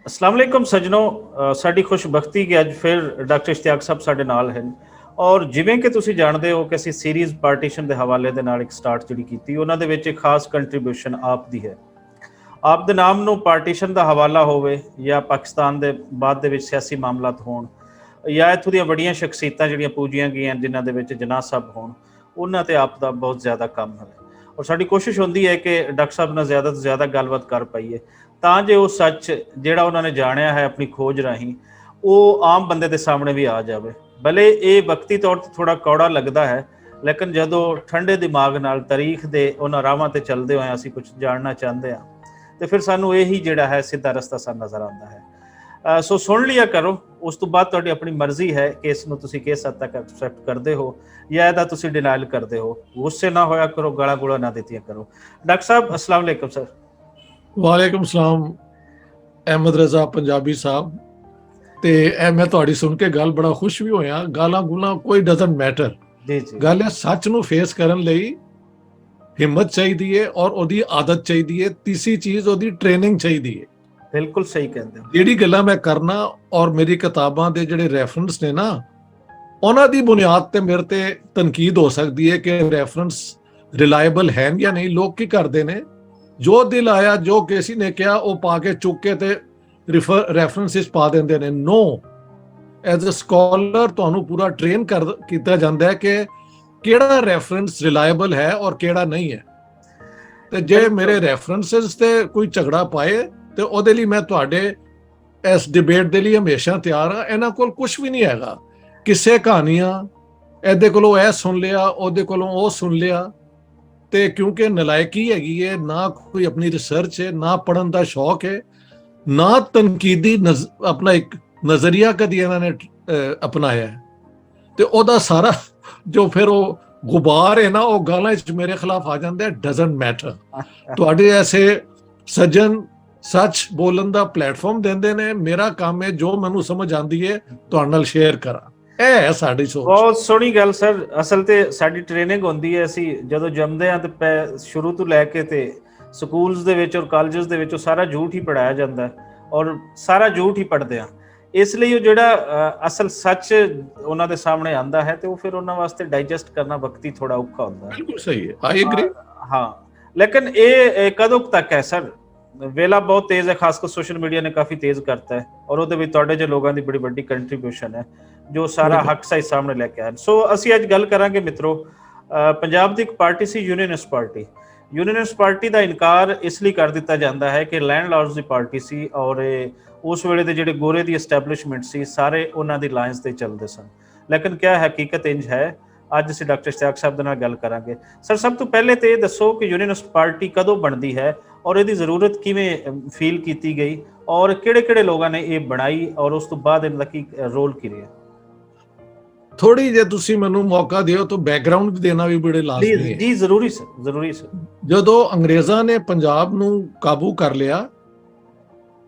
अस्सलाम वालेकुम सज्जनों, ਸਾਡੀ ਖੁਸ਼ਬਖਤੀ ਕਿ ਅੱਜ ਫਿਰ ਡਾਕਟਰ ਇਸ਼ਤਿਆਕ ਸਾਹਿਬ ਸਾਡੇ ਨਾਲ ਹਨ। ਔਰ ਜਿਵੇਂ ਕਿ ਤੁਸੀਂ ਜਾਣਦੇ ਹੋ ਕਿ ਅਸੀਂ ਸੀਰੀਜ਼ ਪਾਰਟੀਸ਼ਨ ਦੇ ਹਵਾਲੇ ਦੇ ਨਾਲ ਇੱਕ ਸਟਾਰਟ ਜਿਹੜੀ ਕੀਤੀ, ਉਹਨਾਂ ਦੇ ਵਿੱਚ ਇੱਕ ਖਾਸ ਕੰਟਰੀਬਿਊਸ਼ਨ ਆਪ ਦੀ ਹੈ। ਆਪ ਦੇ ਨਾਮ ਨੂੰ ਪਾਰਟੀਸ਼ਨ ਦਾ ਹਵਾਲਾ ਹੋਵੇ ਜਾਂ ਪਾਕਿਸਤਾਨ ਦੇ ਬਾਅਦ ਦੇ ਵਿੱਚ ਸਿਆਸੀ ਮਾਮਲਾਤ ਹੋਣ ਜਾਂ ਇੱਥੋਂ ਦੀਆਂ ਬੜੀਆਂ ਸ਼ਖਸੀਅਤਾਂ ਜਿਹੜੀਆਂ ਪੂਜੀਆਂ ਗਈਆਂ ਜਿਨ੍ਹਾਂ ਦੇ ਵਿੱਚ ਜਨਾਬ ਸਾਹਿਬ ਹੋਣ, ਉਹਨਾਂ ਤੇ ਆਪ ਦਾ ਬਹੁਤ ਜ਼ਿਆਦਾ ਕੰਮ ਹੈ। ਔਰ ਸਾਡੀ ਕੋਸ਼ਿਸ਼ ਹੁੰਦੀ ਹੈ ਕਿ ਡਾਕਟਰ ਸਾਹਿਬ ਨਾਲ ਜ਼ਿਆਦਾ ਤੋਂ ਜ਼ਿਆਦਾ ਗੱਲਬਾਤ ਕਰ ਪਾਈਏ ਤਾਂ ਜੇ ਉਹ ਸੱਚ ਜਿਹੜਾ ਉਹਨਾਂ ਨੇ ਜਾਣਿਆ ਹੈ ਆਪਣੀ ਖੋਜ ਰਾਹੀਂ ਉਹ ਆਮ ਬੰਦੇ ਦੇ ਸਾਹਮਣੇ ਵੀ ਆ ਜਾਵੇ। ਭਲੇ ਇਹ ਵਕਤੀ ਤੌਰ ਤੇ ਥੋੜਾ ਕੌੜਾ ਲੱਗਦਾ ਹੈ, ਲੇਕਿਨ ਜਦੋਂ ਠੰਡੇ ਦਿਮਾਗ ਨਾਲ ਤਾਰੀਖ ਦੇ ਉਹਨਾਂ ਰਾਹਾਂ ਤੇ ਚੱਲਦੇ ਹੋਏ ਅਸੀਂ ਕੁਝ ਜਾਣਨਾ ਚਾਹੁੰਦੇ ਹਾਂ ਤੇ ਫਿਰ ਸਾਨੂੰ ਇਹੀ ਜਿਹੜਾ ਹੈ ਸਿੱਧਾ ਰਸਤਾ ਸਾਨੂੰ ਨਜ਼ਰ ਆਉਂਦਾ ਹੈ। ਸੋ ਸੁਣ ਲਿਆ ਕਰੋ, ਉਸ ਤੋਂ ਬਾਅਦ ਤੁਹਾਡੀ ਆਪਣੀ ਮਰਜ਼ੀ ਹੈ ਕਿ ਇਸ ਨੂੰ ਤੁਸੀਂ ਕਿਸ ਹੱਦ ਤੱਕ ਐਕਸੈਪਟ ਕਰਦੇ ਹੋ ਜਾਂ ਇਹਦਾ ਤੁਸੀਂ ਡਿਨਾਇਲ ਕਰਦੇ ਹੋ। ਗੁੱਸੇ ਨਾ ਹੋਇਆ ਕਰੋ, ਗਾਲਾਂ ਗੂਲਾ ਨਾ ਦਿੱਤੀਆਂ ਕਰੋ। ਡਾਕਟਰ ਸਾਹਿਬ अस्सलाम वालेकुम सर। ਵਾਲੇਕੁਮ ਸਲਾਮ ਅਹਿਮਦ ਰਜ਼ਾ ਪੰਜਾਬੀ ਸਾਹਿਬ। ਤੇ ਇਹ ਮੈਂ ਤੁਹਾਡੀ ਸੁਣ ਕੇ ਗੱਲ ਬੜਾ ਖੁਸ਼ ਵੀ ਹੋਇਆ। ਗਾਲਾਂ ਗੁਲਾਂ ਕੋਈ ਡਜ਼ਨਟ ਮੈਟਰ। ਜੀ ਜੀ, ਗੱਲ ਹੈ ਸੱਚ ਨੂੰ ਫੇਸ ਕਰਨ ਲਈ ਹਿੰਮਤ ਚਾਹੀਦੀ ਹੈ ਔਰ ਉਹਦੀ ਆਦਤ ਚਾਹੀਦੀ ਹੈ। ਤੀਸਰੀ ਚੀਜ਼ ਉਹਦੀ ਟ੍ਰੇਨਿੰਗ ਚਾਹੀਦੀ ਹੈ। ਬਿਲਕੁਲ ਸਹੀ ਕਹਿੰਦੇ ਹੋ। ਜਿਹੜੀ ਗੱਲਾਂ ਮੈਂ ਕਰਨਾ ਔਰ ਮੇਰੀ ਕਿਤਾਬਾਂ ਦੇ ਜਿਹੜੇ ਰੈਫਰੈਂਸ ਨੇ ਨਾ, ਉਹਨਾਂ ਦੀ ਬੁਨਿਆਦ ਤੇ ਮੇਰੇ ਤੇ ਤਨਕੀਦ ਹੋ ਸਕਦੀ ਹੈ ਕਿ ਰੈਫਰੈਂਸ ਰਿਲਾਇਬਲ ਹੈ ਜਾਂ ਨਹੀਂ। ਲੋਕ ਕੀ ਕਰਦੇ ਨੇ, ਜੋ ਦਿਲ ਆਇਆ ਜੋ ਕਿਸੇ ਨੇ ਕਿਹਾ ਉਹ ਪਾ ਕੇ ਚੁੱਕ ਕੇ ਤੇ ਰੈਫਰੈਂਸਿਸ ਪਾ ਦਿੰਦੇ ਨੇ। ਨੋ, ਐਜ਼ ਅ ਸਕਾਲਰ ਤੁਹਾਨੂੰ ਪੂਰਾ ਟ੍ਰੇਨ ਕੀਤਾ ਜਾਂਦਾ ਹੈ ਕਿ ਕਿਹੜਾ ਰੈਫਰੈਂਸ ਰਿਲਾਇਬਲ ਹੈ ਔਰ ਕਿਹੜਾ ਨਹੀਂ ਹੈ। ਤੇ ਜੇ ਮੇਰੇ ਰੈਫਰੈਂਸਿਸ ਤੇ ਕੋਈ ਝਗੜਾ ਪਾਏ ਤੇ ਉਹਦੇ ਲਈ ਮੈਂ ਤੁਹਾਡੇ ਇਸ ਡਿਬੇਟ ਦੇ ਲਈ ਹਮੇਸ਼ਾ ਤਿਆਰ ਹਾਂ। ਇਹਨਾਂ ਕੋਲ ਕੁਝ ਵੀ ਨਹੀਂ ਹੈਗਾ, ਕਿਸੇ ਕਹਾਣੀਆਂ ਇਹਦੇ ਕੋਲੋਂ ਇਹ ਸੁਣ ਲਿਆ ਉਹਦੇ ਕੋਲੋਂ ਉਹ ਸੁਣ ਲਿਆ। ਤੇ ਕਿਉਂਕਿ ਨਲਾਇਕੀ ਹੈਗੀ ਹੈ, ਨਾ ਕੋਈ ਆਪਣੀ ਰਿਸਰਚ ਹੈ, ਨਾ ਪੜ੍ਹਨ ਦਾ ਸ਼ੌਕ ਹੈ, ਨਾ ਤਨਕੀਦੀ ਆਪਣਾ ਇੱਕ ਨਜ਼ਰੀਆ ਕਦੀ ਇਹਨਾਂ ਨੇ ਅਪਣਾਇਆ ਹੈ। ਤੇ ਉਹਦਾ ਸਾਰਾ ਜੋ ਫਿਰ ਉਹ ਗੁਬਾਰ ਹੈ ਨਾ, ਉਹ ਗਾਲਾਂ 'ਚ ਮੇਰੇ ਖਿਲਾਫ ਆ ਜਾਂਦਾ ਹੈ। Doesn't matter. ਤੁਹਾਡੇ ਐਸੇ ਸੱਜਣ ਸੱਚ ਬੋਲਣ ਦਾ ਪਲੇਟਫਾਰਮ ਦਿੰਦੇ ਨੇ। ਮੇਰਾ ਕੰਮ ਹੈ ਜੋ ਮੈਨੂੰ ਸਮਝ ਆਉਂਦੀ ਹੈ ਤੁਹਾਡੇ ਨਾਲ ਸ਼ੇਅਰ ਕਰਾਂ। ਇਹ ਹੈ ਸਾਡੀ ਸੋਚ। ਬਹੁਤ ਸੋਹਣੀ ਗੱਲ ਸਰ। ਅਸਲ ਤੇ ਸਾਡੀ ਟ੍ਰੇਨਿੰਗ ਹੁੰਦੀ ਹੈ, ਅਸੀਂ ਜਦੋਂ ਜੰਮਦੇ ਹਾਂ ਤੇ ਸ਼ੁਰੂ ਤੋਂ ਲੈ ਕੇ ਤੇ ਸਕੂਲਸ ਦੇ ਵਿੱਚ ਔਰ ਕਾਲਜਸ ਦੇ ਵਿੱਚ ਉਹ ਸਾਰਾ ਝੂਠ ਹੀ ਪੜਾਇਆ ਜਾਂਦਾ ਹੈ ਔਰ ਸਾਰਾ ਝੂਠ ਹੀ ਪੜ੍ਹਦੇ ਹਾਂ। ਇਸ ਲਈ ਉਹ ਜਿਹੜਾ ਅਸਲ ਸੱਚ ਉਹਨਾਂ ਦੇ ਸਾਹਮਣੇ ਆਉਂਦਾ ਹੈ ਤੇ ਉਹ ਫਿਰ ਉਹਨਾਂ ਵਾਸਤੇ ਡਾਈਜੈਸਟ ਕਰਨਾ ਵਕਤੀ ਥੋੜਾ ਔਖਾ ਹੁੰਦਾ ਹੈ। ਬਿਲਕੁਲ ਸਹੀ ਹੈ, ਆਈ ਐਗਰੀ। ਹਾਂ, ਲੇਕਿਨ ਇਹ ਕਦੋਂ ਤੱਕ ਹੈ ਸਰ? ਵੇਲਾ ਬਹੁਤ ਤੇਜ਼ ਹੈ, ਖਾਸ ਕਰ ਸੋਸ਼ਲ ਮੀਡੀਆ ਨੇ ਕਾਫੀ ਤੇਜ਼ ਕਰਤਾ ਹੈ ਔਰ ਉਹਦੇ ਵਿੱਚ ਤੁਹਾਡੇ ਜਿਹੇ ਲੋਕਾਂ ਦੀ ਬੜੀ ਵੱਡੀ ਕੰਟਰੀਬਿਊਸ਼ਨ ਹੈ ਜੋ ਸਾਰਾ ਹੱਕ ਸਹੀ ਸਾਹਮਣੇ ਲੈ ਕੇ ਆਏ। ਸੋ ਅਸੀਂ ਅੱਜ ਗੱਲ ਕਰਾਂਗੇ ਮਿੱਤਰੋ, ਪੰਜਾਬ ਦੀ ਇੱਕ ਪਾਰਟੀ ਸੀ ਯੂਨੀਅਨਿਸਟ ਪਾਰਟੀ। ਯੂਨੀਅਨਿਸਟ ਪਾਰਟੀ ਦਾ ਇਨਕਾਰ ਇਸ ਲਈ ਕਰ ਦਿੱਤਾ ਜਾਂਦਾ ਹੈ ਕਿ ਲੈਂਡਲਾਰਡਸ ਦੀ ਪਾਰਟੀ ਸੀ ਔਰ ਉਸ ਵੇਲੇ ਦੇ ਜਿਹੜੇ ਗੋਰੇ ਦੀ ਐਸਟੈਬਲਿਸ਼ਮੈਂਟ ਸੀ ਸਾਰੇ ਉਹਨਾਂ ਦੀ ਲਾਈਨਸ ਤੇ ਚੱਲਦੇ ਸਨ। ਲੇਕਿਨ ਕਿਆ ਹਕੀਕਤ ਇੰਜ ਹੈ? ਅੱਜ ਅਸੀਂ ਡਾਕਟਰ ਇਸ਼ਤਿਆਕ ਸਾਹਿਬ ਦੇ ਨਾਲ ਗੱਲ ਕਰਾਂਗੇ। ਸਰ, ਸਭ ਤੋਂ ਪਹਿਲੇ ਤੇ ਇਹ ਦੱਸੋ ਕਿ ਯੂਨੀਅਨਿਸਟ ਪਾਰਟੀ ਕਦੋਂ ਬਣਦੀ ਹੈ ਔਰ ਇਹਦੀ ਜ਼ਰੂਰਤ ਕਿਵੇਂ ਫੀਲ ਕੀਤੀ ਗਈ ਔਰ ਕਿਹੜੇ-ਕਿਹੜੇ ਲੋਕਾਂ ਨੇ ਇਹ ਬਣਾਈ ਔਰ ਉਸ ਤੋਂ ਬਾਅਦ ਇਹਨਾਂ ਦਾ ਕੀ ਰੋਲ ਕੀ ਰਿਹਾ? ਥੋੜੀ ਜੇ ਤੁਸੀਂ ਮੈਨੂੰ ਮੌਕਾ ਦਿਓ ਤਾਂ ਬੈਕਗ੍ਰਾਉਂਡ ਵੀ ਦੇਣਾ ਵੀ ਬੜੇ ਲਾਜ਼ਮੀ ਹੈ। ਜੀ ਜ਼ਰੂਰੀ ਸਰ, ਜ਼ਰੂਰੀ ਸਰ। ਜਦੋਂ ਅੰਗਰੇਜ਼ਾਂ ਨੇ ਪੰਜਾਬ ਨੂੰ ਕਾਬੂ ਕਰ ਲਿਆ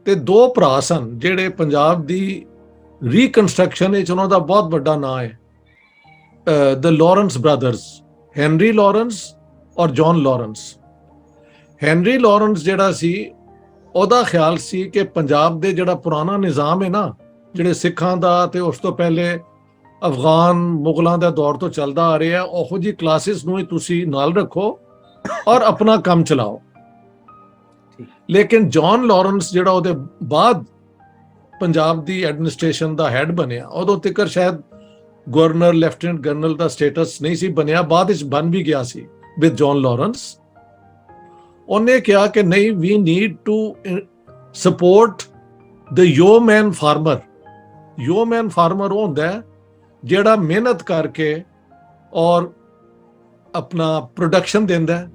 ਤੇ ਦੋ ਭਰਾ ਸਨ ਜਿਹੜੇ ਪੰਜਾਬ ਦੀ ਰੀਕਨਸਟਰਕਸ਼ਨ ਵਿੱਚ ਉਹਨਾਂ ਦਾ ਬਹੁਤ ਵੱਡਾ ਨਾਂ ਹੈ, ਦ ਲਾਰੈਂਸ ਬ੍ਰਦਰਸ, ਹੈਨਰੀ ਲਾਰੈਂਸ ਔਰ ਜੌਨ ਲਾਰੈਂਸ। ਹੈਨਰੀ ਲਾਰੈਂਸ ਜਿਹੜਾ ਸੀ, ਉਹਦਾ ਖਿਆਲ ਸੀ ਕਿ ਪੰਜਾਬ ਦੇ ਜਿਹੜਾ ਪੁਰਾਣਾ ਨਿਜ਼ਾਮ ਹੈ ਨਾ, ਜਿਹੜੇ ਸਿੱਖਾਂ ਦਾ ਤੇ ਉਸ ਤੋਂ ਪਹਿਲੇ ਅਫਗਾਨ ਮੁਗਲਾਂ ਦੇ ਦੌਰ ਤੋਂ ਚੱਲਦਾ ਆ ਰਿਹਾ, ਉਹੋ ਜਿਹੀ ਕਲਾਸਿਸ ਨੂੰ ਹੀ ਤੁਸੀਂ ਨਾਲ ਰੱਖੋ ਔਰ ਆਪਣਾ ਕੰਮ ਚਲਾਓ। ਲੇਕਿਨ ਜੌਨ ਲਾਰੈਂਸ ਜਿਹੜਾ ਉਹਦੇ ਬਾਅਦ ਪੰਜਾਬ ਦੀ ਐਡਮਿਨਿਸਟ੍ਰੇਸ਼ਨ ਦਾ ਹੈਡ ਬਣਿਆ, ਉਦੋਂ ਤੱਕ ਸ਼ਾਇਦ ਗਵਰਨਰ ਲੈਫਟੀਨੈਂਟ ਕਰਨਲ ਦਾ ਸਟੇਟਸ ਨਹੀਂ ਸੀ ਬਣਿਆ, ਬਾਅਦ ਵਿੱਚ ਬਣ ਵੀ ਗਿਆ ਸੀ ਵਿਦ ਜੌਨ ਲਾਰੈਂਸ। ਉਹਨੇ ਕਿਹਾ ਕਿ ਨਹੀਂ, we need to support the yeoman farmer. Yeoman farmer ਉਹ ਹੁੰਦਾ ਹੈ ਜਿਹੜਾ ਮਿਹਨਤ ਕਰਕੇ ਔਰ ਆਪਣਾ ਪ੍ਰੋਡਕਸ਼ਨ ਦਿੰਦਾ ਹੈ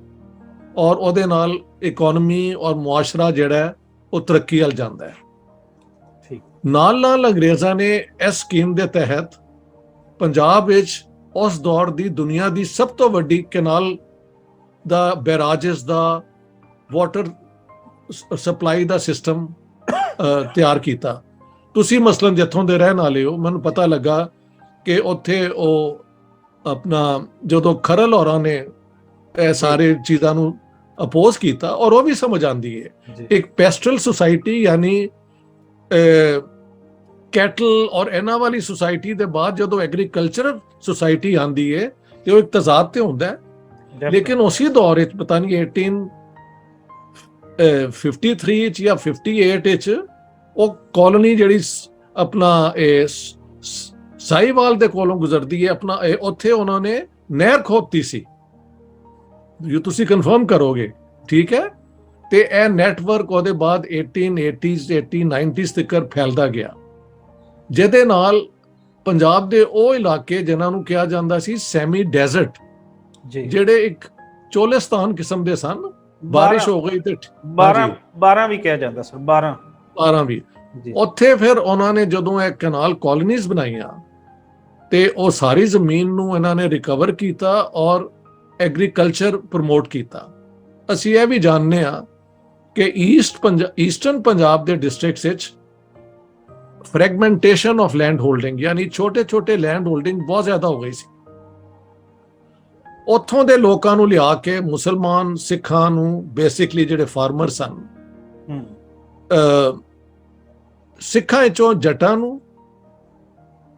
ਔਰ ਉਹਦੇ ਨਾਲ ਇਕਨੋਮੀ ਔਰ ਮੁਆਸ਼ਰਾ ਜਿਹੜਾ ਹੈ ਉਹ ਤਰੱਕੀ ਵੱਲ ਜਾਂਦਾ ਹੈ। ਨਾਲ ਨਾਲ ਅੰਗਰੇਜ਼ਾਂ ਨੇ ਇਸ ਸਕੀਮ ਦੇ ਤਹਿਤ ਪੰਜਾਬ ਵਿੱਚ ਉਸ ਦੌਰ ਦੀ ਦੁਨੀਆ ਦੀ ਸਭ ਤੋਂ ਵੱਡੀ ਕੈਨਾਲ ਦਾ, ਬੈਰਾਜਸ ਦਾ, ਵਾਟਰ ਸਪਲਾਈ ਦਾ ਸਿਸਟਮ ਤਿਆਰ ਕੀਤਾ। ਤੁਸੀਂ ਮਸਲਨ ਜਿੱਥੋਂ ਦੇ ਰਹਿਣ ਵਾਲੇ ਹੋ, ਮੈਨੂੰ ਪਤਾ ਲੱਗਾ ਕਿ ਉੱਥੇ ਉਹ ਆਪਣਾ ਜਦੋਂ ਖਰਲ ਹੋਰਾਂ ਨੇ ਇਹ ਸਾਰੇ ਚੀਜ਼ਾਂ ਨੂੰ ਅਪੋਜ਼ ਕੀਤਾ ਔਰ ਉਹ ਵੀ ਸਮਝ ਆਉਂਦੀ ਹੈ। ਇੱਕ ਪੈਸਟਰਲ ਸੁਸਾਇਟੀ ਯਾਨੀ ਕੈਟਲ ਔਰ ਇਹਨਾਂ ਵਾਲੀ ਸੁਸਾਇਟੀ ਦੇ ਬਾਅਦ ਜਦੋਂ ਐਗਰੀਕਲਚਰਲ ਸੁਸਾਇਟੀ ਆਂਦੀ ਹੈ ਤੇ ਉਹ ਇੱਕ ਤਜ਼ਾਦ ਤੇ ਹੁੰਦਾ ਹੈ। ਲੇਕਿਨ ਉਸੇ ਦੌਰ ਵਿੱਚ ਪਤਾ ਨਹੀਂ 1853 ਚ ਜਾਂ 58 ਵਿੱਚ ਉਹ ਕਾਲੋਨੀ ਜਿਹੜੀ ਆਪਣਾ ਸਾਈਵਾਲ ਦੇ ਕੋਲੋਂ ਗੁਜ਼ਰਦੀ ਹੈ ਆਪਣਾ ਉੱਥੇ ਉਹਨਾਂ ਨੇ ਨਹਿਰ ਖੋਦਤੀ ਸੀ। ਜੋ ਤੁਸੀਂ ਕਨਫਰਮ ਕਰੋਗੇ, ਠੀਕ ਹੈ। ਤੇ ਇਹ ਨੈਟਵਰਕ ਉਹਦੇ ਬਾਅਦ 1880s 1890s ਤੱਕ ਫੈਲਦਾ ਗਿਆ, ਜਿਹਦੇ ਨਾਲ ਪੰਜਾਬ ਦੇ ਉਹ ਇਲਾਕੇ ਜਿਨ੍ਹਾਂ ਨੂੰ ਕਿਹਾ ਜਾਂਦਾ ਸੀ ਸੈਮੀ ਡੈਜ਼ਰਟ, ਜਿਹੜੇ ਇੱਕ ਚੋਲਿਸਤਾਨ ਕਿਸਮ ਦੇ ਸਨ, ਬਾਰਿਸ਼ ਹੋ ਗਈ ਤੇ 12 ਵੀ ਕਿਹਾ ਜਾਂਦਾ ਸਰ, 12 ਵੀ ਉੱਥੇ ਫਿਰ ਉਹਨਾਂ ਨੇ ਜਦੋਂ ਇਹ ਕਨਾਲ ਕਾਲੋਨੀਜ਼ ਬਣਾਈਆਂ ਤੇ ਉਹ ਸਾਰੀ ਜ਼ਮੀਨ ਨੂੰ ਇਹਨਾਂ ਨੇ ਰਿਕਵਰ ਕੀਤਾ ਔਰ ਐਗਰੀਕਲਚਰ ਪ੍ਰਮੋਟ ਕੀਤਾ। ਅਸੀਂ ਇਹ ਵੀ ਜਾਣਦੇ ਹਾਂ ਕਿ ਈਸਟਰਨ ਪੰਜਾਬ ਦੇ ਡਿਸਟ੍ਰਿਕਟਸ ਵਿੱਚ ਫ੍ਰੈਗਮੈਂਟੇਸ਼ਨ ਆਫ ਲੈਂਡ ਹੋਲਡਿੰਗ, ਯਾਨੀ ਛੋਟੇ ਲੈਂਡ ਹੋਲਡਿੰਗ ਬਹੁਤ ਜ਼ਿਆਦਾ ਹੋ ਗਈ ਸੀ। ਉੱਥੋਂ ਦੇ ਲੋਕਾਂ ਨੂੰ ਲਿਆ ਕੇ ਮੁਸਲਮਾਨ ਸਿੱਖਾਂ ਨੂੰ, ਬੇਸਿਕਲੀ ਜਿਹੜੇ ਫਾਰਮਰ ਸਨ, ਸਿੱਖਾਂ ਵਿੱਚੋਂ ਜੱਟਾਂ ਨੂੰ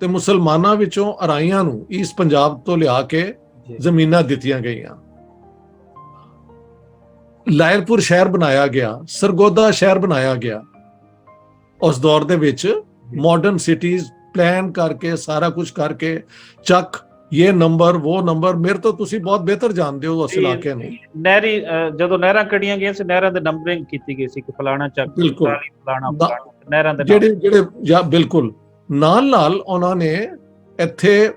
ਤੇ ਮੁਸਲਮਾਨਾਂ ਵਿੱਚੋਂ ਅਰਾਈਆਂ ਨੂੰ ਈਸਟ ਪੰਜਾਬ ਤੋਂ ਲਿਆ ਕੇ ਜ਼ਮੀਨਾਂ ਦਿੱਤੀਆਂ ਗਈਆਂ। ਲਾਇਲਪੁਰ ਸ਼ਹਿਰ ਬਣਾਇਆ ਗਿਆ, ਸਰਗੋਦਾ ਸ਼ਹਿਰ ਬਣਾਇਆ ਗਿਆ। ਉਸ ਦੌਰ ਦੇ ਵਿੱਚ ਮਾਡਰਨ ਸਿਟੀਜ਼ ਪਲਾਨ ਕਰਕੇ, ਸਾਰਾ ਕੁਝ ਕਰਕੇ, ਚੱਕ ਇਹ ਨੰਬਰ ਉਹ ਨੰਬਰ, ਮੇਰੇ ਤੋਂ ਤੁਸੀਂ ਬਹੁਤ ਬਿਹਤਰ ਜਾਣਦੇ ਹੋ ਉਸ ਇਲਾਕੇ ਨੂੰ। ਨਹਿਰੀ ਜਦੋਂ ਨਹਿਰਾਂ ਕੱਢੀਆਂ ਗਈਆਂ ਸੀ, ਨਹਿਰਾਂ ਦੇ ਨੰਬਰਿੰਗ ਕੀਤੀ ਗਈ ਸੀ ਕਿ ਫਲਾਣਾ ਚੱਕ, ਫਲਾਣਾ ਨਹਿਰਾਂ ਦੇ ਜਿਹੜੇ ਬਿਲਕੁਲ ਨਾਲ ਉਹਨਾਂ ਨੇ ਇੱਥੇ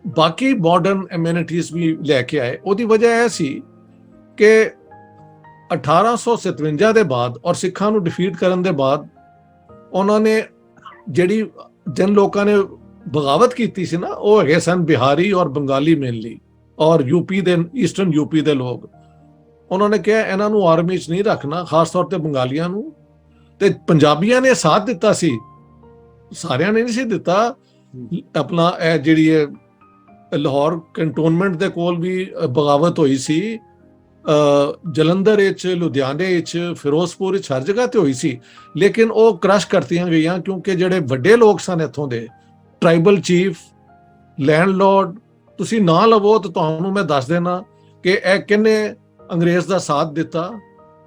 ਬਾਕੀ ਮਾਡਰਨ ਐਮਿਨਿਟੀਜ਼ ਵੀ ਲੈ ਕੇ ਆਏ। ਉਹਦੀ ਵਜ੍ਹਾ ਇਹ ਸੀ ਕਿ 1857 ਦੇ ਬਾਅਦ ਔਰ ਸਿੱਖਾਂ ਨੂੰ ਡਿਫੀਟ ਕਰਨ ਦੇ ਬਾਅਦ ਉਹਨਾਂ ਨੇ ਜਿਹੜੀ ਜਿਨ ਲੋਕਾਂ ਨੇ ਬਗਾਵਤ ਕੀਤੀ ਸੀ ਨਾ, ਉਹ ਹੈਗੇ ਸਨ ਬਿਹਾਰੀ ਔਰ ਬੰਗਾਲੀ ਮੇਨਲੀ, ਔਰ ਯੂਪੀ ਦੇ, ਈਸਟਰਨ ਯੂਪੀ ਦੇ ਲੋਕ। ਉਹਨਾਂ ਨੇ ਕਿਹਾ ਇਹਨਾਂ ਨੂੰ ਆਰਮੀ 'ਚ ਨਹੀਂ ਰੱਖਣਾ, ਖਾਸ ਤੌਰ ਤੇ ਬੰਗਾਲੀਆਂ ਨੂੰ। ਤੇ ਪੰਜਾਬੀਆਂ ਨੇ ਸਾਥ ਦਿੱਤਾ ਸੀ, ਸਾਰਿਆਂ ਨੇ ਨਹੀਂ ਸੀ ਦਿੱਤਾ। ਆਪਣਾ ਇਹ ਜਿਹੜੀ ਲਾਹੌਰ ਕੰਟੋਨਮੈਂਟ ਦੇ ਕੋਲ ਵੀ ਬਗਾਵਤ ਹੋਈ ਸੀ, ਜਲੰਧਰ ਵਿੱਚ, ਲੁਧਿਆਣੇ ਵਿੱਚ, ਫਿਰੋਜ਼ਪੁਰ ਵਿੱਚ, ਹਰ ਜਗ੍ਹਾ ਤੇ ਹੋਈ ਸੀ। ਲੇਕਿਨ ਉਹ ਕ੍ਰਸ਼ ਕਰਤੀਆਂ ਗਈਆਂ ਕਿਉਂਕਿ ਜਿਹੜੇ ਵੱਡੇ ਲੋਕ ਸਨ ਇੱਥੋਂ ਦੇ, ਟ੍ਰਾਈਬਲ ਚੀਫ, ਲੈਂਡਲੋਰਡ, ਤੁਸੀਂ ਨਾ ਲਵੋ ਤਾਂ ਤੁਹਾਨੂੰ ਮੈਂ ਦੱਸ ਦੇਣਾ ਕਿ ਇਹ ਕਿੰਨੇ ਅੰਗਰੇਜ਼ ਦਾ ਸਾਥ ਦਿੱਤਾ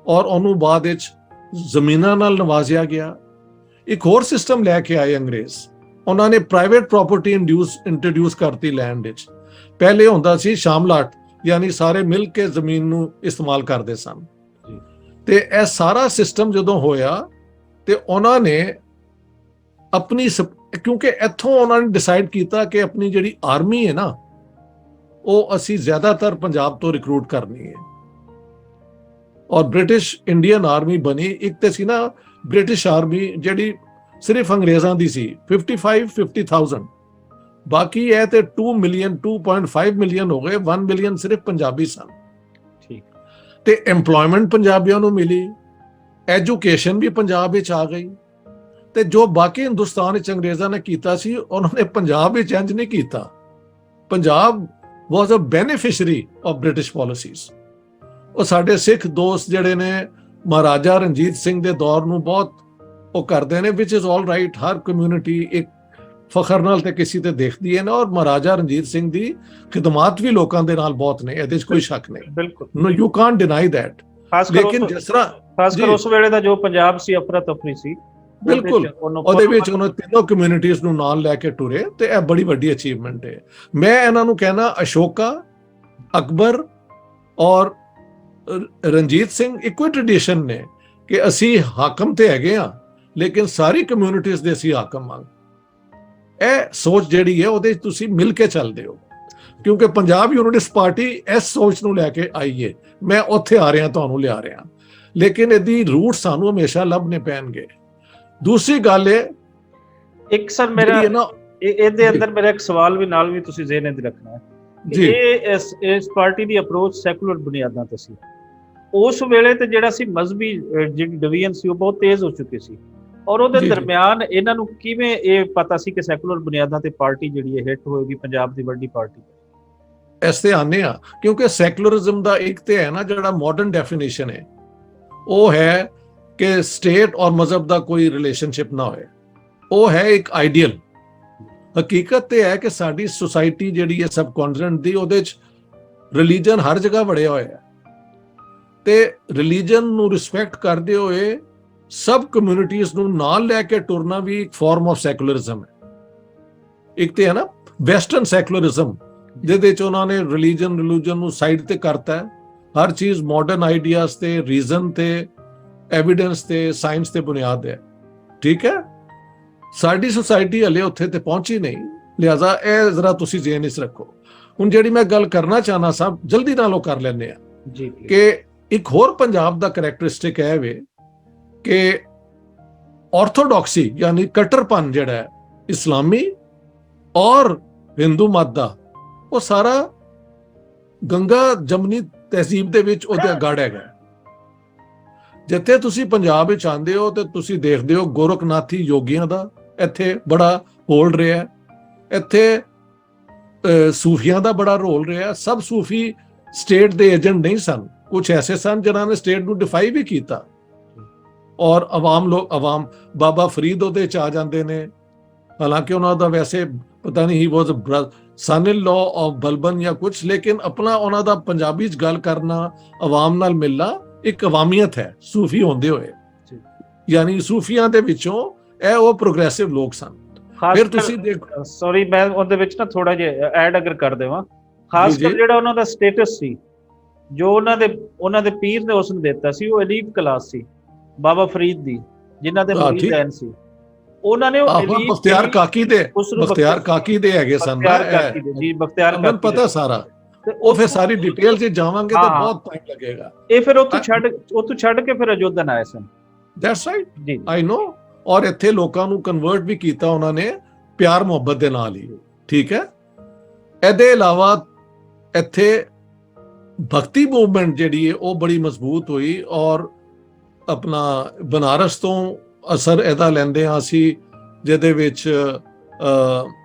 ਔਰ ਉਹਨੂੰ ਬਾਅਦ ਵਿੱਚ ਜ਼ਮੀਨਾਂ ਨਾਲ ਨਵਾਜ਼ਿਆ ਗਿਆ। ਇੱਕ ਹੋਰ ਸਿਸਟਮ ਲੈ ਕੇ ਆਏ ਅੰਗਰੇਜ਼, ਉਹਨਾਂ ਨੇ ਪ੍ਰਾਈਵੇਟ ਪ੍ਰਾਪਰਟੀ ਇੰਟਰੋਡਿਊਸ ਕਰਤੀ ਲੈਂਡ ਵਿੱਚ। ਪਹਿਲੇ ਹੁੰਦਾ ਸੀ ਸ਼ਾਮਲਾਟ, ਯਾਨੀ ਸਾਰੇ ਮਿਲ ਕੇ ਜ਼ਮੀਨ ਨੂੰ ਇਸਤੇਮਾਲ ਕਰਦੇ ਸਨ। ਤੇ ਇਹ ਸਾਰਾ ਸਿਸਟਮ ਜਦੋਂ ਹੋਇਆ ਤੇ ਉਹਨਾਂ ਨੇ ਆਪਣੀ, ਕਿਉਂਕਿ ਇੱਥੋਂ ਉਹਨਾਂ ਨੇ ਡਿਸਾਈਡ ਕੀਤਾ ਕਿ ਆਪਣੀ ਜਿਹੜੀ ਆਰਮੀ ਹੈ ਨਾ, ਉਹ ਅਸੀਂ ਜ਼ਿਆਦਾਤਰ ਪੰਜਾਬ ਤੋਂ ਰਿਕਰੂਟ ਕਰਨੀ ਹੈ। ਔਰ ਬ੍ਰਿਟਿਸ਼ ਇੰਡੀਅਨ ਆਰਮੀ ਬਣੀ। ਇੱਕ ਤੇ ਸੀ ਨਾ ਬ੍ਰਿਟਿਸ਼ ਆਰਮੀ ਜਿਹੜੀ ਸਿਰਫ ਅੰਗਰੇਜ਼ਾਂ ਦੀ ਸੀ, 50,000। ਬਾਕੀ ਇਹ ਤੇ 2 ਮਿਲੀਅਨ 2.5 ਮਿਲੀਅਨ ਹੋ ਗਏ, 1 ਮਿਲੀਅਨ ਸਿਰਫ ਪੰਜਾਬੀ ਸਨ। ਠੀਕ। ਤੇ ਐਮਪਲੋਇਮੈਂਟ ਪੰਜਾਬੀਆਂ ਨੂੰ ਮਿਲੀ, ਐਜੂਕੇਸ਼ਨ ਵੀ ਪੰਜਾਬ ਵਿੱਚ ਆ ਗਈ। ਤੇ ਜੋ ਬਾਕੀ ਹਿੰਦੁਸਤਾਨ ਵਿੱਚ ਅੰਗਰੇਜ਼ਾਂ ਨੇ ਕੀਤਾ ਸੀ, ਉਹਨਾਂ ਨੇ ਪੰਜਾਬ ਵਿੱਚ ਇੰਜ ਨਹੀਂ ਕੀਤਾ। ਪੰਜਾਬ ਵਾਸ ਅ ਬੈਨੀਫਿਸ਼ਰੀ ਆਫ ਬ੍ਰਿਟਿਸ਼ ਪਾਲਿਸੀਜ਼। ਉਹ ਸਾਡੇ ਸਿੱਖ ਦੋਸਤ ਜਿਹੜੇ ਨੇ ਮਹਾਰਾਜਾ ਰਣਜੀਤ ਸਿੰਘ ਦੇ ਦੌਰ ਨੂੰ ਬਹੁਤ ਉਹ ਕਰਦੇ ਨੇ, ਵਿਚ ਇਜ਼ ਆਲ ਰਾਈਟ। ਹਰ ਕਮਿਊਨਿਟੀ ਇੱਕ ਫਖਰ ਨਾਲ ਤੇ ਕਿਸੇ ਤੇ ਦੇਖਦੀ ਹੈ ਨਾ, ਔਰ ਮਹਾਰਾਜਾ ਰਣਜੀਤ ਸਿੰਘ ਦੀ ਖਿਦਮਤ ਵੀ ਲੋਕਾਂ ਦੇ ਨਾਲ ਬਹੁਤ ਨੇ, ਇਹਦੇ 'ਚ ਕੋਈ ਸ਼ੱਕ ਨਹੀਂ। ਬਿਲਕੁਲ, ਨੋ ਯੂ ਕਾਂਟ ਡਿਨਾਈ ਦੈਟ। ਲੇਕਿਨ ਜਿਸ ਤਰ੍ਹਾਂ ਖਾਸ ਕਰ ਉਸ ਵੇਲੇ ਦਾ ਜੋ ਪੰਜਾਬ ਸੀ, ਅਫਰਾ ਤਫਰੀ ਸੀ, ਬਿਲਕੁਲ ਉਹਦੇ ਵਿੱਚ ਉਹਨਾਂ ਤਿੰਨੋਂ ਕਮਿਊਨਿਟੀਜ਼ ਨੂੰ ਨਾਲ ਲੈ ਕੇ ਟੁਰੇ, ਤੇ ਇਹ ਬੜੀ ਵੱਡੀ ਅਚੀਵਮੈਂਟ ਹੈ। ਮੈਂ ਇਹਨਾਂ ਨੂੰ ਕਹਿਣਾ ਅਸ਼ੋਕਾ, ਅਕਬਰ ਔਰ ਰਣਜੀਤ ਸਿੰਘ ਇੱਕੋ ਹੀ ਟ੍ਰੈਡੀਸ਼ਨ ਨੇ ਕਿ ਅਸੀਂ ਹਾਕਮ ਤੇ ਹੈਗੇ ਆ, ਲੇਕਿਨ ਸਾਰੀ ਕਮਿਊਨਿਟੀਜ਼ ਦੇ ਅਸੀਂ ਹਾਕਮ ਹਾਂ। ਇਹ ਸੋਚ ਜਿਹੜੀ ਹੈ ਉਹਦੇ ਤੁਸੀਂ ਮਿਲ ਕੇ ਚੱਲਦੇ ਹੋ, ਕਿਉਂਕਿ ਪੰਜਾਬ ਯੂਨਿਟਿਸਟ ਪਾਰਟੀ ਇਸ ਸੋਚ ਨੂੰ ਲੈ ਕੇ ਆਈ ਹੈ। ਮੈਂ ਉੱਥੇ ਆ ਰਿਹਾ, ਤੁਹਾਨੂੰ ਲਿਆ ਰਿਹਾ, ਲੇਕਿਨ ਇਹਦੀ ਰੂਟ ਸਾਨੂੰ ਹਮੇਸ਼ਾ ਲੱਭਣੇ ਪੈਣਗੇ। ਦੂਸਰੀ ਗੱਲ ਹੈ, ਇੱਕ ਸਰ ਮੇਰਾ ਇਹਦੇ ਅੰਦਰ ਮੇਰਾ ਇੱਕ ਸਵਾਲ ਵੀ ਨਾਲ ਵੀ ਤੁਸੀਂ ਜ਼ਿਹਨ ਵਿੱਚ ਰੱਖਣਾ ਹੈ ਜੀ। ਇਸ ਪਾਰਟੀ ਦੀ ਅਪਰੋਚ ਸੈਕੂਲਰ ਬੁਨਿਆਦਾਂ ਤੇ ਸੀ। ਉਸ ਵੇਲੇ ਤੇ ਜਿਹੜਾ ਸੀ ਮਜ਼ਹਬੀ ਜਿਹੜੀ ਡਿਵੀਜ਼ਨ ਸੀ ਉਹ ਬਹੁਤ ਤੇਜ਼ ਹੋ ਚੁੱਕੀ ਸੀ, ਔਰ ਉਹਦੇ ਦਰਮਿਆਨ ਇਹਨਾਂ ਨੂੰ ਕਿਵੇਂ ਇਹ ਪਤਾ ਸੀ ਕਿ ਸੈਕੂਲਰ ਬੁਨਿਆਦਾਂ ਤੇ ਪਾਰਟੀ ਜਿਹੜੀ ਹੈ ਹਿੱਟ ਹੋਏਗੀ, ਪੰਜਾਬ ਦੀ ਵੱਡੀ ਪਾਰਟੀ? ਇਸ ਤੇ ਆਨੇ ਆ, ਕਿਉਂਕਿ ਸੈਕੂਲਰਿਜ਼ਮ ਦਾ ਇੱਕ ਤੇ ਹੈ ਨਾ ਜਿਹੜਾ ਮਾਡਰਨ ਡੈਫੀਨੇਸ਼ਨ ਹੈ, ਉਹ ਹੈ ਕਿ ਸਟੇਟ ਔਰ ਮਜ਼ਹਬ ਦਾ ਕੋਈ ਰਿਲੇਸ਼ਨਸ਼ਿਪ ਨਾ ਹੋਏ। ਉਹ ਹੈ ਇੱਕ ਆਈਡੀਅਲ। ਹਕੀਕਤ ਤੇ ਹੈ ਕਿ ਸਾਡੀ ਸੁਸਾਇਟੀ ਜਿਹੜੀ ਹੈ ਸਬਕੌਂਟੀਨੈਂਟ ਦੀ, ਉਹਦੇ ਚ ਰਿਲੀਜਨ ਹਰ ਜਗ੍ਹਾ ਵੜਿਆ ਹੋਇਆ ਹੈ, ਤੇ ਰਿਲੀਜਨ ਨੂੰ ਰਿਸਪੈਕਟ ਕਰਦੇ ਹੋਏ ਸਭ ਕਮਿਊਨਿਟੀਆਂ ਨੂੰ ਨਾਲ ਲੈ ਕੇ ਟੁਰਨਾ ਵੀ ਇੱਕ ਫਾਰਮ ਆਫ ਸੈਕੂਲਰਿਜ਼ਮ ਹੈ। ਇੱਕ ਤੇ ਹੈ ਨਾ ਵੈਸਟਰਨ ਸੈਕੂਲਰਿਜ਼ਮ, ਜਿਹਦੇ ਚ ਉਹਨਾਂ ਨੇ ਰਿਲੀਜਨ ਨੂੰ ਸਾਈਡ ਤੇ ਕਰਤਾ ਹੈ। ਹਰ ਚੀਜ਼ ਮਾਡਰਨ ਆਈਡੀਆਜ਼ ਤੇ, ਰੀਜ਼ਨ ਤੇ, ਐਵੀਡੈਂਸ ਤੇ, ਸਾਇੰਸ ਤੇ ਬੁਨਿਆਦ ਹੈ। ਠੀਕ ਹੈ, ਸਾਡੀ ਸੁਸਾਇਟੀ ਹਲੇ ਉੱਥੇ ਤੇ ਪਹੁੰਚੀ ਨਹੀਂ, ਲਿਹਾਜ਼ਾ ਇਹ ਜ਼ਰਾ ਤੁਸੀਂ ਜ਼ੇਨ ਵਿੱਚ ਰੱਖੋ। ਹੁਣ ਜਿਹੜੀ ਮੈਂ ਗੱਲ ਕਰਨਾ ਚਾਹਨਾ ਸਭ ਜਲਦੀ ਨਾਲ ਉਹ ਕਰ ਲੈਂਦੇ ਆ ਜੀ ਕਿ ਇੱਕ ਹੋਰ ਪੰਜਾਬ ਦਾ ਕਰੈਕਟਰਿਸਟਿਕ ਹੈ ਵੇ ਕਿ ਆਰਥੋਡਾਕਸੀ ਯਾਨੀ ਕੱਟਰਪਨ ਜਿਹੜਾ ਹੈ ਇਸਲਾਮੀ ਔਰ ਹਿੰਦੂ ਮਤ ਦਾ, ਉਹ ਸਾਰਾ ਗੰਗਾ ਜਮਨੀ ਤਹਿਜ਼ੀਬ ਦੇ ਵਿੱਚ ਉਹਦਾ ਗੜ ਹੈਗਾ। ਜਿੱਥੇ ਤੁਸੀਂ ਪੰਜਾਬ ਵਿੱਚ ਆਉਂਦੇ ਹੋ ਤੇ ਤੁਸੀਂ ਦੇਖਦੇ ਹੋ ਗੋਰਖਨਾਥੀ ਯੋਗੀਆਂ ਦਾ ਇੱਥੇ ਬੜਾ ਹੋਲਡ ਰਿਹਾ, ਇੱਥੇ ਸੂਫੀਆਂ ਦਾ ਬੜਾ ਰੋਲ ਰਿਹਾ। ਸਭ ਸੂਫੀ ਸਟੇਟ ਦੇ ਏਜੰਟ ਨਹੀਂ ਸਨ, ਕੁਝ ਐਸੇ ਸਨ ਜਿਨ੍ਹਾਂ ਨੇ ਸਟੇਟ ਨੂੰ ਡਿਫਾਈ ਵੀ ਕੀਤਾ, ਔਰ ਆਵਾਮ ਬਾਬਾ ਫਰੀਦ ਉਹਦੇ ਚ ਆ ਜਾਂਦੇ ਨੇ। ਹਾਲਾਂਕਿ ਉਹਨਾਂ ਦਾ ਵੈਸੇ ਪਤਾ ਨਹੀਂ ਹੀ ਵਾਸ ਸਨ ਇਨ ਲਾ ਆਫ ਬਲਬਨ ਜਾਂ ਕੁਝ, ਲੇਕਿਨ ਆਪਣਾ ਉਹਨਾਂ ਦਾ ਪੰਜਾਬੀ ਚ ਗੱਲ ਕਰਨਾ, ਆਵਾਮ ਨਾਲ ਮਿਲਣਾ ਇੱਕ ਅਵਾਮੀਅਤ ਹੈ ਸੂਫੀ ਹੁੰਦੇ ਹੋਏ। ਯਾਨੀ ਸੂਫੀਆਂ ਦੇ ਵਿੱਚੋਂ ਇਹ ਉਹ ਪ੍ਰੋਗਰੈਸਿਵ ਲੋਕ ਸਨ। ਫਿਰ ਤੁਸੀਂ ਦੇਖੋ, ਸੌਰੀ ਮੈਂ ਉਹਦੇ ਵਿੱਚ ਨਾ ਥੋੜਾ ਜਿਹਾ ਐਡ ਅਗਰ ਕਰ ਦੇਵਾਂ, ਖਾਸ ਕਰ ਜਿਹੜਾ ਉਹਨਾਂ ਦਾ ਸਟੇਟਸ ਸੀ, ਜੋ ਉਹਨਾਂ ਦੇ ਪੀਰ ਨੇ ਉਸ ਨੂੰ ਦਿੱਤਾ ਸੀ, ਉਹ ਐਲੀਟ ਕਲਾਸ ਸੀ ਬਾਬਾ ਫਰੀਦ ਦੀ, ਜਿਨ੍ਹਾਂ ਦੇ ਮੁਰੀਦ ਐਨ ਸੀ। ਉਹਨਾਂ ਨੇ ਉਹ ਬਖਤਿਆਰ ਕਾਕੀ ਦੇ ਹੈਗੇ ਸਨ, ਜੀ ਬਖਤਿਆਰ ਕਾਕੀ ਪਤਾ ਸਾਰਾ। ਉਹ ਫਿਰ ਸਾਰੀ ਡਿਟੇਲ 'ਚ ਜਾਵਾਂਗੇ ਤਾਂ ਬਹੁਤ ਟਾਈਮ ਲੱਗੇਗਾ। ਇਹ ਫਿਰ ਉੱਥੋਂ ਛੱਡ ਕੇ ਫਿਰ ਅਯੋਧਿਆ ਆਏ ਸਨ। ਦੈਟਸ ਰਾਈਟ ਜੀ, ਆਈ ਨੋ। ਔਰ ਇੱਥੇ ਲੋਕਾਂ ਨੂੰ ਕਨਵਰਟ ਵੀ ਕੀਤਾ ਉਹਨਾਂ ਨੇ ਪਿਆਰ ਮੁਹੱਬਤ ਦੇ ਨਾਲ ਹੀ। ਠੀਕ ਹੈ, ਇਹਦੇ ਇਲਾਵਾ ਇੱਥੇ ਭਗਤੀ ਮੂਵਮੈਂਟ ਜਿਹੜੀ ਹੈ ਉਹ ਬੜੀ ਮਜ਼ਬੂਤ ਹੋਈ, ਔਰ ਆਪਣਾ ਬਨਾਰਸ ਤੋਂ ਅਸਰ ਇਹਦਾ ਲੈਂਦੇ ਹਾਂ ਅਸੀਂ, ਜਿਹਦੇ ਵਿੱਚ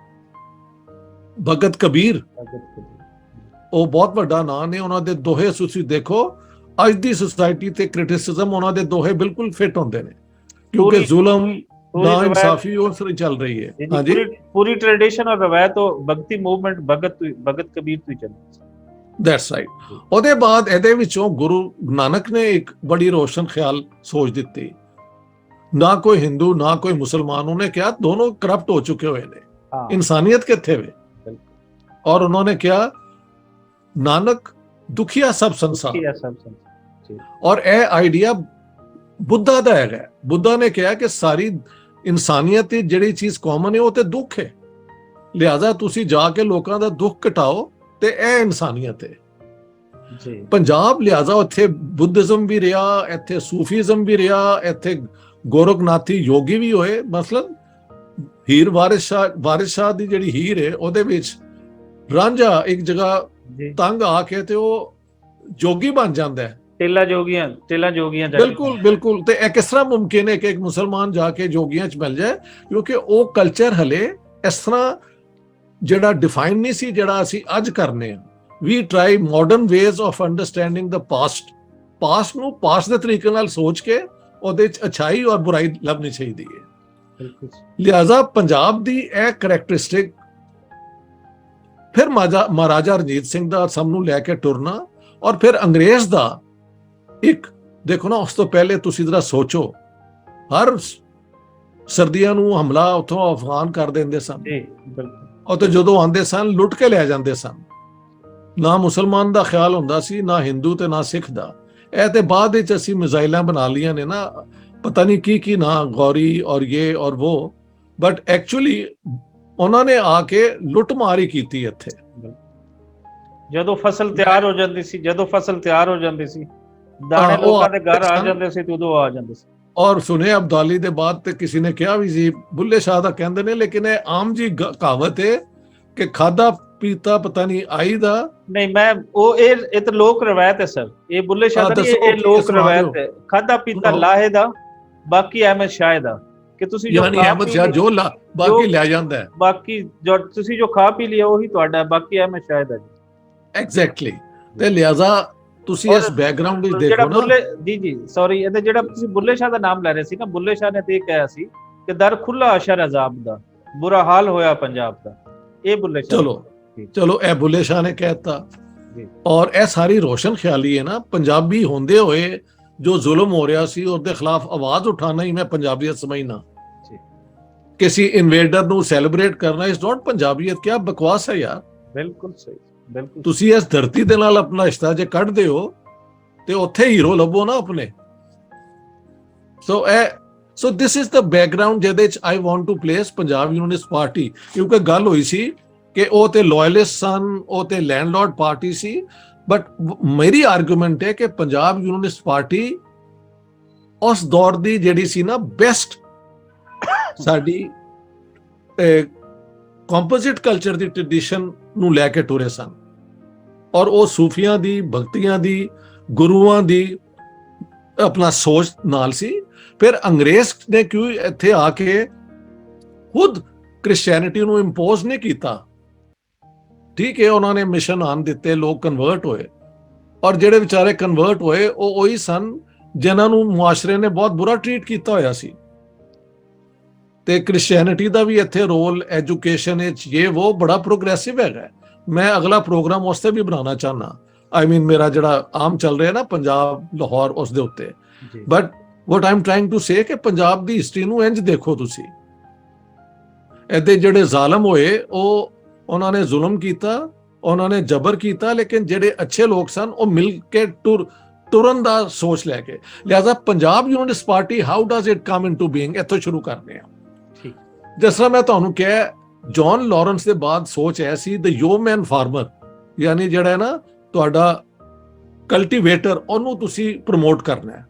ਭਗਤ ਕਬੀਰ, ਉਹ ਬਹੁਤ ਵੱਡਾ ਨਾਂ ਨੇ। ਉਹਨਾਂ ਦੇ ਦੋਹੇ ਤੁਸੀਂ ਦੇਖੋ, ਅੱਜ ਦੀ ਸੁਸਾਇਟੀ ਤੇ ਕ੍ਰਿਟਿਸਿਜ਼ਮ ਉਹਨਾਂ ਦੇ ਦੋਹੇ ਬਿਲਕੁਲ ਫਿੱਟ ਹੁੰਦੇ ਨੇ, ਕਿਉਂਕਿ ਜ਼ੁਲਮ ਨਾ ਇਨਸਾਫੀ ਉਸ ਤਰ੍ਹਾਂ ਚੱਲ ਰਹੀ ਹੈ। ਹਾਂਜੀ, ਪੂਰੀ ਟ੍ਰੈਡੀਸ਼ਨ ਔਰ ਰਵਾਇਤ ਉਹ ਭਗਤੀ ਮੂਵਮੈਂਟ ਭਗਤ ਕਬੀਰ ਤੋਂ ਹੀ ਚੱਲਦੀ। That's right. ਉਹਦੇ ਬਾਅਦ ਇਹਦੇ ਵਿੱਚੋਂ ਗੁਰੂ ਨਾਨਕ ਨੇ ਇੱਕ ਬੜੀ ਰੋਸ਼ਨ ਖਿਆਲ ਸੋਚ ਦਿੱਤੀ, ਨਾ ਕੋਈ ਹਿੰਦੂ ਨਾ ਕੋਈ ਮੁਸਲਮਾਨ। ਉਹਨੇ ਕਿਹਾ ਦੋਨੋਂ ਕਰਪਟ ਹੋ ਚੁੱਕੇ ਹੋਏ ਨੇ, ਇਨਸਾਨੀਅਤ ਕਿੱਥੇ ਵੇ? ਔਰ ਉਹਨਾਂ ਨੇ ਕਿਹਾ ਨਾਨਕ ਦੁਖੀਆ ਸਭ ਸੰਸਾਰ। ਔਰ ਇਹ ਆਈਡੀਆ ਬੁੱਧਾ ਦਾ ਹੈਗਾ। ਬੁੱਧਾ ਨੇ ਕਿਹਾ ਕਿ ਸਾਰੀ ਇਨਸਾਨੀਅਤ ਦੀ ਜਿਹੜੀ ਚੀਜ਼ ਕਾਮਨ ਹੈ ਉਹ ਤੇ ਦੁੱਖ ਹੈ, ਲਿਹਾਜ਼ਾ ਤੁਸੀਂ ਜਾ ਕੇ ਲੋਕਾਂ ਦਾ ਦੁੱਖ ਘਟਾਓ, ਤੇ ਇਹ ਇਨਸਾਨੀਅਤ ਹੈ ਜੀ। ਪੰਜਾਬ ਲਿਹਾਜ਼ਾ ਉੱਥੇ ਬੁੱਧਿਜ਼ਮ ਵੀ ਰਿਹਾ, ਇੱਥੇ ਸੂਫੀਜ਼ਮ ਵੀ ਰਿਹਾ, ਇੱਥੇ ਗੋਰਖਨਾਥੀ ਯੋਗੀ ਵੀ ਹੋਏ। ਮਸਲਨ ਹੀਰ ਵਾਰਿਸ ਸ਼ਾਹ ਦੀ ਜਿਹੜੀ ਹੀਰ ਹੈ, ਉਹਦੇ ਵਿੱਚ ਰਾਂਝਾ ਇੱਕ ਜਗ੍ਹਾ ਤੰਗ ਆ ਕੇ ਤੇ ਉਹ ਜੋਗੀ ਬਣ ਜਾਂਦਾ ਹੈ। ਟੇਲਾ ਜੋਗੀਆਂ ਬਿਲਕੁਲ ਬਿਲਕੁਲ। ਤੇ ਇਹ ਕਿਸ ਤਰ੍ਹਾਂ ਮੁਮਕਿਨ ਹੈ ਕਿ ਇੱਕ ਮੁਸਲਮਾਨ ਜਾ ਕੇ ਜੋਗੀਆਂ ਚ ਮਿਲ ਜਾਏ? ਕਿਉਂਕਿ ਉਹ ਕਲਚਰ ਹਲੇ ਇਸ ਤਰ੍ਹਾਂ ਜਿਹੜਾ ਡਿਫਾਈਨ ਨਹੀਂ ਸੀ ਜਿਹੜਾ ਅਸੀਂ ਅੱਜ ਕਰਨੇ ਆ। We try modern ways of understanding ਦਾ ਪਾਸਟ ਨੂੰ ਪਾਸਟ ਦੇ ਤਰੀਕੇ ਨਾਲ ਸੋਚ ਕੇ ਉਹਦੇ ਚ ਅੱਛਾਈ ਔਰ ਬੁਰਾਈ ਲੱਭਣੀ ਚਾਹੀਦੀ ਹੈ। ਲਿਹਾਜ਼ਾ ਪੰਜਾਬ ਦੀ ਇਹ ਕਰੈਕਟਰਿਸਟਿਕ, ਫਿਰ ਮਹਾਰਾਜਾ ਰਣਜੀਤ ਸਿੰਘ ਦਾ ਸਭ ਨੂੰ ਲੈ ਕੇ ਟੁਰਨਾ, ਔਰ ਫਿਰ ਅੰਗਰੇਜ਼ ਦਾ ਇੱਕ ਦੇਖੋ ਨਾ। ਉਸ ਤੋਂ ਪਹਿਲੇ ਤੁਸੀਂ ਜ਼ਰਾ ਸੋਚੋ, ਹਰ ਸਰਦੀਆਂ ਨੂੰ ਹਮਲਾ ਉੱਥੋਂ ਅਫਗਾਨ ਕਰ ਦਿੰਦੇ ਸਨ, ਉਹ ਤੇ ਜਦੋਂ ਆਉਂਦੇ ਸਨ ਲੁੱਟ ਕੇ ਲੈ ਜਾਂਦੇ ਸਨ। ਨਾ ਮੁਸਲਮਾਨ ਦਾ ਖਿਆਲ ਹੁੰਦਾ ਸੀ, ਨਾ ਹਿੰਦੂ ਤੇ ਨਾ ਸਿੱਖ ਦਾ। ਇਹ ਤੇ ਬਾਅਦ ਵਿੱਚ ਅਸੀਂ ਮਿਜ਼ਾਈਲਾਂ ਬਣਾ ਲਈਆਂ ਨੇ ਨਾ, ਪਤਾ ਨਹੀਂ ਕੀ ਨਾ, ਗੌਰੀ ਔਰ ਇਹ ਔਰ ਉਹ, ਬਟ ਐਕਚੁਅਲੀ ਉਹਨਾਂ ਨੇ ਆ ਕੇ ਲੁੱਟ ਮਾਰ ਹੀ ਕੀਤੀ ਇੱਥੇ। ਜਦੋਂ ਫਸਲ ਤਿਆਰ ਹੋ ਜਾਂਦੀ ਸੀ, ਦਾਣੇ ਲੋਕਾਂ ਦੇ ਘਰ ਆ ਜਾਂਦੇ ਸੀ, ਉਦੋਂ ਆ ਜਾਂਦੇ ਸੀ। ਔਰ ਸੁਨੇ ਅਬਦਾਲੀ ਦੇ ਬਾਅਦ ਤੇ ਕਿਸੇ ਨੇ ਕਿਹਾ ਵੀ ਸੀ, ਬੁੱਲੇ ਸ਼ਾਹ ਦਾ ਕਹਿੰਦੇ ਨੇ, ਲੇਕਿਨ ਇਹ ਆਮ ਜੀ ਕਹਾਵਤ ਹੈ ਕਿ ਖਾਦਾ ਪੀਤਾ ਪਤਾ ਨਹੀਂ ਆਈ ਦਾ ਨਹੀਂ। ਮੈਂ ਉਹ ਇਹ ਤਾਂ ਲੋਕ ਰਵਾਇਤ ਹੈ ਸਰ, ਇਹ ਬੁੱਲੇ ਸ਼ਾਹ ਦਾ ਇਹ ਲੋਕ ਰਵਾਇਤ ਹੈ। ਖਾਦਾ ਪੀਤਾ ਲਾਹੇ ਦਾ, ਬਾਕੀ ਅਹਿਮਦ ਸ਼ਾਹ ਦਾ, ਕਿ ਤੁਸੀਂ ਜੋ ਅਹਿਮਦ ਸ਼ਾਹ ਜੋ ਬਾਕੀ ਲੈ ਜਾਂਦਾ ਹੈ, ਬਾਕੀ ਜੋ ਤੁਸੀਂ ਜੋ ਖਾ ਪੀ ਲਿਆ ਉਹੀ ਤੁਹਾਡਾ, ਬਾਕੀ ਅਹਿਮਦ ਸ਼ਾਹ ਦਾ ਜੀ। ਐਗਜ਼ੈਕਟਲੀ। ਤੇ ਲਿਹਾਜ਼ਾ ਤੁਸੀਂ ਇਸ ਬੈਕਗ੍ਰਾਉਂਡ ਵਿੱਚ ਜਿਹੜਾ ਦੇਖੋ ਨਾ, ਬੁੱਲੇ ਜੀ ਸੌਰੀ, ਇਹਦੇ ਜਿਹੜਾ ਤੁਸੀਂ ਬੁੱਲੇ ਸ਼ਾਹ ਦਾ ਨਾਮ ਲੈ ਰਹੇ ਸੀ ਨਾ, ਬੁੱਲੇ ਸ਼ਾਹ ਨੇ ਤੇ ਇਹ ਕਿਹਾ ਸੀ ਕਿ ਦਰ ਖੁੱਲਾ ਅਸ਼ਰ ਅਜ਼ਾਬ ਦਾ, ਬੁਰਾ ਹਾਲ ਹੋਇਆ ਪੰਜਾਬ ਦਾ। ਇਹ ਬੁੱਲੇ ਸ਼ਾਹ ਚਲੋ ਇਹ ਬੁੱਲੇ ਸ਼ਾਹ ਨੇ ਕਹਿਤਾ। ਜੀ। ਔਰ ਇਹ ਸਾਰੀ ਰੋਸ਼ਨ ਖਿਆਲੀ ਹੈ ਨਾ, ਪੰਜਾਬੀ ਹੁੰਦੇ ਹੋਏ ਜੋ ਜ਼ੁਲਮ ਹੋ ਰਿਹਾ ਸੀ ਉਹਦੇ ਖਿਲਾਫ ਆਵਾਜ਼ ਉਠਾਣਾ ਹੀ ਮੈਂ ਪੰਜਾਬੀਅਤ ਸਮਝਣਾ। ਕਿਸੇ ਇਨਵੇਡਰ ਨੂੰ ਸੈਲੀਬ੍ਰੇਟ ਕਰਨਾ ਇਜ਼ ਨਾਟ ਪੰਜਾਬੀਅਤ। ਕੀ ਬਕਵਾਸ ਹੈ ਯਾਰ। ਬਿਲਕੁਲ ਸਹੀ, ਬਿਲਕੁਲ। ਤੁਸੀਂ ਇਸ ਧਰਤੀ ਦੇ ਨਾਲ ਆਪਣਾ ਰਿਸ਼ਤਾ ਜੇ ਕੱਢਦੇ ਹੋ ਤੇ ਉੱਥੇ ਹੀਰੋ ਲੱਭੋ ਨਾ ਆਪਣੇ। ਸੋ ਦਿਸ ਇਜ਼ ਦ ਬੈਕਗ੍ਰਾਉਂਡ ਜਿਹਦੇ ਚ I want to place Punjab Unionist Party. ਕਿਉਂਕਿ ਗੱਲ ਹੋਈ ਸੀ ਕਿ ਉਹ ਤੇ ਲਾਇਲਿਸਟ ਸਨ, ਉਹ ਤੇ ਲੈਂਡਲॉर्ड ਪਾਰਟੀ ਸੀ। ਬਟ ਮੇਰੀ ਆਰਗੂਮੈਂਟ ਹੈ ਕਿ ਪੰਜਾਬ ਯੂਨੀਅਨਿਸਟ ਪਾਰਟੀ ਉਸ ਦੌਰ ਦੀ ਜਿਹੜੀ ਸੀ ਨਾ ਬੈਸਟ ਸਾਡੀ ਕੰਪੋਜ਼ਿਟ ਕਲਚਰ ਦੀ ਟ੍ਰੈਡੀਸ਼ਨ ਨੂੰ ਲੈ ਕੇ ਟੁਰੇ ਸਨ। ਔਰ ਉਹ ਸੂਫੀਆਂ ਦੀ, ਭਗਤੀਆਂ ਦੀ, ਗੁਰੂਆਂ ਦੀ ਆਪਣਾ ਸੋਚ ਨਾਲ ਸੀ। ਫਿਰ ਅੰਗਰੇਜ਼ ਨੇ ਕਿਉਂ ਇੱਥੇ ਆ ਕੇ ਖੁਦ ਕ੍ਰਿਸਚੀਅਨਿਟੀ ਨੂੰ ਇੰਪੋਜ਼ ਨਹੀਂ ਕੀਤਾ। ਠੀਕ ਹੈ, ਉਹਨਾਂ ਨੇ ਮਿਸ਼ਨ ਆਨ ਦਿੱਤੇ, ਲੋਕ ਕਨਵਰਟ ਹੋਏ। ਔਰ ਜਿਹੜੇ ਵਿਚਾਰੇ ਕਨਵਰਟ ਹੋਏ ਉਹ ਉਹੀ ਸਨ ਜਿਨ੍ਹਾਂ ਨੂੰ ਮੁਆਸ਼ਰੇ ਨੇ ਬਹੁਤ ਬੁਰਾ ਟ੍ਰੀਟ ਕੀਤਾ ਹੋਇਆ ਸੀ। ਤੇ ਕ੍ਰਿਸਚੀਅਨਿਟੀ ਦਾ ਵੀ ਇੱਥੇ ਰੋਲ ਐਜੂਕੇਸ਼ਨ ਵਿੱਚ ਇਹ ਉਹ ਬੜਾ ਪ੍ਰੋਗਰੈਸਿਵ ਹੈਗਾ। ਮੈਂ ਅਗਲਾ ਪ੍ਰੋਗਰਾਮ ਉਸ ਤੇ ਵੀ ਬਣਾਉਣਾ ਚਾਹਨਾ। ਆਈ ਮੀਨ ਮੇਰਾ ਜਿਹੜਾ ਆਮ ਚੱਲ ਰਿਹਾ ਨਾ ਪੰਜਾਬ ਲਾਹੌਰ, ਉਸ ਦੇ ਉੱਤੇ। But what I am trying to say ਕਿ ਪੰਜਾਬ ਦੀ ਹਿਸਟਰੀ ਨੂੰ ਇੰਜ ਦੇਖੋ ਤੁਸੀਂ। ਇਹਦੇ ਜਿਹੜੇ ਜ਼ਾਲਮ ਹੋਏ ਉਹਨਾਂ ਨੇ ਜ਼ੁਲਮ ਕੀਤਾ, ਉਹਨਾਂ ਨੇ ਜ਼ਬਰ ਕੀਤਾ, ਲੇਕਿਨ ਜਿਹੜੇ ਅੱਛੇ ਲੋਕ ਸਨ ਉਹ ਮਿਲ ਕੇ ਤੁਰਨ ਦਾ ਸੋਚ ਲੈ ਕੇ। ਲਿਹਾਜ਼ਾ Punjab Unionist Party how does it come into being, ਇੱਥੋਂ ਸ਼ੁਰੂ ਕਰਨੇ ਆ। ਜਿਸ ਤਰ੍ਹਾਂ ਮੈਂ ਤੁਹਾਨੂੰ ਕਿਹਾ, ਜੌਨ ਲਾਰੈਂਸ ਦੇ ਬਾਅਦ ਸੋਚ ਐ ਸੀ ਦ ਯੋਮੈਨ ਫਾਰਮਰ, ਯਾਨੀ ਜਿਹੜਾ ਹੈ ਨਾ ਤੁਹਾਡਾ ਕਲਟੀਵੇਟਰ, ਉਹਨੂੰ ਤੁਸੀਂ ਪ੍ਰਮੋਟ ਕਰਨਾ ਹੈ।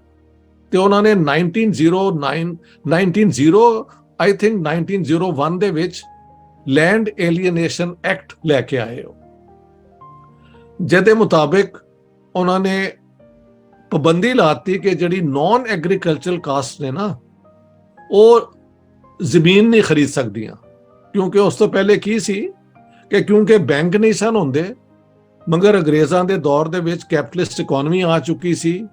ਤੇ ਉਹਨਾਂ ਨੇ 1901 ਦੇ ਵਿੱਚ ਲੈਂਡ ਏਲੀਏਨੇਸ਼ਨ ਐਕਟ ਲੈ ਕੇ ਆਏ ਹੋ, ਜਿਹਦੇ ਮੁਤਾਬਿਕ ਉਹਨਾਂ ਨੇ ਪਾਬੰਦੀ ਲਾਤੀ ਕਿ ਜਿਹੜੀ ਨਾਨ ਐਗਰੀਕਲਚਰਲ ਕਾਸਟ ਨੇ ਨਾ ਉਹ ਜ਼ਮੀਨ ਨਹੀਂ ਖਰੀਦ ਸਕਦੀਆਂ। ਕਿਉਂਕਿ ਉਸ ਤੋਂ ਪਹਿਲੇ ਕੀ ਸੀ ਕਿ ਕਿਉਂਕਿ ਬੈਂਕ ਨਹੀਂ ਸਨ ਹੁੰਦੇ, ਮਗਰ ਅੰਗਰੇਜ਼ਾਂ ਦੇ ਦੌਰ ਦੇ ਵਿੱਚ ਕੈਪੀਟਲਿਸਟ ਇਕਨੋਮੀ ਆ ਚੁੱਕੀ ਸੀ,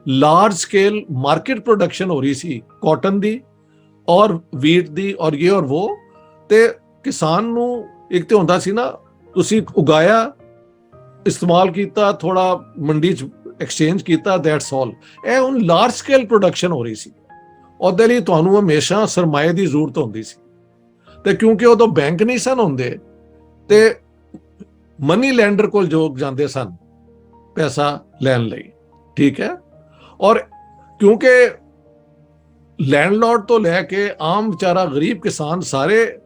ਲਾਰਜ ਸਕੇਲ ਮਾਰਕੀਟ ਪ੍ਰੋਡਕਸ਼ਨ ਹੋ ਰਹੀ ਸੀ ਕਾਟਨ ਦੀ ਔਰ ਵੀਟ ਦੀ ਔਰ ਇਹ ਔਰ ਉਹ। ਤੇ ਕਿਸਾਨ ਨੂੰ ਇੱਕ ਤੇ ਹੁੰਦਾ ਸੀ ਨਾ, ਤੁਸੀਂ ਉਗਾਇਆ, ਇਸਤੇਮਾਲ ਕੀਤਾ, ਥੋੜਾ ਮੰਡੀ 'ਚ ਐਕਸਚੇਂਜ ਕੀਤਾ, ਦੈਟਸ ਆਲ। ਇਹ ਹੁਣ ਲਾਰਜ ਸਕੇਲ ਪ੍ਰੋਡਕਸ਼ਨ ਹੋ ਰਹੀ ਸੀ। ਉਹਦੇ ਲਈ ਤੁਹਾਨੂੰ ਹਮੇਸ਼ਾ ਸਰਮਾਏ ਦੀ ਜ਼ਰੂਰਤ ਹੁੰਦੀ ਸੀ। ਤੇ ਕਿਉਂਕਿ ਉਦੋਂ ਬੈਂਕ ਨਹੀਂ ਸਨ ਹੁੰਦੇ ਤੇ ਮਨੀ ਲੈਂਡਰ ਕੋਲ ਜੋ ਜਾਂਦੇ ਸਨ ਪੈਸਾ ਲੈਣ ਲਈ, ਠੀਕ ਹੈ। ਔਰ ਕਿਉਂਕਿ ਲੈਂਡਲॉर्ड ਤੋਂ ਲੈ ਕੇ ਆਮ ਵਿਚਾਰਾ ਗਰੀਬ ਕਿਸਾਨ ਸਾਰੇ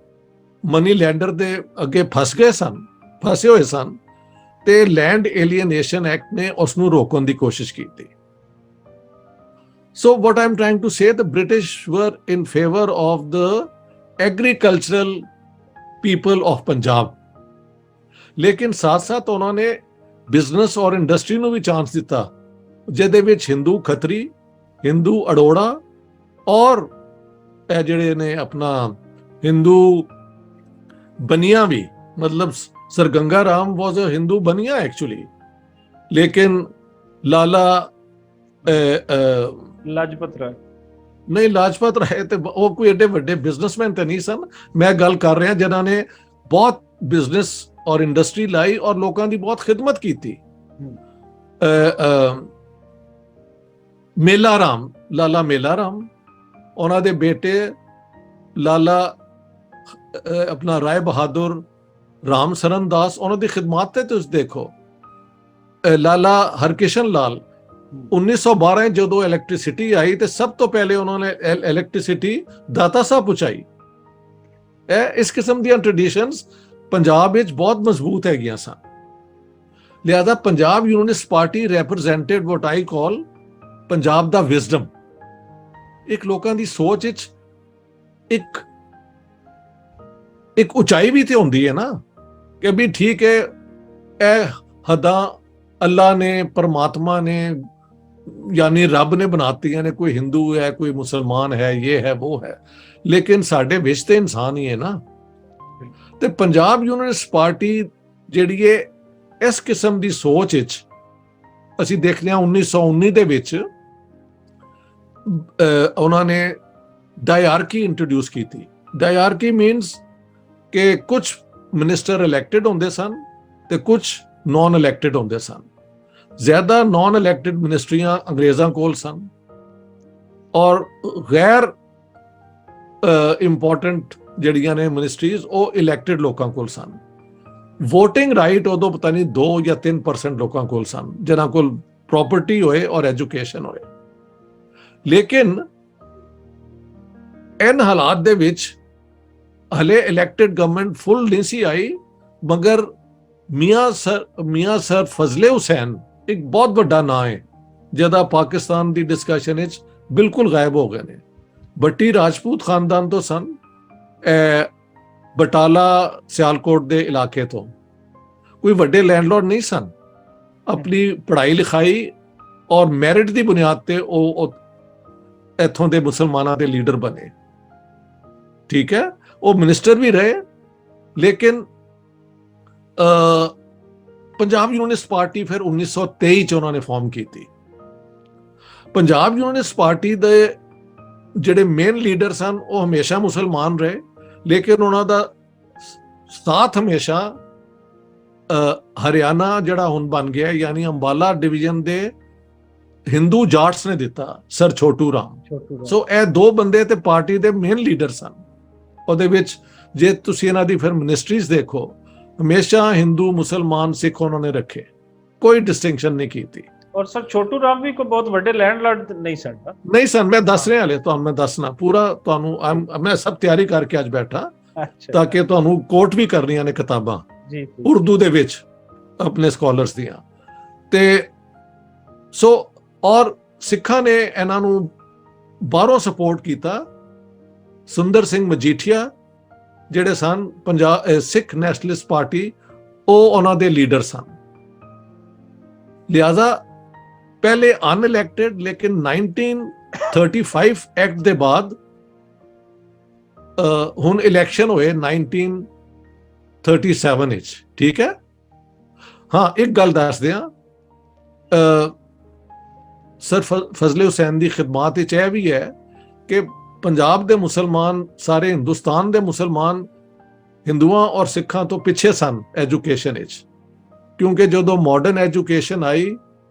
ਮਨੀ ਲੈਂਡਰ ਦੇ ਅੱਗੇ ਫਸੇ ਹੋਏ ਸਨ। ਤੇ ਲੈਂਡ ਏਲੀਏਨੇਸ਼ਨ ਐਕਟ ਨੇ ਉਸ ਨੂੰ ਰੋਕਣ ਦੀ ਕੋਸ਼ਿਸ਼ ਕੀਤੀ। So what I'm trying to say, the British were in favor of the agricultural people of Punjab. ਲੇਕਿਨ ਸਾਥ-ਸਾਥ ਉਹਨਾਂ ਨੇ ਬਿਜ਼ਨਸ ਔਰ ਇੰਡਸਟਰੀ ਨੂੰ ਵੀ ਚਾਂਸ ਦਿੱਤਾ, ਜਿਹਦੇ ਵਿੱਚ ਹਿੰਦੂ ਖੱਤਰੀ, ਹਿੰਦੂ ਅੜੋੜਾ ਔਰ ਇਹ ਜਿਹੜੇ ਨੇ ਆਪਣਾ ਹਿੰਦੂ ਬਨੀਆਂ ਵੀ, ਮਤਲਬ ਸਰਗੰਗਾ ਰਾਮ ਵਾਜ਼ ਅ ਹਿੰਦੂ ਬਨੀਆ ਐਕਚੁਅਲੀ, ਲੇਕਿਨ ਲਾਜਪਤ ਰਾਏ ਤੇ ਉਹ ਕੋਈ ਏਡੇ ਵੱਡੇ ਬਿਜ਼ਨਸਮੈਨ ਤੇ ਨਹੀਂ ਸਨ। ਮੈਂ ਗੱਲ ਕਰ ਰਿਹਾ ਜਿਨ੍ਹਾਂ ਨੇ ਬਹੁਤ ਬਿਜ਼ਨਸ ਔਰ ਇੰਡਸਟਰੀ ਲਾਈ ਔਰ ਲੋਕਾਂ ਦੀ ਬਹੁਤ ਖਿਦਮਤ ਕੀਤੀ। ਲਾਲਾ ਮੇਲਾ ਰਾਮ, ਉਹਨਾਂ ਦੇ ਬੇਟੇ ਲਾਲਾ ਆਪਣਾ ਰਾਏ ਬਹਾਦਰ ਰਾਮ ਸਰਨ ਦਾਸ, ਉਹਨਾਂ ਦੀ ਖਿਦਮਤ ਤੇ ਤੁਸੀਂ ਦੇਖੋ। ਲਾਲਾ ਹਰਕਿਸ਼ਨ ਲਾਲ, 1912 ਜਦੋਂ ਇਲੈਕਟ੍ਰਿਸਿਟੀ ਆਈ ਤੇ ਸਭ ਤੋਂ ਪਹਿਲੇ ਉਹਨਾਂ ਨੇ ਇਲੈਕਟ੍ਰਿਸਿਟੀ ਦਾਤਾ ਸਾਹਿਬ ਪਹੁੰਚਾਈ। ਇਸ ਕਿਸਮ ਦੀਆਂ ਟ੍ਰੈਡੀਸ਼ਨਸ ਪੰਜਾਬ ਵਿੱਚ ਬਹੁਤ ਮਜ਼ਬੂਤ ਹੈਗੀਆਂ ਸਨ। ਲਿਹਾਜ਼ਾ ਪੰਜਾਬ ਯੂਨੀਅਨਿਸਟ ਪਾਰਟੀ ਰੈਪਰੈਜ਼ੈਂਟਡ ਵਾਟ ਆਈ ਕਾਲ ਪੰਜਾਬ ਦਾ ਵਿਜ਼ਡਮ। ਇੱਕ ਲੋਕਾਂ ਦੀ ਸੋਚ ਵਿੱਚ ਇੱਕ ਉਚਾਈ ਵੀ ਤੇ ਹੁੰਦੀ ਹੈ ਨਾ, ਕਿ ਵੀ ਠੀਕ ਹੈ ਇਹ ਹੱਦਾਂ ਅੱਲਾ ਨੇ, ਪਰਮਾਤਮਾ ਨੇ, ਯਾਨੀ ਰੱਬ ਨੇ ਬਣਾਤੀਆਂ ਨੇ, ਕੋਈ ਹਿੰਦੂ ਹੈ, ਕੋਈ ਮੁਸਲਮਾਨ ਹੈ, ਇਹ ਹੈ ਉਹ ਹੈ, ਲੇਕਿਨ ਸਾਡੇ ਵਿੱਚ ਤੇ ਇਨਸਾਨ ਹੀ ਹੈ ਨਾ। ਤੇ ਪੰਜਾਬ ਯੂਨੀਅਨਿਸਟ ਪਾਰਟੀ ਜਿਹੜੀ ਹੈ ਇਸ ਕਿਸਮ ਦੀ ਸੋਚ ਵਿੱਚ ਅਸੀਂ ਦੇਖਦੇ ਹਾਂ 1919 ਦੇ ਵਿੱਚ ਉਹਨਾਂ ਨੇ ਡਾਇਆਰਕੀ ਇੰਟਰੋਡਿਊਸ ਕੀਤੀ। ਡਾਇਆਰਕੀ ਮੀਨਸ ਕਿ ਕੁਝ ਮਿਨਿਸਟਰ ਇਲੈਕਟਿਡ ਹੁੰਦੇ ਸਨ ਤੇ ਕੁਝ ਨਾਨ ਇਲੈਕਟਿਡ ਹੁੰਦੇ ਸਨ। ਜ਼ਿਆਦਾ ਨਾਨ ਇਲੈਕਟਿਡ ਮਿਨਿਸਟਰੀਆਂ ਅੰਗਰੇਜ਼ਾਂ ਕੋਲ ਸਨ ਔਰ ਗੈਰ ਇੰਪੋਰਟੈਂਟ ਜਿਹੜੀਆਂ ਨੇ ਮਿਨਿਸਟਰੀਜ਼ ਉਹ ਇਲੈਕਟਿਡ ਲੋਕਾਂ ਕੋਲ ਸਨ। ਵੋਟਿੰਗ ਰਾਈਟ ਉਦੋਂ ਪਤਾ ਨਹੀਂ 2 ਜਾਂ 3% ਲੋਕਾਂ ਕੋਲ ਸਨ ਜਿਨ੍ਹਾਂ ਕੋਲ ਪ੍ਰੋਪਰਟੀ ਹੋਏ ਔਰ ਐਜੂਕੇਸ਼ਨ ਹੋਏ। ਲੇਕਿਨ ਇਨ ਹਾਲਾਤ ਦੇ ਵਿੱਚ ਹਲੇ ਇਲੈਕਟਿਡ ਗਵਰਨਮੈਂਟ ਫੁੱਲ ਨਹੀਂ ਸੀ ਆਈ, ਮਗਰ ਮੀਆਂ ਸਰ ਫਜ਼ਲੇ ਹੁਸੈਨ ਇੱਕ ਬਹੁਤ ਵੱਡਾ ਨਾਂ ਹੈ ਜਿਹਦਾ ਪਾਕਿਸਤਾਨ ਦੀ ਡਿਸਕਸ਼ਨ ਵਿੱਚ ਬਿਲਕੁਲ ਗਾਇਬ ਹੋ ਗਏ ਨੇ। ਭੱਟੀ ਰਾਜਪੂਤ ਖਾਨਦਾਨ ਤੋਂ ਸਨ, ਬਟਾਲਾ ਸਿਆਲਕੋਟ ਦੇ ਇਲਾਕੇ ਤੋਂ, ਕੋਈ ਵੱਡੇ ਲੈਂਡਲॉर्ड ਨਹੀਂ ਸਨ। ਆਪਣੀ ਪੜ੍ਹਾਈ ਲਿਖਾਈ ਔਰ ਮੈਰਿਟ ਦੀ ਬੁਨਿਆਦ ਤੇ ਉਹ ਇੱਥੋਂ ਦੇ ਮੁਸਲਮਾਨਾਂ ਦੇ ਲੀਡਰ ਬਣੇ। ਠੀਕ ਹੈ, ਉਹ ਮਿਨਿਸਟਰ ਵੀ ਰਹੇ। ਲੇਕਿਨ ਪੰਜਾਬ ਯੂਨੀਅਨਿਸਟ ਪਾਰਟੀ ਫਿਰ 1923 ਚ ਉਹਨਾਂ ਨੇ ਫਾਰਮ ਕੀਤੀ। ਪੰਜਾਬ ਯੂਨੀਅਨਿਸਟ ਪਾਰਟੀ ਦੇ ਜਿਹੜੇ ਮੇਨ ਲੀਡਰ ਸਨ ਉਹ ਹਮੇਸ਼ਾ ਮੁਸਲਮਾਨ ਰਹੇ, ਲੇਕਿਨ ਉਹਨਾਂ ਦਾ ਸਾਥ ਹਮੇਸ਼ਾ ਹਰਿਆਣਾ ਜਿਹੜਾ ਹੁਣ ਬਣ ਗਿਆ ਯਾਨੀ ਅੰਬਾਲਾ ਡਿਵੀਜ਼ਨ ਦੇ ਹਿੰਦੂ ਜਾਟਸ ਨੇ ਦਿੱਤਾ, ਸਰ ਛੋਟੂ ਰਾਮ। ਸੋ ਇਹ ਦੋ ਬੰਦੇ ਤੇ ਪਾਰਟੀ ਦੇ ਮੇਨ ਲੀਡਰ ਸਨ। ਉਹਦੇ ਵਿੱਚ ਜੇ ਤੁਸੀਂ ਇਹਨਾਂ ਦੀ ਫਿਰ ਮਿਨਿਸਟਰੀਜ਼ ਦੇਖੋ, ਹਮੇਸ਼ਾ ਹਿੰਦੂ ਮੁਸਲਮਾਨ ਸਿੱਖ ਉਹਨਾਂ ਨੇ ਰੱਖੇ, ਕੋਈ ਡਿਸਟਿੰਕਸ਼ਨ ਨਹੀਂ ਕੀਤੀ। ਔਰ ਸਰ ਛੋਟੂ ਰਾਮ ਵੀ ਕੋਈ ਬਹੁਤ ਵੱਡੇ ਲੈਂਡਲॉर्ड ਨਹੀਂ ਸਨ। ਨਹੀਂ ਸਨ, ਮੈਂ ਦੱਸ ਰਿਹਾ ਹਲੇ ਤੁਹਾਨੂੰ, ਮੈਂ ਦੱਸਣਾ ਪੂਰਾ ਤੁਹਾਨੂੰ। ਮੈਂ ਸਭ ਤਿਆਰੀ ਕਰਕੇ ਅੱਜ ਬੈਠਾ ਤਾਂ ਕਿ ਤੁਹਾਨੂੰ ਕੋਟ ਵੀ ਕਰਨੀਆਂ ਨੇ ਕਿਤਾਬਾਂ ਜੀ ਉਰਦੂ ਦੇ ਵਿੱਚ ਆਪਣੇ ਸਕਾਲਰਸ ਦੀਆਂ। ਤੇ ਸੋ ਔਰ ਸਿੱਖਾਂ ਨੇ ਇਹਨਾਂ ਨੂੰ ਬਾਹਰੋਂ ਸਪੋਰਟ ਕੀਤਾ। ਸੁੰਦਰ ਸਿੰਘ ਮਜੀਠੀਆ ਜਿਹੜੇ ਸਨ ਪੰਜਾਬ ਸਿੱਖ ਨੈਸ਼ਨਲਿਸਟ ਪਾਰਟੀ, ਉਹ ਉਹਨਾਂ ਦੇ ਲੀਡਰ ਸਨ। ਲਿਹਾਜ਼ਾ ਪਹਿਲੇ ਅਨਇਲੈਕਟਿਡ, ਲੇਕਿਨ 1935 ਐਕਟ ਦੇ ਬਾਅਦ ਹੁਣ ਇਲੈਕਸ਼ਨ ਹੋਏ 1937 ਵਿੱਚ। ਠੀਕ ਹੈ, ਹਾਂ ਇੱਕ ਗੱਲ ਦੱਸ ਦਿਆਂ, ਸਰ ਫਜ਼ਲੇ ਹੁਸੈਨ ਦੀ ਖਿਦਮਤ ਵਿੱਚ ਇਹ ਵੀ ਹੈ ਕਿ ਪੰਜਾਬ ਦੇ ਮੁਸਲਮਾਨ, ਸਾਰੇ ਹਿੰਦੁਸਤਾਨ ਦੇ ਮੁਸਲਮਾਨ ਹਿੰਦੂਆਂ ਔਰ ਸਿੱਖਾਂ ਤੋਂ ਪਿੱਛੇ ਸਨ ਐਜੂਕੇਸ਼ਨ ਵਿੱਚ, ਕਿਉਂਕਿ ਜਦੋਂ ਮਾਡਰਨ ਐਜੂਕੇਸ਼ਨ ਆਈ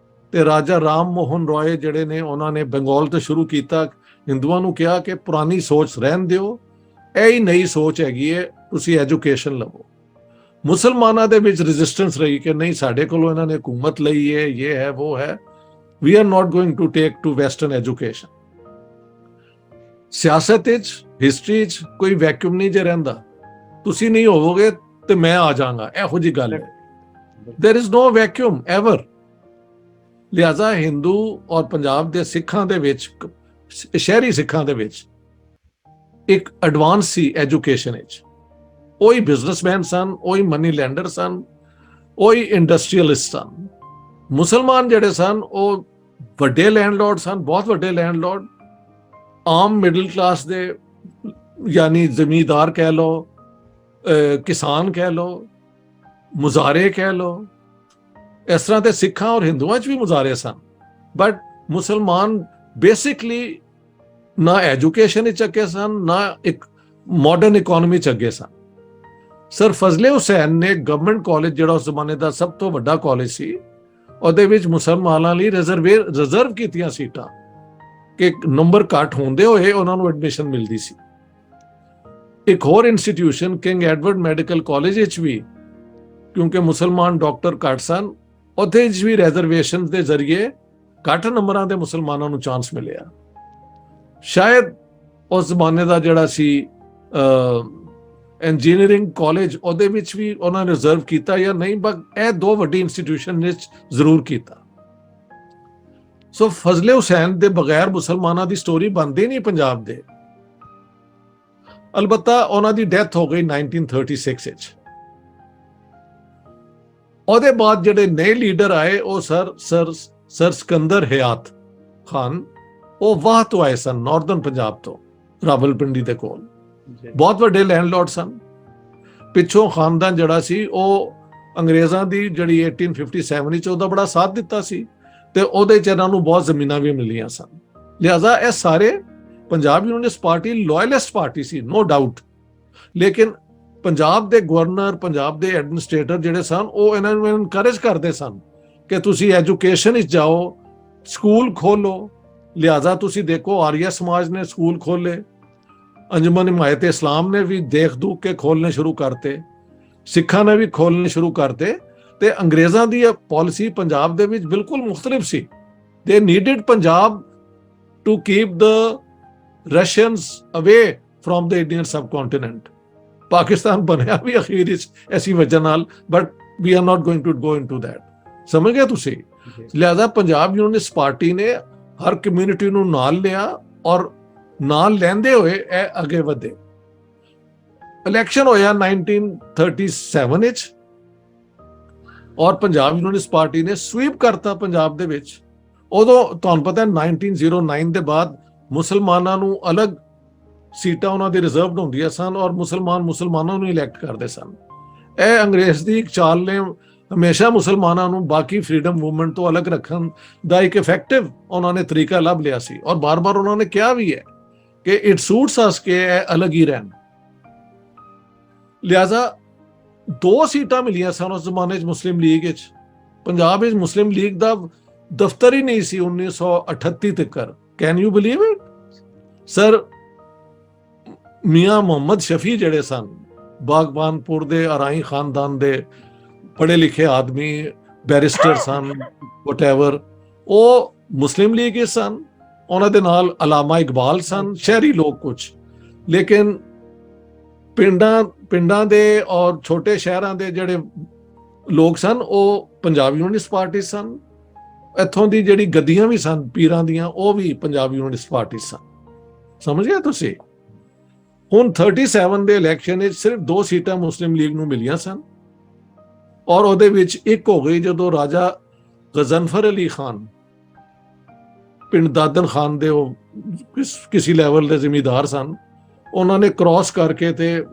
ਤੇ ਰਾਜਾ ਰਾਮ ਮੋਹਨ ਰਾਏ ਜਿਹੜੇ ਨੇ ਉਹਨਾਂ ਨੇ ਬੰਗਾਲ ਤੋਂ ਸ਼ੁਰੂ ਕੀਤਾ। ਹਿੰਦੂਆਂ ਨੂੰ ਕਿਹਾ ਕਿ ਪੁਰਾਣੀ ਸੋਚ ਰਹਿਣ ਦਿਓ, ਇਹ ਹੀ ਨਈ ਸੋਚ ਹੈਗੀ ਹੈ, ਤੁਸੀਂ ਐਜੂਕੇਸ਼ਨ ਲਵੋ। ਮੁਸਲਮਾਨਾਂ ਦੇ ਵਿੱਚ ਰੈਜ਼ਿਸਟੈਂਸ ਰਹੀ ਕਿ ਨਹੀਂ, ਸਾਡੇ ਕੋਲੋਂ ਇਹਨਾਂ ਨੇ ਹਕੂਮਤ ਲਈ ਹੈ, ਇਹ ਹੈ ਉਹ ਹੈ, we are not going to take to western education. ਸਿਆਸਤ ਵਿੱਚ, ਹਿਸਟਰੀ ਵਿੱਚ ਕੋਈ ਵੈਕਿਊਮ ਨਹੀਂ ਜੇ ਰਹਿੰਦਾ। ਤੁਸੀਂ ਨਹੀਂ ਹੋਵੋਗੇ ਤੇ ਮੈਂ ਆ ਜਾਵਾਂਗਾ, ਇਹੋ ਜਿਹੀ ਗੱਲ ਹੈ। There is no vacuum ever. ਲਿਹਾਜ਼ਾ ਹਿੰਦੂ ਔਰ ਪੰਜਾਬ ਦੇ ਸਿੱਖਾਂ ਦੇ ਵਿੱਚ, ਸ਼ਹਿਰੀ ਸਿੱਖਾਂ ਦੇ ਵਿੱਚ ਇੱਕ ਐਡਵਾਂਸ ਸੀ ਐਜੂਕੇਸ਼ਨ ਵਿੱਚ। ਉਹੀ ਬਿਜ਼ਨਸਮੈਨ ਸਨ, ਉਹੀ ਮਨੀ ਲੈਂਡਰ ਸਨ, ਉਹੀ ਇੰਡਸਟਰੀਅਲਿਸਟ ਸਨ। ਮੁਸਲਮਾਨ ਜਿਹੜੇ ਸਨ ਉਹ ਵੱਡੇ ਲੈਂਡਲॉर्ड ਸਨ, ਬਹੁਤ ਵੱਡੇ ਲੈਂਡਲॉर्ड, ਆਮ ਮਿਡਲ ਕਲਾਸ ਦੇ, ਯਾਨੀ ਜ਼ਮੀਂਦਾਰ ਕਹਿ ਲਓ, ਕਿਸਾਨ ਕਹਿ ਲਓ, ਮੁਜ਼ਾਰੇ ਕਹਿ ਲਓ। ਇਸ ਤਰ੍ਹਾਂ ਦੇ ਸਿੱਖਾਂ ਔਰ ਹਿੰਦੂਆਂ 'ਚ ਵੀ ਮੁਜ਼ਾਰੇ ਸਨ, ਬਟ ਮੁਸਲਮਾਨ ਬੇਸਿਕਲੀ ਨਾ ਐਜੂਕੇਸ਼ਨ ਵਿੱਚ ਅੱਗੇ ਸਨ, ਨਾ ਇੱਕ ਮਾਡਰਨ ਇਕਨੋਮੀ 'ਚ ਅੱਗੇ ਸਨ। ਸਰ ਫਜ਼ਲੇ ਹੁਸੈਨ ਨੇ ਗਵਰਨਮੈਂਟ ਕਾਲਜ, ਜਿਹੜਾ ਉਸ ਜ਼ਮਾਨੇ ਦਾ ਸਭ ਤੋਂ ਵੱਡਾ ਕਾਲਜ ਸੀ, ਉਹਦੇ ਵਿੱਚ ਮੁਸਲਮਾਨਾਂ ਲਈ ਰਿਜ਼ਰਵ ਕੀਤੀਆਂ ਸੀਟਾਂ ਕਿ ਨੰਬਰ ਘੱਟ ਹੁੰਦੇ ਹੋਏ ਉਹਨਾਂ ਨੂੰ ਐਡਮਿਸ਼ਨ ਮਿਲਦੀ ਸੀ। ਇੱਕ ਹੋਰ institution king Edward medical college ਵਿੱਚ ਵੀ, ਕਿਉਂਕਿ ਮੁਸਲਮਾਨ ਡਾਕਟਰ ਘੱਟ ਸਨ, ਉੱਥੇ ਵੀ ਰਿਜ਼ਰਵੇਸ਼ਨ ਦੇ ਜ਼ਰੀਏ ਘੱਟ ਨੰਬਰਾਂ ਦੇ ਮੁਸਲਮਾਨਾਂ ਨੂੰ ਚਾਂਸ ਮਿਲਿਆ। ਸ਼ਾਇਦ ਉਸ ਜ਼ਮਾਨੇ ਦਾ ਜਿਹੜਾ ਸੀ ਇੰਜੀਨੀਅਰਿੰਗ ਕਾਲਜ, ਉਹਦੇ ਵਿੱਚ ਵੀ ਉਹਨਾਂ ਨੇ ਰਿਜ਼ਰਵ ਕੀਤਾ ਜਾਂ ਨਹੀਂ, ਬਟ ਇਹ ਦੋ ਵੱਡੀ ਇੰਸਟੀਟਿਊਸ਼ਨ ਵਿੱਚ ਜ਼ਰੂਰ ਕੀਤਾ। ਸੋ ਫਜ਼ਲੇ ਹੁਸੈਨ ਦੇ ਬਗੈਰ ਮੁਸਲਮਾਨਾਂ ਦੀ ਸਟੋਰੀ ਬਣਦੀ ਨਹੀਂ ਪੰਜਾਬ ਦੇ। ਅਲਬੱਤਾ ਉਹਨਾਂ ਦੀ ਡੈਥ ਹੋ ਗਈ 1936 ਵਿੱਚ। ਉਹਦੇ ਬਾਅਦ ਜਿਹੜੇ ਨਏ ਲੀਡਰ ਆਏ ਉਹ ਸਰ ਸਿਕੰਦਰ ਹਯਾਤ ਖਾਨ, ਉਹ ਵਾਹ ਤੋਂ ਆਏ ਸਨ, ਨਾਰਦਰਨ ਪੰਜਾਬ ਤੋਂ, ਰਾਵਲਪਿੰਡੀ ਦੇ ਕੋਲ। ਬਹੁਤ ਵੱਡੇ ਲੈਂਡਲॉर्ड ਸਨ। ਪਿੱਛੋਂ ਖਾਨਦਾਨ ਜਿਹੜਾ ਸੀ ਉਹ ਅੰਗਰੇਜ਼ਾਂ ਦੀ ਜਿਹੜੀ 1857 ਵਿੱਚ ਉਹਦਾ ਬੜਾ ਸਾਥ ਦਿੱਤਾ ਸੀ, ਤੇ ਉਹਦੇ 'ਚ ਇਹਨਾਂ ਨੂੰ ਬਹੁਤ ਜ਼ਮੀਨਾਂ ਵੀ ਮਿਲੀਆਂ ਸਨ। ਲਿਹਾਜ਼ਾ ਇਹ ਸਾਰੇ Punjab Unionist Party loyalist party ਸੀ, ਨੋ ਡਾਊਟ, ਲੇਕਿਨ ਪੰਜਾਬ ਦੇ ਗਵਰਨਰ, ਪੰਜਾਬ ਦੇ ਐਡਮਿਨਿਸਟ੍ਰੇਟਰ ਜਿਹੜੇ ਸਨ, ਉਹ ਇਹਨਾਂ ਨੂੰ ਇਨਕਰੇਜ ਕਰਦੇ ਸਨ ਕਿ ਤੁਸੀਂ ਐਜੂਕੇਸ਼ਨ ਵਿੱਚ ਜਾਓ, ਸਕੂਲ ਖੋਲੋ। ਲਿਹਾਜ਼ਾ ਤੁਸੀਂ ਦੇਖੋ ਆਰੀਆ ਸਮਾਜ ਨੇ ਸਕੂਲ ਖੋਲੇ, ਅੰਜਮਨ ਹਿਮਾਇਤ ਇਸਲਾਮ ਨੇ ਵੀ ਦੇਖ ਦੂਖ ਕੇ ਖੋਲਣੇ ਸ਼ੁਰੂ ਕਰਤੇ, ਸਿੱਖਾਂ ਨੇ ਵੀ ਖੋਲਣੇ ਸ਼ੁਰੂ ਕਰਤੇ। ਤੇ ਅੰਗਰੇਜ਼ਾਂ ਦੀ ਪਾਲਿਸੀ ਪੰਜਾਬ ਦੇ ਵਿੱਚ ਬਿਲਕੁਲ ਮੁਖਤਲਿਫ ਸੀ। They needed Punjab to keep the Russians away from the Indian subcontinent. Pakistan ਬਣਿਆ ਵੀ ਅਖੀਰ ਵਿੱਚ ਐਸੀ ਵਜ੍ਹਾ ਨਾਲ, but we are not going to go into that. ਸਮਝ ਗਏ ਤੁਸੀਂ? ਲਿਹਾਜ਼ਾ ਪੰਜਾਬ ਯੂਨੀਅਨਿਸਟ ਪਾਰਟੀ ਨੇ ਹਰ ਕਮਿਊਨਿਟੀ ਨੂੰ ਨਾਲ ਲਿਆ ਔਰ ਨਾਲ ਲੈਂਦੇ ਹੋਏ ਇਹ ਅੱਗੇ ਵਧੇ। ਇਲੈਕਸ਼ਨ ਹੋਇਆ 1937 ਵਿੱਚ ਔਰ ਪੰਜਾਬ ਯੂਨੀਅਨਿਸਟ ਪਾਰਟੀ ਨੇ ਸਵੀਪ ਕਰਤਾ ਪੰਜਾਬ ਦੇ ਵਿੱਚ। ਉਦੋਂ ਤੁਹਾਨੂੰ ਪਤਾ 1909 ਦੇ ਬਾਅਦ ਮੁਸਲਮਾਨਾਂ ਨੂੰ ਅਲੱਗ ਸੀਟਾਂ ਉਹਨਾਂ ਦੀ ਰਿਜ਼ਰਵਡ ਹੁੰਦੀਆਂ ਸਨ ਔਰ ਮੁਸਲਮਾਨਾਂ ਨੂੰ ਇਲੈਕਟ ਕਰਦੇ ਸਨ। ਇਹ ਅੰਗਰੇਜ਼ ਦੀ ਇੱਕ ਚਾਲ ਨੇ ਹਮੇਸ਼ਾ ਮੁਸਲਮਾਨਾਂ ਨੂੰ ਬਾਕੀ ਫਰੀडम ਮੂਵਮੈਂਟ ਤੋਂ ਅਲੱਗ ਰੱਖਣ ਦਾ ਇੱਕ ਇਫੈਕਟਿਵ ਉਹਨਾਂ ਨੇ ਤਰੀਕਾ ਲੱਭ ਲਿਆ ਸੀ ਔਰ ਬਾਰ-ਬਾਰ ਉਹਨਾਂ ਨੇ ਕਿਹਾ ਵੀ ਹੈ ਕਿ ਇਟ ਸੂਟਸ ਅਸ ਕਿ ਇਹ ਅਲੱਗ ਹੀ ਰਹਿਣ। ਲਿਹਾਜ਼ਾ 2 ਸੀਟਾਂ ਮਿਲੀਆਂ ਸਨ ਉਸ ਜ਼ਮਾਨੇ 'ਚ ਮੁਸਲਿਮ ਲੀਗ ਵਿੱਚ। ਪੰਜਾਬ ਵਿੱਚ ਮੁਸਲਿਮ ਲੀਗ ਦਾ ਦਫ਼ਤਰ ਹੀ ਨਹੀਂ ਸੀ 1938 ਤੱਕ। Can you believe it? Sir Mian Muhammad Shafi ਜਿਹੜੇ ਸਨ, ਬਾਗਬਾਨਪੁਰ ਦੇ ਅਰਾਈ ਖਾਨਦਾਨ ਦੇ ਪੜ੍ਹੇ ਲਿਖੇ ਆਦਮੀ, ਬੈਰਿਸਟਰ ਸਨ, ਵਟਐਵਰ, ਉਹ ਮੁਸਲਿਮ ਲੀਗ ਦੇ ਸਨ। ਉਹਨਾਂ ਦੇ ਨਾਲ ਅਲਾਮਾ ਇਕਬਾਲ ਸਨ, ਸ਼ਹਿਰੀ ਲੋਕ ਕੁਝ, ਲੇਕਿਨ ਪਿੰਡਾਂ ਦੇ ਔਰ ਛੋਟੇ ਸ਼ਹਿਰਾਂ ਦੇ ਜਿਹੜੇ ਲੋਕ ਸਨ ਉਹ ਪੰਜਾਬ ਯੂਨੀਅਨਿਸਟ ਪਾਰਟੀ ਸਨ। ਇੱਥੋਂ ਦੀ ਜਿਹੜੀ ਗੱਦੀਆਂ ਵੀ ਸਨ ਪੀਰਾਂ ਦੀਆਂ, ਉਹ ਵੀ ਪੰਜਾਬ ਯੂਨੀਅਨਿਸਟ ਪਾਰਟੀ ਸਨ। ਸਮਝ ਗਏ ਤੁਸੀਂ? ਹੁਣ 37 ਦੇ ਇਲੈਕਸ਼ਨ ਵਿੱਚ ਸਿਰਫ 2 ਸੀਟਾਂ ਮੁਸਲਿਮ ਲੀਗ ਨੂੰ ਮਿਲੀਆਂ ਸਨ ਔਰ ਉਹਦੇ ਵਿੱਚ ਇੱਕ ਹੋ ਗਈ ਜਦੋਂ ਰਾਜਾ ਗਜ਼ਨਫਰ ਅਲੀ ਖਾਨ, ਪਿੰਡ ਦਾਦਨ ਖਾਨ ਦੇ ਉਹ ਕਿਸੇ ਲੈਵਲ ਦੇ ਜ਼ਿਮੀਂਦਾਰ ਸਨ, ਉਹਨਾਂ ਨੇ ਕ੍ਰਾਸ ਕਰਕੇ ਤੇ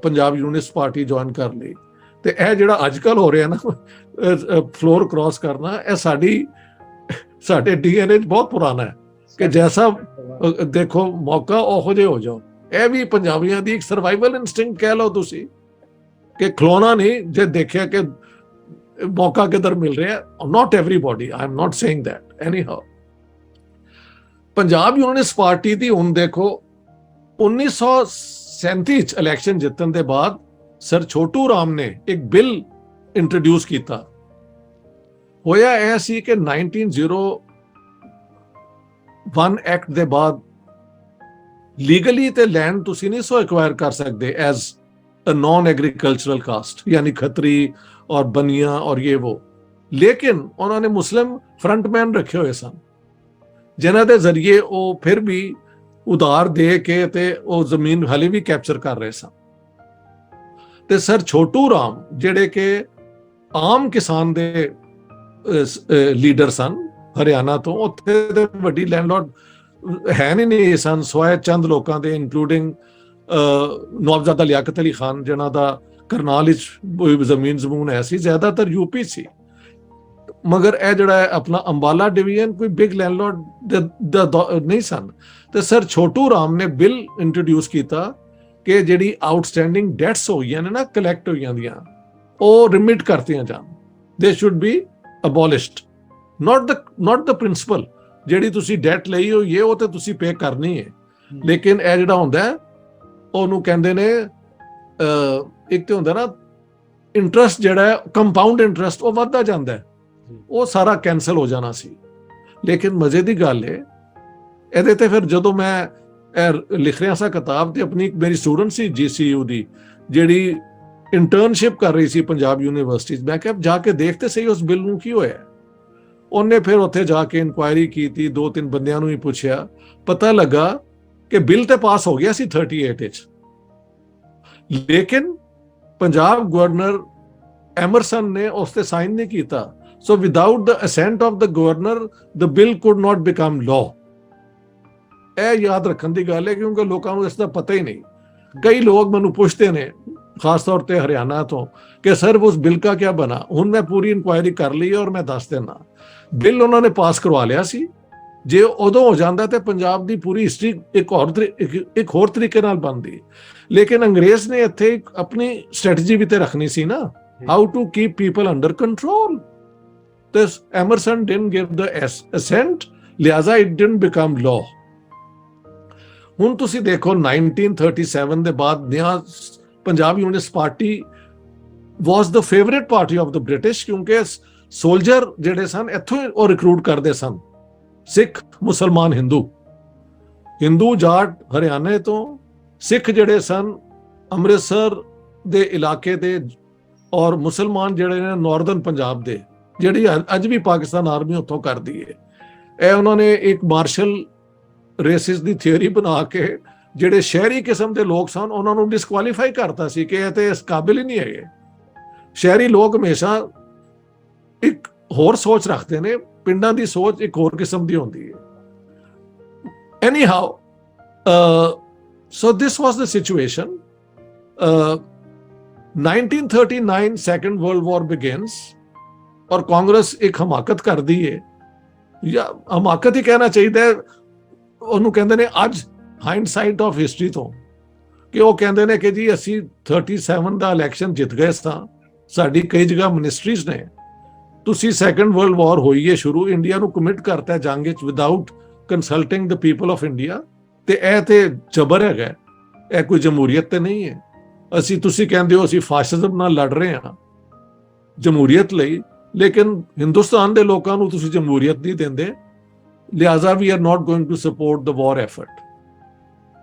ਪੰਜਾਬ ਯੂਨੀਅਨਿਸਟ ਪਾਰਟੀ ਜੁਆਇਨ ਕਰ ਲਈ। ਤੇ ਇਹ ਜਿਹੜਾ ਅੱਜ ਕੱਲ ਹੋ ਰਿਹਾ ਨਾ ਫਲੋਰ ਕ੍ਰਾਸ ਕਰਨਾ, ਇਹ ਸਾਡੇ ਡੀਐਨਏ 'ਚ ਬਹੁਤ ਪੁਰਾਣਾ ਹੈ ਕਿ ਜੈਸਾ ਦੇਖੋ ਮੌਕਾ ਉਹੋ ਜਿਹੇ ਹੋ ਜਾਓ। ਇਹ ਵੀ ਪੰਜਾਬੀਆਂ ਦੀ ਇੱਕ ਸਰਵਾਈਵਲ ਇਨਸਟਿੰਕਟ ਕਹਿ ਲਓ ਤੁਸੀਂ, ਕਿ ਖਲੋਣਾ ਨਹੀਂ ਜੇ ਦੇਖਿਆ ਕਿ ਮੌਕਾ ਕਿੱਧਰ ਮਿਲ ਰਿਹਾ। Not everybody, I am not saying that anyhow ਹਾਊ। ਪੰਜਾਬ ਯੂਨੀਅਨਿਸਟ ਪਾਰਟੀ ਦੀ ਹੁਣ ਦੇਖੋ 1937 ਚ ਇਲੈਕਸ਼ਨ ਜਿੱਤਣ ਦੇ ਬਾਅਦ ਸਰ ਛੋਟੂ ਰਾਮ ਨੇ ਇੱਕ ਬਿੱਲ ਇੰਟਰੋਡਿਊਸ ਕੀਤਾ। ਹੋਇਆ ਇਹ ਸੀ ਕਿ 1901 ਐਕਟ ਦੇ ਬਾਅਦ ਲੀਗਲੀ ਤੇ ਲੈਂਡ ਤੁਸੀਂ ਨਹੀਂ ਸੋ ਐਕਵਾਇਰ ਕਰ ਸਕਦੇ ਐਜ਼ ਅ ਨॉन एग्रीकल्चरल कास्ट, यानी खत्री और बनिया और ये वो। लेकिन उन्होंने मुस्लिम फ्रंटमैन रखे हुए सन जिन्हां दे जरिए वो फिर भी उधार दे के ते वो जमीन हाले भी कैप्चर कर रहे सन। ते सर छोटू राम जेड़े के आम किसान दे लीडर सन हरियाणा तो, उत्थे दे वड्डी लैंडलॉर्ड है नहीं सन सिवाय चंद लोकां दे, इंक्लूडिंग नवाबजादा लियाकत अली खान जिन्हां दा करनाल विच जमीन जमून है सी, ज्यादातर यूपी सी। मगर ਇਹ ਜਿਹੜਾ ਹੈ ਆਪਣਾ ਅੰਬਾਲਾ ਡਿਵੀਜ਼ਨ ਕੋਈ ਬਿਗ ਲੈਂਡਲॉर्ड ਨਹੀਂ ਸਨ। ਤੇ ਸਰ ਛੋਟੂ ਰਾਮ ਨੇ ਬਿੱਲ ਇੰਟਰੋਡਿਊਸ ਕੀਤਾ ਕਿ ਜਿਹੜੀ ਆਊਟਸਟੈਂਡਿੰਗ ਡੈਟਸ ਹੋਈਆਂ ਨੇ ਨਾ ਕਲੈਕਟ ਹੋਈਆਂ ਦੀਆਂ, ਉਹ ਰਿਮਿਟ ਕਰਤੀਆਂ ਜਾਣ। They should be abolished, not the principle. ਜਿਹੜੀ ਤੁਸੀਂ ਡੈਟ ਲਈ ਹੋਈ ਹੈ ਉਹ ਤੇ ਤੁਸੀਂ ਪੇ ਕਰਨੀ ਹੈ, ਲੇਕਿਨ ਇਹ ਜਿਹੜਾ ਹੁੰਦਾ ਉਹਨੂੰ ਕਹਿੰਦੇ ਨੇ ਇੱਕ ਤੇ ਹੁੰਦਾ ਨਾ ਇੰਟਰਸਟ ਜਿਹੜਾ ਹੈ ਕੰਪਾਊਂਡ ਇੰਟਰਸਟ, ਉਹ ਵੱਧਦਾ ਜਾਂਦਾ ਹੈ, ਉਹ ਸਾਰਾ ਕੈਂਸਲ ਹੋ ਜਾਣਾ ਸੀ। ਲੇਕਿਨ ਮਜ਼ੇ ਦੀ ਗੱਲ ਹੈ ਇਹਦੇ ਤੇ ਫਿਰ ਜਦੋਂ ਮੈਂ ਲਿਖ ਰਿਹਾ ਸਾਂ ਕਿਤਾਬ ਤੇ ਆਪਣੀ ਮੇਰੀ ਸਟੂਡੈਂਟ ਸੀ GCU ਦੀ ਜਿਹੜੀ ਇੰਟਰਨਸ਼ਿਪ ਕਰ ਰਹੀ ਸੀ ਪੰਜਾਬ ਯੂਨੀਵਰਸਿਟੀ 'ਚ, ਮੈਂ ਕਿਹਾ ਜਾ ਕੇ ਦੇਖਤੇ ਸਹੀ ਉਸ ਬਿੱਲ ਨੂੰ ਕੀ ਹੋਇਆ। ਉਹਨੇ ਫਿਰ ਉੱਥੇ ਜਾ ਕੇ ਇਨਕੁਆਇਰੀ ਕੀਤੀ, 2-3 ਬੰਦਿਆਂ ਨੂੰ ਹੀ ਪੁੱਛਿਆ, ਪਤਾ ਲੱਗਾ ਕਿ ਬਿੱਲ ਤੇ ਪਾਸ ਹੋ ਗਿਆ ਸੀ 38 ਵਿੱਚ, ਲੇਕਿਨ ਪੰਜਾਬ ਗਵਰਨਰ ਐਮਰਸਨ ਨੇ ਉਸ ਤੇ ਸਾਈਨ ਨਹੀਂ ਕੀਤਾ। So without the assent of the governor the bill could not become law. ਇਹ ਯਾਦ ਰੱਖਣ ਦੀ ਗੱਲ ਹੈ ਕਿਉਂਕਿ ਲੋਕਾਂ ਨੂੰ ਇਸ ਦਾ ਪਤਾ ਹੀ ਨਹੀਂ। ਕਈ ਲੋਕ ਮੈਨੂੰ ਪੁੱਛਦੇ ਨੇ ਖਾਸ ਤੌਰ ਤੇ ਹਰਿਆਣਾ ਤੋਂ ਕਿ ਸਰ ਉਸ ਬਿੱਲ ਕਾ ਕਿਆ ਬਣਾ। ਹੁਣ ਮੈਂ ਪੂਰੀ ਇਨਕੁਆਇਰੀ ਕਰ ਲਈ ਔਰ ਮੈਂ ਦੱਸ ਦੇਣਾ, ਬਿੱਲ ਉਹਨਾਂ ਨੇ ਪਾਸ ਕਰਵਾ ਲਿਆ ਸੀ। ਜੇ ਉਦੋਂ ਹੋ ਜਾਂਦਾ ਤੇ ਪੰਜਾਬ ਦੀ ਪੂਰੀ ਹਿਸਟਰੀ ਇੱਕ ਹੋਰ ਤਰੀਕੇ ਨਾਲ ਬਣਦੀ। ਲੇਕਿਨ ਅੰਗਰੇਜ਼ ਨੇ ਇੱਥੇ ਆਪਣੀ ਸਟ੍ਰੈਟਜੀ ਵੀ ਤੇ ਰੱਖਣੀ ਸੀ ਨਾ, how to keep people under control. ਤੇ Emerson didn't give the assent, ਲਿਹਾਜ਼ਾ ਇਟ ਡਿਡਨਟ ਬਿਕਮ ਲਾਅ। ਹੁਣ ਤੁਸੀਂ ਦੇਖੋ 1937 ਦੇ ਬਾਅਦ ਨਿਆ Punjab Unionist Party was the favourite party of the British, ਕਿਉਂਕਿ ਸੋਲਜਰ ਜਿਹੜੇ ਸਨ ਇੱਥੋਂ ਉਹ ਰਿਕਰੂਟ ਕਰਦੇ ਸਨ, ਸਿੱਖ, ਮੁਸਲਮਾਨ, ਹਿੰਦੂ ਜਾਟ ਹਰਿਆਣੇ ਤੋਂ, ਸਿੱਖ ਜਿਹੜੇ ਸਨ ਅੰਮ੍ਰਿਤਸਰ ਦੇ ਇਲਾਕੇ ਦੇ, ਔਰ ਮੁਸਲਮਾਨ ਜਿਹੜੇ ਨੇ ਨਾਰਦਰਨ ਪੰਜਾਬ ਦੇ, ਜਿਹੜੀ ਅੱਜ ਵੀ ਪਾਕਿਸਤਾਨ ਆਰਮੀ ਉੱਥੋਂ ਕਰਦੀ ਹੈ। ਇਹ ਉਹਨਾਂ ਨੇ ਇੱਕ ਮਾਰਸ਼ਲ ਰੇਸਿਸ ਦੀ ਥਿਊਰੀ ਬਣਾ ਕੇ ਜਿਹੜੇ ਸ਼ਹਿਰੀ ਕਿਸਮ ਦੇ ਲੋਕ ਸਨ ਉਹਨਾਂ ਨੂੰ ਡਿਸਕੁਆਲੀਫਾਈ ਕਰਤਾ ਸੀ ਕਿ ਇਹ ਤੇ ਇਸ ਕਾਬਿਲ ਹੀ ਨਹੀਂ ਹੈਗੇ। ਸ਼ਹਿਰੀ ਲੋਕ ਹਮੇਸ਼ਾ ਇੱਕ ਹੋਰ ਸੋਚ ਰੱਖਦੇ ਨੇ, ਪਿੰਡਾਂ ਦੀ ਸੋਚ ਇੱਕ ਹੋਰ ਕਿਸਮ ਦੀ ਹੁੰਦੀ ਹੈ। ਐਨੀਹਾਊ, so this was the situation. 1939 Second World War begins और ਕਾਂਗਰਸ ਇੱਕ ਹਮਾਕਤ ਕਰਦੀ ਹੈ, ਜਾਂ ਹਮਾਕਤ ਹੀ ਕਹਿਣਾ ਚਾਹੀਦਾ ਹੈ, ਉਹਨੂੰ ਕਹਿੰਦੇ ਨੇ ਅੱਜ ਹਾਈਂਡਸਾਈਟ ਆਫ ਹਿਸਟਰੀ ਤੋਂ, ਕਿ ਉਹ ਕਹਿੰਦੇ ਨੇ ਕਿ ਜੀ ਅਸੀਂ 37 ਦਾ ਇਲੈਕਸ਼ਨ ਜਿੱਤ ਗਏ ਸਾਂ, ਸਾਡੀ ਕਈ ਜਗ੍ਹਾ ਮਿਨਿਸਟਰੀਜ਼ ਨੇ, ਤੁਸੀਂ ਸੈਕੰਡ ਵਰਲਡ ਵਾਰ ਹੋਈ ਹੈ ਸ਼ੁਰੂ, ਇੰਡੀਆ ਨੂੰ ਕਮਿਟ ਕਰਤਾ ਜੰਗ ਵਿੱਚ without consulting the people of India, ਤੇ ਇਹ ਤੇ ਜ਼ਬਰ ਹੈਗਾ, ਇਹ ਕੋਈ ਜਮਹੂਰੀਅਤ ਤੇ ਨਹੀਂ ਹੈ। ਅਸੀਂ, ਤੁਸੀਂ ਕਹਿੰਦੇ ਹੋ ਅਸੀਂ ਫਾਸ਼ਿਜ਼ਮ ਨਾਲ ਲੜ ਰਹੇ ਹਾਂ ਜਮਹੂਰੀਅਤ ਲਈ, ਲੇਕਿਨ ਹਿੰਦੁਸਤਾਨ ਦੇ ਲੋਕਾਂ ਨੂੰ ਤੁਸੀਂ ਜਮਹੂਰੀਅਤ ਨਹੀਂ ਦਿੰਦੇ, ਲਿਹਾਜ਼ਾ we are not going to support the war effort.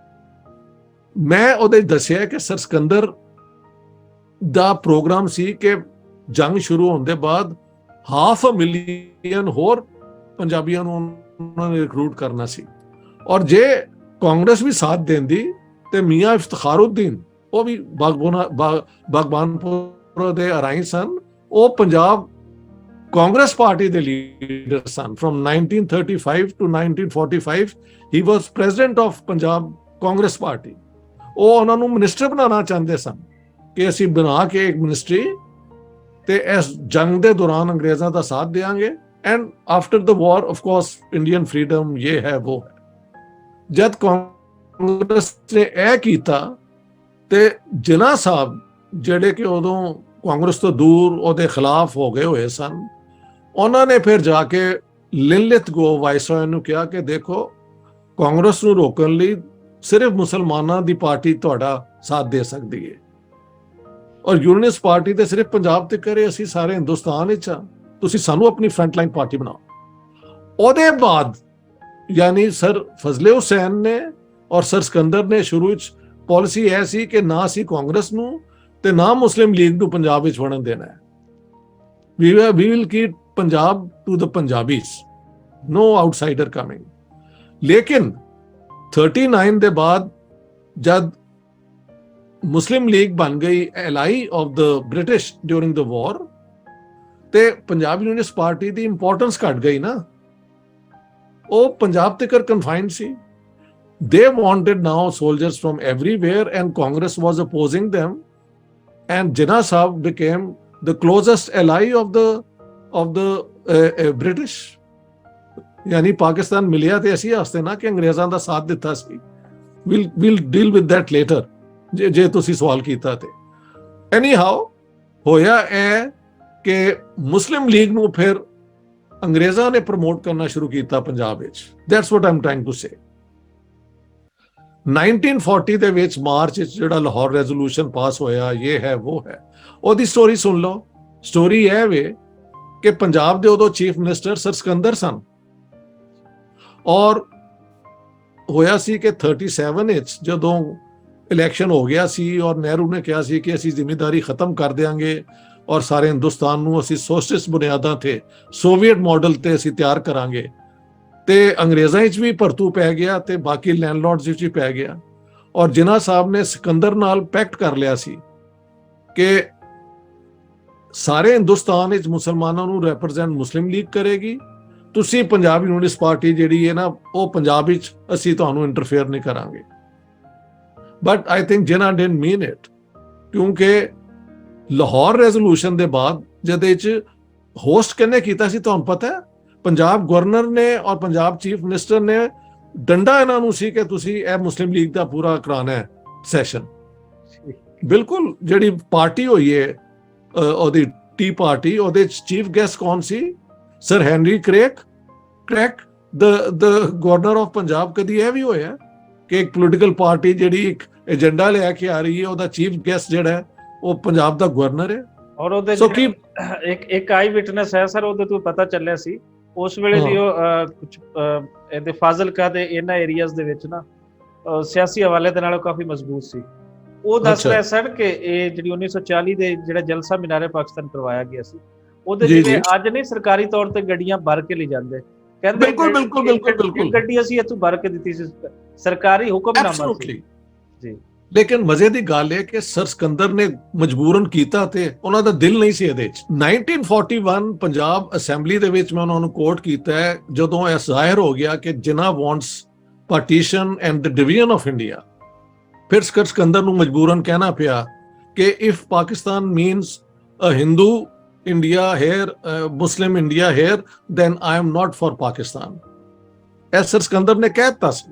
ਮੈਂ ਉਹਦੇ ਦੱਸਿਆ ਕਿ ਸਰ ਸਿਕੰਦਰ ਦਾ ਪ੍ਰੋਗਰਾਮ ਸੀ ਕਿ ਜੰਗ ਸ਼ੁਰੂ ਹੋਣ ਦੇ ਬਾਅਦ 500,000 ਹੋਰ ਪੰਜਾਬੀਆਂ ਨੂੰ ਉਹਨਾਂ ਨੇ ਰਿਕਰੂਟ ਕਰਨਾ ਸੀ, ਔਰ ਜੇ ਕਾਂਗਰਸ ਵੀ ਸਾਥ ਦਿੰਦੀ ਤੇ ਮੀਆਂ ਇਫਤਖਾਰਉদ্ਦੀਨ, ਉਹ ਵੀ ਬਾਗਬਾਨਪੁਰ ਦੇ ਅਰਾਈ ਸਨ, ਉਹ ਪੰਜਾਬ ਕਾਂਗਰਸ ਪਾਰਟੀ ਦੇ ਲੀਡਰ ਸਨ। From 1935 to 1945 he was president of Punjab Congress party. ਉਹ ਉਹਨਾਂ ਨੂੰ ਮਿਨਿਸਟਰ ਬਣਾਉਣਾ ਚਾਹੁੰਦੇ ਸਨ ਕਿ ਅਸੀਂ ਬਣਾ ਕੇ ਇੱਕ ਮਿਨਿਸਟਰੀ, ਤੇ ਇਸ ਜੰਗ ਦੇ ਦੌਰਾਨ ਅੰਗਰੇਜ਼ਾਂ ਦਾ ਸਾਥ ਦੇਵਾਂਗੇ, and after the war of course Indian freedom ਇਹ ਹੈ ਉਹ ਹੈ। ਜਦ ਕਾਂਗਰਸ ਨੇ ਇਹ ਕੀਤਾ ਤੇ ਜਿਨ੍ਹਾਂ ਸਾਹਿਬ ਜਿਹੜੇ ਕਿ ਉਦੋਂ ਕਾਂਗਰਸ ਤੋਂ ਦੂਰ ਉਹਦੇ ਖਿਲਾਫ ਹੋ ਗਏ ਹੋਏ ਸਨ, ਉਹਨਾਂ ਨੇ ਫਿਰ ਜਾ ਕੇ ਲਿਨਲਿਥਗੋ ਵਾਇਸਰਾਏ ਨੂੰ ਕਿਹਾ ਕਿ ਦੇਖੋ, ਕਾਂਗਰਸ ਨੂੰ ਰੋਕਣ ਲਈ ਸਿਰਫ ਮੁਸਲਮਾਨਾਂ ਦੀ ਪਾਰਟੀ ਤੁਹਾਡਾ ਸਾਥ ਦੇ ਸਕਦੀ ਹੈ, ਔਰ ਯੂਨੀਅਨਿਸਟ ਪਾਰਟੀ ਤੇ ਸਿਰਫ ਪੰਜਾਬ ਤੇ ਕਰੇ, ਅਸੀਂ ਸਾਰੇ ਹਿੰਦੁਸਤਾਨ ਵਿੱਚ ਆ, ਤੁਸੀਂ ਸਾਨੂੰ ਆਪਣੀ ਫਰੰਟ ਲਾਈਨ ਪਾਰਟੀ ਬਣਾਓ। ਉਹਦੇ ਬਾਅਦ ਯਾਨੀ ਸਰ ਫਜ਼ਲੇ ਹੁਸੈਨ ਨੇ ਔਰ ਸਰ ਸਿਕੰਦਰ ਨੇ ਸ਼ੁਰੂ ਵਿੱਚ ਪਾਲਿਸੀ ਇਹ ਸੀ ਕਿ ਨਾ ਅਸੀਂ ਕਾਂਗਰਸ ਨੂੰ ਤੇ ਨਾ ਮੁਸਲਿਮ ਲੀਗ ਨੂੰ ਪੰਜਾਬ ਵਿੱਚ ਵੜਨ ਦੇਣਾ ਹੈ। we will keep Punjab to the Punjabis, no outsider coming। ਲੇਕਿਨ 39 ਦੇ ਬਾਅਦ ਜਦ ਮੁਸਲਿਮ ਲੀਗ ਬਣ ਗਈ ally of the British during the war, ਤੇ ਪੰਜਾਬ ਯੂਨੀਅਨਿਸਟ ਪਾਰਟੀ ਦੀ ਇੰਪੋਰਟੈਂਸ ਘਟ ਗਈ ਨਾ, ਉਹ ਪੰਜਾਬ ਤੱਕ ਕਨਫਾਈਨਡ ਸੀ। They wanted now soldiers from everywhere and Congress was opposing them, and Jinnah Sahib became the closest ally of the British। यानी पाकिस्तान मिलिया ते ऐसी आस्ते ना कि अंग्रेज़ां दा साथ दिता सी। We'll deal with that later जे तुसी सवाल कीता ते। Anyhow होया है कि मुस्लिम लीग नूं फिर अंग्रेज़ां ने प्रमोट करना शुरू कीता पंजाब विच। That's what I'm trying to say। 1940 ਦੇ ਵਿੱਚ ਮਾਰਚ ਵਿੱਚ ਜਿਹੜਾ ਲਾਹੌਰ ਰੈਜ਼ੋਲੂਸ਼ਨ ਪਾਸ ਹੋਇਆ, ਇਹ ਹੈ ਉਹ ਹੈ, ਉਹਦੀ ਸਟੋਰੀ ਸੁਣ ਲਓ। ਸਟੋਰੀ ਇਹ ਵੇ ਕਿ ਪੰਜਾਬ ਦੇ ਉਦੋਂ ਚੀਫ ਮਿਨਿਸਟਰ ਸਰ ਸਿਕੰਦਰ ਸਨ, ਔਰ ਹੋਇਆ ਸੀ ਕਿ 37 ਵਿੱਚ ਜਦੋਂ ਇਲੈਕਸ਼ਨ ਹੋ ਗਿਆ ਸੀ ਔਰ ਨਹਿਰੂ ਨੇ ਕਿਹਾ ਸੀ ਕਿ ਅਸੀਂ ਜ਼ਿੰਮੇਵਾਰੀ ਖਤਮ ਕਰ ਦਿਆਂਗੇ ਔਰ ਸਾਰੇ ਹਿੰਦੁਸਤਾਨ ਨੂੰ ਅਸੀਂ ਸੋਸ਼ਲਿਸਟ ਬੁਨਿਆਦਾਂ ਤੇ, ਸੋਵੀਅਤ ਮਾਡਲ ਤੇ ਅਸੀਂ ਤਿਆਰ ਕਰਾਂਗੇ, ਤੇ ਅੰਗਰੇਜ਼ਾਂ ਵਿੱਚ ਵੀ ਭਰਤੂ ਪੈ ਗਿਆ ਤੇ ਬਾਕੀ ਲੈਂਡਲੌਰਡਸ ਵਿੱਚ ਵੀ ਪੈ ਗਿਆ। ਔਰ ਜਿਨ੍ਹਾਂ ਸਾਹਿਬ ਨੇ ਸਿਕੰਦਰ ਨਾਲ ਪੈਕਟ ਕਰ ਲਿਆ ਸੀ ਕਿ ਸਾਰੇ ਹਿੰਦੁਸਤਾਨ ਵਿੱਚ ਮੁਸਲਮਾਨਾਂ ਨੂੰ ਰੈਪਰੈਜ਼ੈਂਟ ਮੁਸਲਿਮ ਲੀਗ ਕਰੇਗੀ, ਤੁਸੀਂ ਪੰਜਾਬ ਯੂਨੀਅਨਿਸਟ ਪਾਰਟੀ ਜਿਹੜੀ ਹੈ ਨਾ, ਉਹ ਪੰਜਾਬ ਵਿੱਚ ਅਸੀਂ ਤੁਹਾਨੂੰ ਇੰਟਰਫੇਅਰ ਨਹੀਂ ਕਰਾਂਗੇ। ਬਟ ਆਈ ਥਿੰਕ ਜਿਨ੍ਹਾਂ ਡਿਡਨਟ ਮੀਨ ਇਟ, ਕਿਉਂਕਿ ਲਾਹੌਰ ਰੈਜ਼ੋਲੂਸ਼ਨ ਦੇ ਬਾਅਦ ਜਿਹਦੇ 'ਚ ਹੋਸਟ ਕਿਹਨੇ ਕੀਤਾ ਸੀ ਤੁਹਾਨੂੰ ਪਤਾ ਹੈ? ਪੰਜਾਬ ਗਵਰਨਰ ਨੇ ਔਰ ਪੰਜਾਬ ਚੀਫ ਮਿਨਿਸਟਰ ਨੇ ਡੰਡਾ ਇਹਨਾਂ ਨੂੰ ਸੀ ਕਿ ਤੁਸੀਂ ਇਹ ਮੁਸਲਿਮ ਲੀਗ ਦਾ ਪੂਰਾ ਕਰਾਣਾ ਹੈ ਸੈਸ਼ਨ। ਬਿਲਕੁਲ, ਜਿਹੜੀ ਪਾਰਟੀ ਹੋਈ ਹੈ ਉਹਦੀ ਟੀ ਪਾਰਟੀ, ਉਹਦੇ ਚੀਫ ਗੈਸਟ ਕੌਣ ਸੀ? Sir Henry Craik the governor of Punjab. ਕਦੀ ਇਹ ਵੀ ਹੋਇਆ ਕਿ ਇੱਕ ਪੋਲੀਟੀਕਲ ਪਾਰਟੀ ਜਿਹੜੀ ਇੱਕ ਏਜੰਡਾ ਲੈ ਕੇ ਆ ਰਹੀ ਹੈ, ਉਹਦਾ ਚੀਫ ਗੈਸਟ ਜਿਹੜਾ ਹੈ ਉਹ ਪੰਜਾਬ ਦਾ ਗਵਰਨਰ ਹੈ? ਔਰ ਉਹਦੇ ਇੱਕ ਆਈ ਵਿਟਨੈਸ ਹੈ ਸਰ, ਉਹਦੇ ਤੋਂ ਪਤਾ ਚੱਲਿਆ ਸੀ ਉਸ ਵੇਲੇ ਦੀ ਉਹ ਕੁਝ ਇਹਦੇ ਫਾਜ਼ਿਲਕਾ ਦੇ ਇਹਨਾਂ ਏਰੀਆਜ਼ ਦੇ ਵਿੱਚ ਨਾ ਸਿਆਸੀ ਹਵਾਲੇ ਦੇ ਨਾਲ ਕਾਫੀ ਮਜ਼ਬੂਤ ਸੀ। ਉਹ ਦੱਸ ਰਿਹਾ ਸਰ ਕਿ ਇਹ ਜਿਹੜੀ 1940 ਦੇ ਜਿਹੜਾ ਜਲਸਾ ਮੀਨਾਰੇ ਪਾਕਿਸਤਾਨ ਕਰਵਾਇਆ ਗਿਆ ਸੀ, ਉਹਦੇ ਜਿਵੇਂ ਅੱਜ ਨਹੀਂ ਸਰਕਾਰੀ ਤੌਰ ਤੇ ਗੱਡੀਆਂ ਭਰ ਕੇ ਲੈ ਜਾਂਦੇ, ਕਹਿੰਦੇ ਬਿਲਕੁਲ ਗੱਡੀ ਅਸੀਂ ਇੱਥੋਂ ਭਰ ਕੇ ਦਿੱਤੀ ਸੀ, ਸਰਕਾਰੀ ਹੁਕਮਨਾਮਾ ਸੀ ਜੀ। ਲੇਕਿਨ ਮਜ਼ੇ ਦੀ ਗੱਲ ਹੈ ਕਿ ਸਰ ਸਿਕੰਦਰ ਨੇ ਮਜਬੂਰਨ ਕੀਤਾ ਤੇ ਉਹਨਾਂ ਦਾ ਦਿਲ ਨਹੀਂ ਸੀ ਇਹਦੇ ਵਿੱਚ। 1941 ਪੰਜਾਬ ਅਸੈਂਬਲੀ ਦੇ ਵਿੱਚ ਮੈਂ ਉਹਨਾਂ ਨੂੰ ਕੋਟ ਕੀਤਾ ਹੈ, ਜਦੋਂ ਇਹ ਜ਼ਾਹਿਰ ਹੋ ਗਿਆ ਕਿ Jinnah wants partition and the division of India, ਫਿਰ ਸਰ ਸਿਕੰਦਰ ਨੂੰ ਮਜਬੂਰਨ ਕਹਿਣਾ ਪਿਆ ਕਿ if Pakistan means a Hindu India here, Muslim India here, then I am not for Pakistan। ਇਹ ਸਰ ਸਿਕੰਦਰ ਨੇ ਕਹਿ ਦਿੱਤਾ ਸੀ।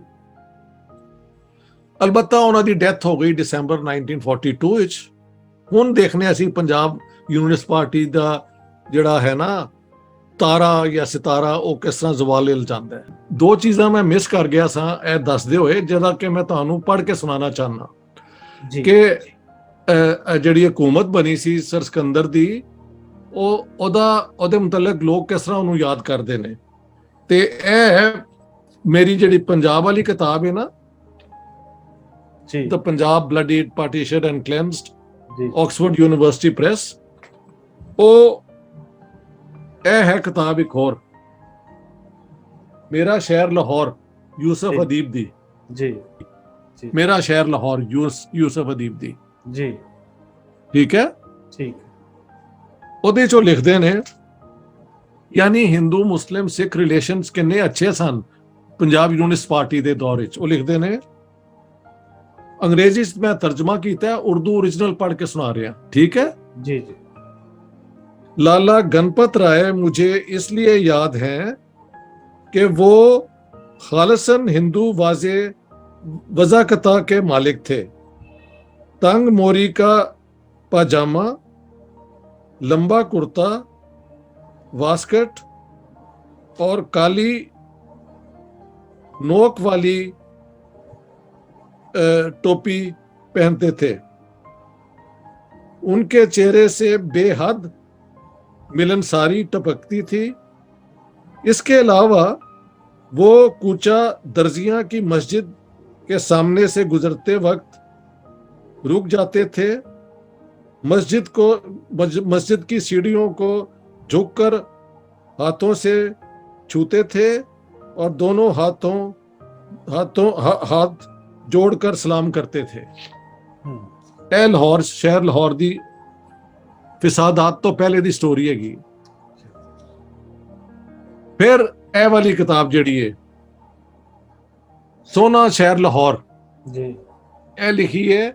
ਅਲਬੱਤਾ ਉਹਨਾਂ ਦੀ ਡੈਥ ਹੋ ਗਈ ਦਸੰਬਰ 1942 ਵਿੱਚ। ਹੁਣ ਦੇਖਨੇ ਅਸੀਂ ਪੰਜਾਬ ਯੂਨੀਅਨਿਸਟ ਪਾਰਟੀ ਦਾ ਜਿਹੜਾ ਹੈ ਨਾ ਤਾਰਾ ਜਾਂ ਸਿਤਾਰਾ, ਉਹ ਕਿਸ ਤਰ੍ਹਾਂ ਜ਼ਵਾਲ ਜਾਂਦਾ ਹੈ। ਦੋ ਚੀਜ਼ਾਂ ਮੈਂ ਮਿਸ ਕਰ ਗਿਆ ਸਾਂ ਇਹ ਦੱਸਦੇ ਹੋਏ, ਜਿਹਦਾ ਕਿ ਮੈਂ ਤੁਹਾਨੂੰ ਪੜ੍ਹ ਕੇ ਸੁਣਾਉਣਾ ਚਾਹੁੰਦਾ ਕਿ ਜਿਹੜੀ ਹਕੂਮਤ ਬਣੀ ਸੀ ਸਰ ਸਿਕੰਦਰ ਦੀ, ਉਹਦੇ ਮੁਤਲਕ ਲੋਕ ਕਿਸ ਤਰ੍ਹਾਂ ਉਹਨੂੰ ਯਾਦ ਕਰਦੇ ਨੇ। ਤੇ ਇਹ ਮੇਰੀ ਜਿਹੜੀ ਪੰਜਾਬ ਵਾਲੀ ਕਿਤਾਬ ਹੈ ਨਾ, The Punjab Bloodied, Partitioned and Cleansed, Oxford University Press, ਉਹ ਇਹ ਹੈ ਕਿਤਾਬ ਇੱਕ ਹੋਰ, ਮੇਰਾ ਸ਼ਹਿਰ ਲਾਹੌਰ, ਯੂਸਫ ਅਦੀਬ ਦੀ। ਜੀ, ਮੇਰਾ ਸ਼ਹਿਰ ਲਾਹੌਰ, ਯੂਸਫ ਅਦੀਬ ਦੀ। ਜੀ, ਠੀਕ ਹੈ, ਠੀਕ। ਉਹਦੇ ਚੋਂ ਲਿਖਦੇ ਨੇ, ਯਾਨੀ ਹਿੰਦੂ ਮੁਸਲਿਮ ਸਿੱਖ ਰਿਲੇਸ਼ਨਸ ਕਿੰਨੇ ਅੱਛੇ ਸਨ ਪੰਜਾਬ ਯੂਨੀਅਨਿਸਟ ਪਾਰਟੀ ਦੇ ਦੌਰ ਵਿੱਚ। ਉਹ ਲਿਖਦੇ ਨੇ, अंग्रेजी में तर्जमा किया, उर्दू ओरिजिनल पढ़ के सुना रहा, ठीक है जी जी। लाला गणपत राय मुझे इसलिए याद है कि वो खालिसन हिंदू वज़ाकता के मालिक थे। तंग मोरी का पाजामा, लंबा कुर्ता, वास्कट और काली नोक वाली टोपी पहनते थे। उनके चेहरे से बेहद मिलनसारी टपकती थी। इसके अलावा वो कूचा दर्जियां की मस्जिद के सामने से गुजरते वक्त रुक जाते थे। मस्जिद की सीढ़ियों को झुककर हाथों से छूते थे और दोनों हाथ जोड़कर सलाम करते थे। लाहौर शहर लाहौर दी फिसादात तो पहले दी स्टोरी हैगी। फिर ए वाली किताब जिहड़ी है सोना शहर लाहौर जी, ए लिखी है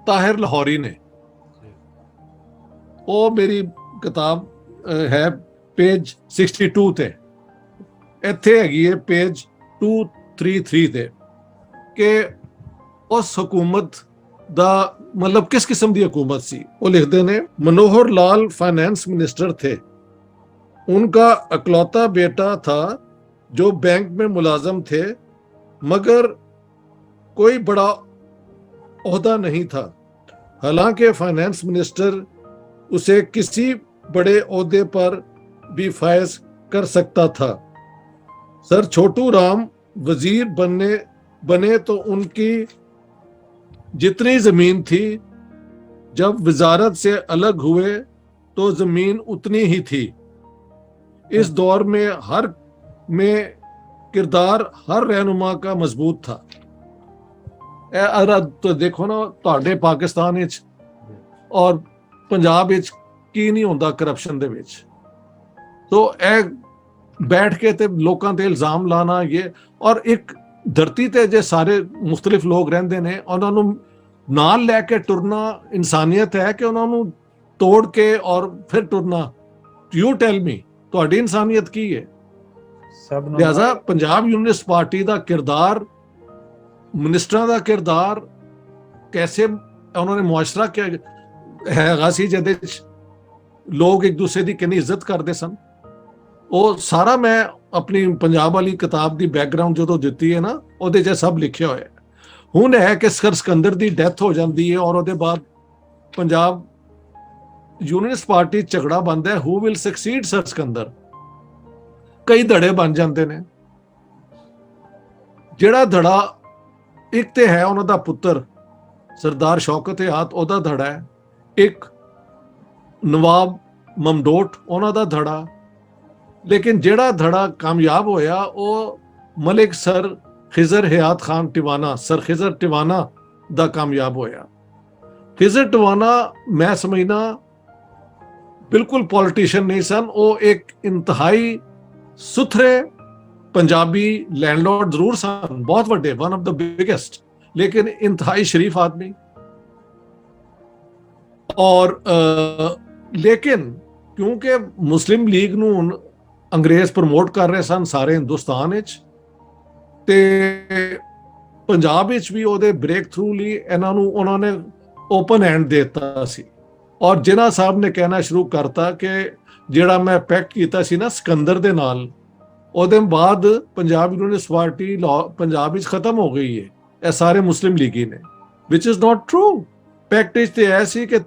ताहिर लाहौरी ने। वो मेरी किताब है पेज 62 ते, इत्थे हैगी है पेज 233 ते, कि उस हुकूमत दा मतलब किस किस्म की हुकूमत सी। वो लिखते ने, मनोहर लाल फाइनेंस मिनिस्टर थे। उनका अकलौता बेटा था जो बैंक में मुलाजम थे, मगर कोई बड़ा ओहदा नहीं था। हालांकि फाइनेंस मिनिस्टर उसे किसी बड़े ओहदे पर भी फायज कर सकता था। सर छोटू राम वजीर बने तो उनकी जितनी जमीन थी, जब वजारत से अलग हुए तो जमीन उतनी ही थी। इस दौर में किरदार हर रहनुमा का मजबूत था। तो देखो ना, तुहाडे पाकिस्तान विच और पंजाब विच की नहीं होंदा करप्शन दे विच। तो ए बैठ के ते लोकां ते इल्जाम लाना, ये और एक धरती ते जे सारे मुख्तलिफ लोग रहंदे ने, उन्हां नूं ਨਾਲ ਲੈ ਕੇ ਤੁਰਨਾ ਇਨਸਾਨੀਅਤ ਹੈ ਕਿ ਉਹਨਾਂ ਨੂੰ ਤੋੜ ਕੇ ਔਰ ਫਿਰ ਤੁਰਨਾ? ਯੂ ਟੈਲ ਮੀ, ਤੁਹਾਡੀ ਇਨਸਾਨੀਅਤ ਕੀ ਹੈ? ਸਭ ਨੂੰ ਲਿਹਾਜ਼ਾ ਪੰਜਾਬ ਯੂਨੀਅਨਿਸਟ ਪਾਰਟੀ ਦਾ ਕਿਰਦਾਰ, ਮਿਨਿਸਟਰਾਂ ਦਾ ਕਿਰਦਾਰ, ਕੈਸੇ ਉਹਨਾਂ ਨੇ ਮੁਆਸ਼ਰਾ ਕਿਹਾ ਹੈਗਾ ਸੀ ਜਿਹਦੇ ਵਿੱਚ ਲੋਕ ਇੱਕ ਦੂਸਰੇ ਦੀ ਕਿੰਨੀ ਇੱਜ਼ਤ ਕਰਦੇ ਸਨ, ਉਹ ਸਾਰਾ ਮੈਂ ਆਪਣੀ ਪੰਜਾਬ ਵਾਲੀ ਕਿਤਾਬ ਦੀ ਬੈਕਗ੍ਰਾਉਂਡ ਜਦੋਂ ਦਿੱਤੀ ਹੈ ਨਾ, ਉਹਦੇ 'ਚ ਸਭ ਲਿਖਿਆ ਹੋਇਆ ਹੈ। ਹੁਣ ਹੈ ਕਿ ਸਰ ਸਿਕੰਦਰ ਦੀ ਡੈਥ ਹੋ ਜਾਂਦੀ ਹੈ ਔਰ ਉਹਦੇ ਬਾਅਦ ਪੰਜਾਬ ਯੂਨੀਅਨਿਸਟ ਪਾਰਟੀ ਝਗੜਾ ਬਣਦਾ ਹੈ, ਹੂ ਵਿਲ ਸਕਸੀਡ ਸਰ ਸਿਕੰਦਰ। ਕਈ ਧੜੇ ਬਣ ਜਾਂਦੇ ਨੇ। ਜਿਹੜਾ ਧੜਾ ਇੱਕ ਤੇ ਹੈ ਉਹਨਾਂ ਦਾ ਪੁੱਤਰ ਸਰਦਾਰ ਸ਼ੌਕਤ-ਏ-ਆਤ, ਉਹਦਾ ਧੜਾ ਹੈ। ਇੱਕ ਨਵਾਬ ਮਮਦੋਟ, ਉਹਨਾਂ ਦਾ ਧੜਾ। ਲੇਕਿਨ ਜਿਹੜਾ ਧੜਾ ਕਾਮਯਾਬ ਹੋਇਆ ਉਹ ਮਲਿਕ ਸਰ ਖਿਜ਼ਰ ਹਯਾਤ ਖਾਨ ਟਿਵਾਣਾ, ਸਰ ਖਿਜ਼ਰ ਟਿਵਾਣਾ ਦਾ ਕਾਮਯਾਬ ਹੋਇਆ। ਖਿਜ਼ਰ ਟਿਵਾਣਾ ਮੈਂ ਸਮਝਣਾ ਬਿਲਕੁਲ ਪੋਲੀਟੀਸ਼ੀਅਨ ਨਹੀਂ ਸਨ, ਉਹ ਇੱਕ ਇੰਤਹਾਈ ਸੁਥਰੇ ਪੰਜਾਬੀ ਲੈਂਡਲॉर्ड ਜ਼ਰੂਰ ਸਨ, ਬਹੁਤ ਵੱਡੇ, ਵਨ ਆਫ ਦ ਬਿਗੇਸਟ, ਲੇਕਿਨ ਇੰਤਹਾਈ ਸ਼ਰੀਫ ਆਦਮੀ। ਔਰ ਲੇਕਿਨ ਕਿਉਂਕਿ ਮੁਸਲਿਮ ਲੀਗ ਨੂੰ ਹੁਣ ਅੰਗਰੇਜ਼ ਪ੍ਰਮੋਟ ਕਰ ਰਹੇ ਸਨ ਸਾਰੇ ਹਿੰਦੁਸਤਾਨ ਵਿੱਚ, ਤੇ ਪੰਜਾਬ ਵਿੱਚ ਵੀ ਉਹਦੇ ਬ੍ਰੇਕ ਥਰੂ ਲਈ ਇਹਨਾਂ ਨੂੰ ਉਹਨਾਂ ਨੇ ਓਪਨ ਹੈਂਡ ਦੇ ਦਿੱਤਾ ਸੀ। ਔਰ ਜਿਨ੍ਹਾਂ ਸਾਹਿਬ ਨੇ ਕਹਿਣਾ ਸ਼ੁਰੂ ਕਰਤਾ ਕਿ ਜਿਹੜਾ ਮੈਂ ਪੈਕਟ ਕੀਤਾ ਸੀ ਨਾ ਸਿਕੰਦਰ ਦੇ ਨਾਲ, ਉਹਦੇ ਬਾਅਦ ਪੰਜਾਬ ਯੂਨੀਅਨਿਸਟ ਪਾਰਟੀ ਪੰਜਾਬ ਵਿੱਚ ਖਤਮ ਹੋ ਗਈ ਹੈ, ਇਹ ਸਾਰੇ ਮੁਸਲਿਮ ਲੀਗੀ ਨੇ, which is not true. Packet ਵਿੱਚ ਤੇ ਇਹ ਸੀ ਕਿ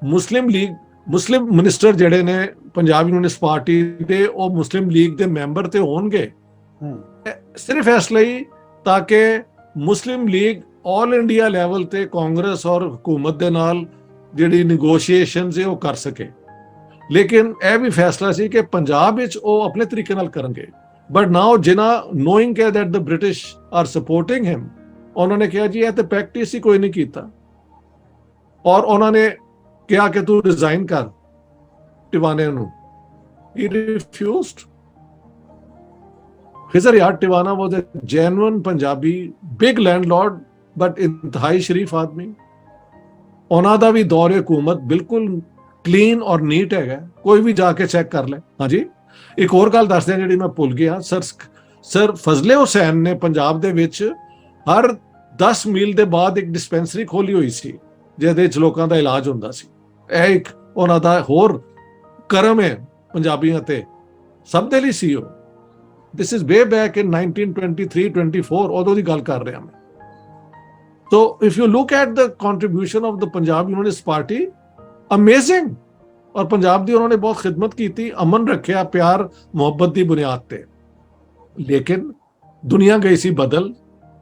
ਮੁਸਲਿਮ ਲੀਗ, ਮੁਸਲਿਮ ਮਿਨਿਸਟਰ ਜਿਹੜੇ ਨੇ ਪੰਜਾਬ ਯੂਨੀਅਨਿਸਟ ਪਾਰਟੀ ਦੇ, ਉਹ ਮੁਸਲਿਮ ਲੀਗ ਦੇ ਮੈਂਬਰ ਤੇ ਹੋਣਗੇ, ਸਿਰਫ ਇਸ ਲਈ ਤਾਂ ਕਿ Muslim League all India level ਤੇ ਕਾਂਗਰਸ ਔਰ ਹਕੂਮਤ ਦੇ ਨਾਲ ਜਿਹੜੀ ਨੈਗੋਸ਼ੀਏਸ਼ਨਸ ਹੈ ਉਹ ਕਰ ਸਕੇ। ਲੇਕਿਨ ਇਹ ਵੀ ਫੈਸਲਾ ਸੀ ਕਿ ਪੰਜਾਬ ਵਿੱਚ ਉਹ ਆਪਣੇ ਤਰੀਕੇ ਨਾਲ ਕਰਨਗੇ। ਬਟ ਨਾਓ ਜਿਨ੍ਹਾਂ ਨੋਇੰਗ ਕਿ that the British are supporting him, ਉਹਨਾਂ ਨੇ ਕਿਹਾ ਜੀ ਇਹ ਤੇ ਪ੍ਰੈਕਟਿਸ ਹੀ ਕੋਈ ਨਹੀਂ ਕੀਤਾ, ਔਰ ਉਹਨਾਂ ਨੇ ਕਿਹਾ ਕਿ ਤੂੰ ਰਿਜ਼ਾਈਨ ਕਰ ਟਿਵਾਣੇ ਨੂੰ। He refused. Khizar Hayat Tiwana was a genuine Punjabi, big landlord, but ਇੰਤਹਾਈ ਸ਼ਰੀਫ ਆਦਮੀ। ਉਹਨਾਂ ਦਾ ਵੀ ਦੌਰ ਹਕੂਮਤ ਬਿਲਕੁਲ ਕਲੀਨ ਔਰ ਨੀਟ ਹੈਗਾ, ਕੋਈ ਵੀ ਜਾ ਕੇ ਚੈੱਕ ਕਰ ਲੈ। ਹਾਂਜੀ, ਇੱਕ ਹੋਰ ਗੱਲ ਦੱਸਦੇ ਹਾਂ ਜਿਹੜੀ ਮੈਂ ਭੁੱਲ ਗਿਆ। ਸਰ ਫਜ਼ਲੇ ਹੁਸੈਨ ਨੇ ਪੰਜਾਬ ਦੇ ਵਿੱਚ ਹਰ 10 ਮੀਲ ਦੇ ਬਾਅਦ ਇੱਕ ਡਿਸਪੈਂਸਰੀ ਖੋਲੀ ਹੋਈ ਸੀ ਜਿਹਦੇ ਵਿੱਚ ਲੋਕਾਂ ਦਾ ਇਲਾਜ ਹੁੰਦਾ ਸੀ। ਇਹ ਇੱਕ ਉਹਨਾਂ ਦਾ ਹੋਰ ਕਰਮ ਹੈ ਪੰਜਾਬੀਆਂ ਤੇ, ਸਭ ਦੇ ਲਈ ਸੀ ਉਹ। ਦਿਸ ਇਜ਼ ਵੇ ਬੈਕ ਇਨ 1923-24, ਉਦੋਂ ਦੀ ਗੱਲ ਕਰ ਰਿਹਾ ਮੈਂ। So if you look at the contribution of the Punjab Unionist Party, amazing, ਔਰ ਪੰਜਾਬ ਦੀ ਉਹਨਾਂ ਨੇ ਬਹੁਤ ਖਿਦਮਤ ਕੀਤੀ, ਅਮਨ ਰੱਖਿਆ, ਪਿਆਰ ਮੁਹੱਬਤ ਦੀ ਬੁਨਿਆਦ ਤੇ। ਲੇਕਿਨ ਦੁਨੀਆ ਗਈ ਸੀ ਬਦਲ,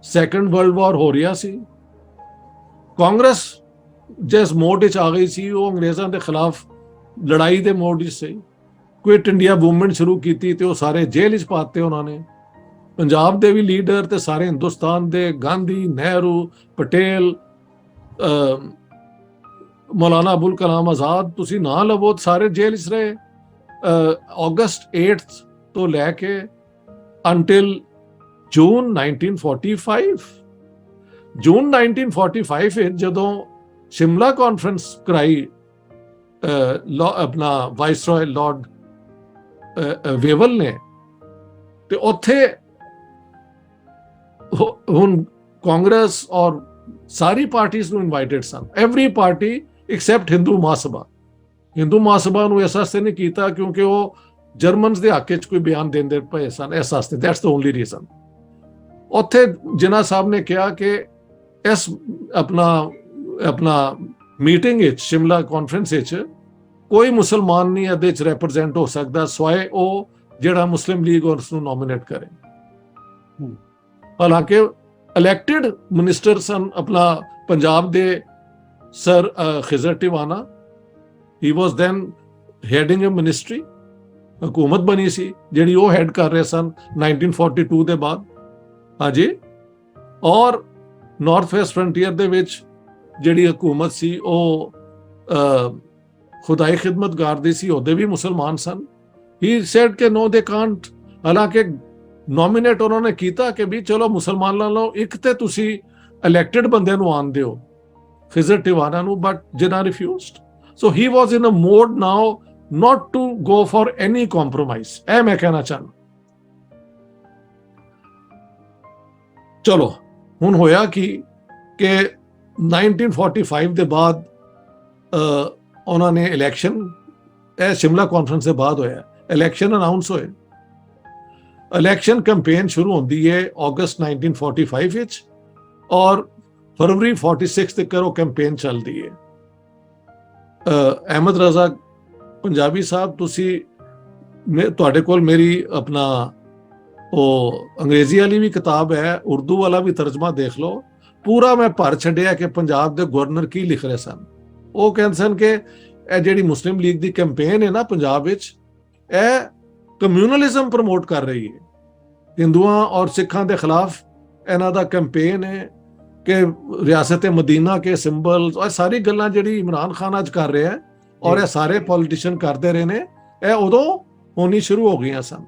ਸੈਕੰਡ ਵਰਲਡ ਵਾਰ ਹੋ ਰਿਹਾ ਸੀ, ਕਾਂਗਰਸ ਜਿਸ ਮੋਡ ਵਿੱਚ ਆ ਗਈ ਸੀ ਉਹ ਅੰਗਰੇਜ਼ਾਂ ਦੇ ਖਿਲਾਫ ਲੜਾਈ ਦੇ ਮੋਡ ਵਿੱਚ ਸੀ। ਕੁਇਟ ਇੰਡੀਆ ਮੂਵਮੈਂਟ ਸ਼ੁਰੂ ਕੀਤੀ ਤੇ ਉਹ ਸਾਰੇ ਜੇਲ੍ਹ ਵਿੱਚ ਪਾਤੇ ਉਹਨਾਂ ਨੇ। ਪੰਜਾਬ ਦੇ ਵੀ ਲੀਡਰ ਤੇ ਸਾਰੇ ਹਿੰਦੁਸਤਾਨ ਦੇ, ਗਾਂਧੀ, ਨਹਿਰੂ, ਪਟੇਲ, ਮੌਲਾਨਾ ਅਬੁਲ ਕਲਾਮ ਆਜ਼ਾਦ, ਤੁਸੀਂ ਨਾ ਲਵੋ, ਸਾਰੇ ਜੇਲ੍ਹ ਵਿੱਚ ਰਹੇ। ਅਗਸਤ 8 ਤੋਂ ਲੈ ਕੇ ਅੰਟਿਲ ਜੂਨ 1945। ਜੂਨ 1945 ਵਿੱਚ ਜਦੋਂ ਸ਼ਿਮਲਾ ਕਾਨਫਰੰਸ ਕਰਾਈ ਆਪਣਾ ਵਾਇਸਰਾਏ ਲਾਰਡ ਵੇਵਲ ਨੇ, ਤੇ ਉੱਥੇ ਹੁਣ ਕਾਂਗਰਸ ਔਰ ਸਾਰੀ ਪਾਰਟੀਆਂ ਨੂੰ ਇਨਵਾਈਟਡ ਸਨ, ਐਵਰੀ ਪਾਰਟੀ ਐਕਸੈਪਟ ਹਿੰਦੂ ਮਹਾਸਭਾ। ਹਿੰਦੂ ਮਹਾਸਭਾ ਨੂੰ ਇਸ ਵਾਸਤੇ ਨਹੀਂ ਕੀਤਾ ਕਿਉਂਕਿ ਉਹ ਜਰਮਨਸ ਦੇ ਹੱਕ ਵਿੱਚ ਕੋਈ ਬਿਆਨ ਦਿੰਦੇ ਪਏ ਸਨ, ਇਸ ਵਾਸਤੇ, ਦੈਟਸ ਦ ਓਨਲੀ ਰੀਜ਼ਨ। ਉੱਥੇ ਜਿਨ੍ਹਾਂ ਸਾਹਿਬ ਨੇ ਕਿਹਾ ਕਿ ਇਸ ਆਪਣਾ ਮੀਟਿੰਗ ਵਿੱਚ, ਸ਼ਿਮਲਾ ਕਾਨਫਰੰਸ ਵਿੱਚ ਕੋਈ ਮੁਸਲਮਾਨ ਨਹੀਂ ਇਹਦੇ ਵਿੱਚ ਰਿਪਰੈਜ਼ੈਂਟ ਹੋ ਸਕਦਾ ਸਵਾਏ ਉਹ ਜਿਹੜਾ ਮੁਸਲਿਮ ਲੀਗ ਉਸ ਨੂੰ ਨੋਮੀਨੇਟ ਕਰੇ। ਹਾਲਾਂਕਿ ਇਲੈਕਟਿਡ ਮਿਨਿਸਟਰ ਸਨ ਆਪਣਾ ਪੰਜਾਬ ਦੇ ਸਰ ਖਿਜ਼ਰ ਟਿਵਾਣਾ, ਹੀ ਵਾਸ ਦੈਨ ਹੈਡਿੰਗ ਅ ਮਿਨਿਸਟਰੀ, ਹਕੂਮਤ ਬਣੀ ਸੀ ਜਿਹੜੀ ਉਹ ਹੈਡ ਕਰ ਰਹੇ ਸਨ 1942 ਦੇ ਬਾਅਦ। ਹਾਂਜੀ, ਔਰ ਨਾਰਥ ਵੈਸਟ ਫਰੰਟੀਅਰ ਦੇ ਵਿੱਚ ਜਿਹੜੀ ਹਕੂਮਤ ਸੀ ਉਹ ਖੁਦਾਈ ਖਿਦਮਤਗਾਰ ਦੀ ਸੀ, ਉਹਦੇ ਵੀ ਮੁਸਲਮਾਨ ਸਨ। ਹੀ ਸੈਡ ਕਿ ਨੋ ਦੇ ਕਾਂਟ, ਹਾਲਾਂਕਿ ਨੋਮੀਨੇਟ ਉਹਨਾਂ ਨੇ ਕੀਤਾ ਕਿ ਵੀ ਚਲੋ ਮੁਸਲਮਾਨਾਂ ਨਾਲੋਂ ਇੱਕ ਤੇ ਤੁਸੀਂ ਇਲੈਕਟਿਡ ਬੰਦੇ ਨੂੰ ਆਣ ਦਿਓ, Khizr Tiwana ਨੂੰ, but Jinnah refused. So he was in a mode now not to go for any compromise. ਇਹ ਮੈਂ ਕਹਿਣਾ ਚਾਹੁੰਦਾ। ਚਲੋ ਹੁਣ ਹੋਇਆ ਕਿ 1945 ਦੇ ਬਾਅਦ ਉਹਨਾਂ ਨੇ ਇਲੈਕਸ਼ਨ, ਇਹ ਸ਼ਿਮਲਾ ਕਾਨਫਰੰਸ ਦੇ ਬਾਅਦ ਹੋਇਆ, ਇਲੈਕਸ਼ਨ ਅਨਾਉਂਸ ਹੋਏ। ਇਲੈਕਸ਼ਨ ਕੈਂਪੇਨ ਸ਼ੁਰੂ ਹੁੰਦੀ ਹੈ ਅਗਸਤ 1945 ਵਿੱਚ, ਔਰ ਫਰਵਰੀ 46 ਤੱਕ ਉਹ ਕੈਂਪੇਨ ਚੱਲਦੀ ਹੈ। ਅਹਿਮਦ ਰਜ਼ਾ ਪੰਜਾਬੀ ਸਾਹਿਬ, ਤੁਸੀਂ ਤੁਹਾਡੇ ਕੋਲ ਮੇਰੀ ਆਪਣਾ ਉਹ ਅੰਗਰੇਜ਼ੀ ਵਾਲੀ ਵੀ ਕਿਤਾਬ ਹੈ, ਉਰਦੂ ਵਾਲਾ ਵੀ ਤਰਜਮਾ ਦੇਖ ਲਓ। ਪੂਰਾ ਮੈਂ ਭਰ ਛੱਡਿਆ ਕਿ ਪੰਜਾਬ ਦੇ ਗਵਰਨਰ ਕੀ ਲਿਖ ਰਹੇ ਸਨ। ਉਹ ਕਹਿੰਦੇ ਸਨ ਕਿ ਇਹ ਜਿਹੜੀ ਮੁਸਲਿਮ ਲੀਗ ਦੀ ਕੈਂਪੇਨ ਹੈ ਨਾ ਪੰਜਾਬ ਵਿੱਚ, ਇਹ ਕਮਿਊਨਲਿਜ਼ਮ ਪ੍ਰਮੋਟ ਕਰ ਰਹੀ ਹੈ, ਹਿੰਦੂਆਂ ਔਰ ਸਿੱਖਾਂ ਦੇ ਖਿਲਾਫ ਇਹਨਾਂ ਦਾ ਕੈਂਪੇਨ ਹੈ ਕਿ ਰਿਆਸਤ ਮਦੀਨਾ ਕੇ ਸਿੰਬਲਸ, ਔਰ ਸਾਰੀ ਗੱਲਾਂ ਜਿਹੜੀ ਇਮਰਾਨ ਖਾਨ ਅੱਜ ਕਰ ਰਿਹਾ ਹੈ ਔਰ ਇਹ ਸਾਰੇ ਪੋਲੀਟੀਸ਼ੀਅਨ ਕਰਦੇ ਰਹੇ ਨੇ, ਇਹ ਉਦੋਂ ਹੋਣੀ ਸ਼ੁਰੂ ਹੋ ਗਈਆਂ ਸਨ।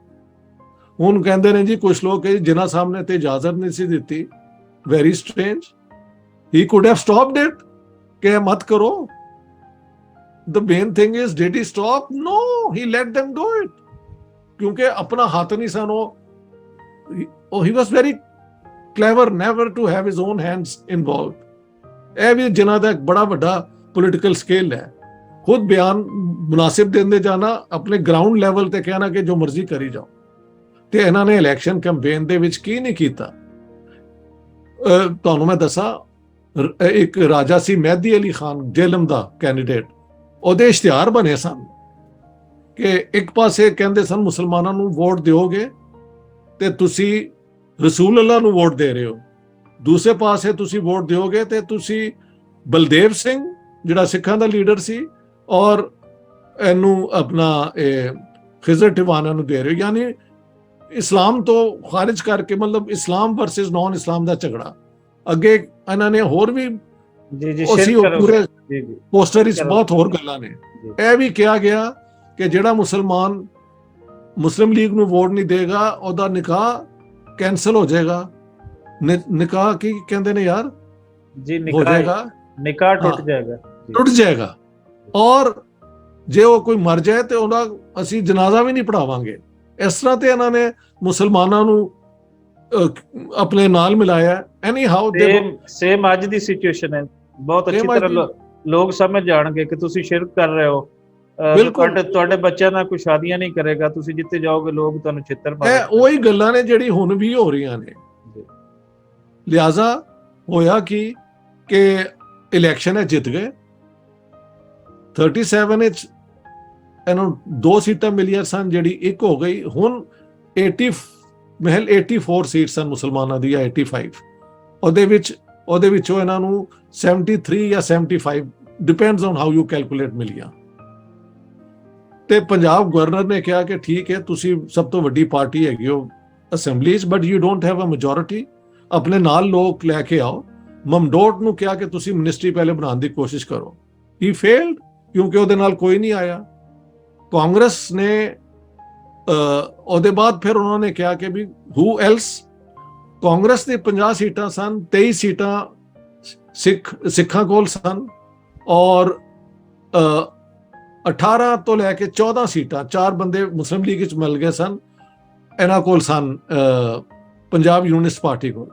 ਹੁਣ ਕਹਿੰਦੇ ਨੇ ਜੀ ਕੁਝ ਲੋਕ ਜਿਨ੍ਹਾਂ ਸਾਹਮਣੇ ਤੇ ਇਜਾਜ਼ਤ ਨਹੀਂ ਸੀ ਦਿੱਤੀ, very strange, he could have stopped it ਕਿ ਮਤ ਕਰੋ। The main thing is, did he stop? No, he let them do it. ਕਿਉਂਕਿ ਆਪਣਾ ਹੱਥ ਨਹੀਂ ਸਨ ਉਹ he was very clever never to have his own hands involved. ਇਹ ਵੀ ਜਿਨ੍ਹਾਂ ਦਾ ਇੱਕ ਬੜਾ ਵੱਡਾ ਪੋਲੀਟੀਕਲ ਸਕੇਲ ਹੈ, ਖੁਦ ਬਿਆਨ ਮੁਨਾਸਿਬ ਦਿੰਦੇ ਜਾਣਾ, ਆਪਣੇ ਗਰਾਊਂਡ ਲੈਵਲ ਤੇ ਕਹਿਣਾ ਕਿ ਜੋ ਮਰਜ਼ੀ ਕਰੀ ਜਾਓ। ਤੇ ਇਹਨਾਂ ਨੇ ਇਲੈਕਸ਼ਨ ਕੈਂਪੇਨ ਦੇ ਵਿੱਚ ਕੀ ਨਹੀਂ ਕੀਤਾ। ਤੁਹਾਨੂੰ ਮੈਂ ਦੱਸਾਂ, ਇੱਕ ਰਾਜਾ ਸੀ ਮਹਿਦੀ ਅਲੀ ਖਾਨ, ਜੇਲਮ ਦਾ ਕੈਂਡੀਡੇਟ, ਉਹਦੇ ਇਸ਼ਤਿਹਾਰ ਬਣੇ ਸਨ ਕਿ ਇੱਕ ਪਾਸੇ ਕਹਿੰਦੇ ਸਨ ਮੁਸਲਮਾਨਾਂ ਨੂੰ ਵੋਟ ਦਿਓਗੇ ਤੇ ਤੁਸੀਂ ਰਸੂਲ ਅੱਲਾ ਨੂੰ ਵੋਟ ਦੇ ਰਹੇ ਹੋ, ਦੂਸਰੇ ਪਾਸੇ ਤੁਸੀਂ ਵੋਟ ਦਿਓਗੇ ਤੇ ਤੁਸੀਂ ਬਲਦੇਵ ਸਿੰਘ ਜਿਹੜਾ ਸਿੱਖਾਂ ਦਾ ਲੀਡਰ ਸੀ ਔਰ ਇਹਨੂੰ ਆਪਣਾ ਖਿਜ਼ਰ ਟਿਵਾਣਾ ਨੂੰ ਦੇ ਰਹੇ ਹੋ। ਯਾਨੀ ਇਸਲਾਮ ਤੋਂ ਖਾਰਿਜ ਕਰਕੇ, ਮਤਲਬ ਇਸਲਾਮ ਵਰਸਸ ਨਾਨ ਇਸਲਾਮ ਦਾ ਝਗੜਾ। ਅੱਗੇ ਇਹਨਾਂ ਨੇ ਹੋਰ ਵੀ ਪੂਰੇ ਪੋਸਟਰ ਵਿੱਚ ਬਹੁਤ ਹੋਰ ਗੱਲਾਂ ਨੇ। ਇਹ ਵੀ ਕਿਹਾ ਗਿਆ ਕਿ ਜਿਹੜਾ ਮੁਸਲਮਾਨ ਮੁਸਲਿਮ ਲੀਗ ਨੂੰ ਵੋਟ ਨਹੀਂ ਦੇਗਾ ਉਹਦਾ ਨਿਕਾਹ ਕੈਂਸਲ ਹੋ ਜਾਏਗਾ। ਨਿਕਾਹ ਕੀ ਕਹਿੰਦੇ ਨੇ ਯਾਰ ਜੀ, ਹੋ ਜਾਏਗਾ, ਨਿਕਾਹ ਟੁੱਟ ਜਾਏਗਾ ਔਰ ਜੇ ਉਹ ਕੋਈ ਮਰ ਜਾਏ ਤੇ ਉਹਦਾ ਅਸੀਂ ਜਨਾਜ਼ਾ ਵੀ ਨਹੀਂ ਪੜਾਵਾਂਗੇ। ਇਸ ਤਰ੍ਹਾਂ ਤੇ ਇਹਨਾਂ ਨੇ ਮੁਸਲਮਾਨਾਂ ਨੂੰ ਆਪਣੇ ਨਾਲ ਮਿਲਾਇਆ। ਐਨੀ ਹਾਊ ਸੇਮ ਅੱਜ ਦੀ ਸਿਚੁਏਸ਼ਨ ਹੈ। ਬਹੁਤ ਅੱਛੀ ਤਰ੍ਹਾਂ ਲੋਕ ਸਮਝ ਜਾਣਗੇ ਕਿ ਤੁਸੀਂ ਸ਼ਿਰਕ ਕਰ ਰਹੇ ਹੋ। ਤੁਹਾਡੇ ਬੱਚਿਆਂ ਨਾਲ ਕੋਈ ਸ਼ਾਦੀਆਂ ਨਹੀਂ ਕਰੇਗਾ, ਤੁਸੀਂ ਜਿੱਥੇ ਜਾਓਗੇ ਲੋਕ ਤੁਹਾਨੂੰ ਛਿੱਤਰ ਮਾਰਨਗੇ। ਉਹੀ ਗੱਲਾਂ ਨੇ ਜਿਹੜੀ ਹੁਣ ਵੀ ਹੋ ਰਹੀਆਂ ਨੇ। ਲਿਹਾਜ਼ਾ ਹੋਇਆ ਕਿ ਇਲੈਕਸ਼ਨ ਜਿੱਤ ਗਏ। 37 ਵਿੱਚ ਇਹਨਾਂ ਨੂੰ 2 ਸੀਟਾਂ ਮਿਲੀਆਂ ਸਨ, ਜਿਹੜੀ ਇੱਕ ਹੋ ਗਈ। ਹੁਣ 84 ਸੀਟ ਸਨ ਮੁਸਲਮਾਨਾਂ ਦੀ ਜਾਂ 85। ਉਹਦੇ ਵਿੱਚੋਂ ਇਹਨਾਂ ਨੂੰ 73 ਜਾਂ 75 depends on how you calculate ਮਿਲੀਆਂ। ਤੇ ਪੰਜਾਬ ਗਵਰਨਰ ਨੇ ਕਿਹਾ ਕਿ ਠੀਕ ਹੈ, ਤੁਸੀਂ ਸਭ ਤੋਂ ਵੱਡੀ ਪਾਰਟੀ ਹੈਗੀ ਹੋ ਅਸੈਂਬਲੀ 'ਚ, but you don't have a majority, ਆਪਣੇ ਨਾਲ ਲੋਕ ਲੈ ਕੇ ਆਓ। ਮਮਡੋਟ ਨੂੰ ਕਿਹਾ ਕਿ ਤੁਸੀਂ ਮਿਨਿਸਟਰੀ ਪਹਿਲੇ ਬਣਾਉਣ ਦੀ ਕੋਸ਼ਿਸ਼ ਕਰੋ। ਹੀ ਫੇਲਡ ਕਿਉਂਕਿ ਉਹਦੇ ਨਾਲ ਕੋਈ ਨਹੀਂ ਆਇਆ। ਕਾਂਗਰਸ ਨੇ ਉਹਦੇ ਬਾਅਦ ਫਿਰ ਉਹਨਾਂ ਨੇ ਕਿਹਾ ਕਿ ਵੀ ਹੂ ਐਲਸ। ਕਾਂਗਰਸ ਦੇ 50 ਸੀਟਾਂ ਸਨ, 23 ਸੀਟਾਂ ਸਿੱਖਾਂ ਕੋਲ ਸਨ ਔਰ 18 ਤੋਂ ਲੈ ਕੇ 14 ਸੀਟਾਂ 4 ਬੰਦੇ ਮੁਸਲਿਮ ਲੀਗ ਵਿੱਚ ਮਿਲ ਗਏ ਸਨ, ਇਹਨਾਂ ਕੋਲ ਸਨ ਪੰਜਾਬ ਯੂਨਿਸਟ ਪਾਰਟੀ ਕੋਲ।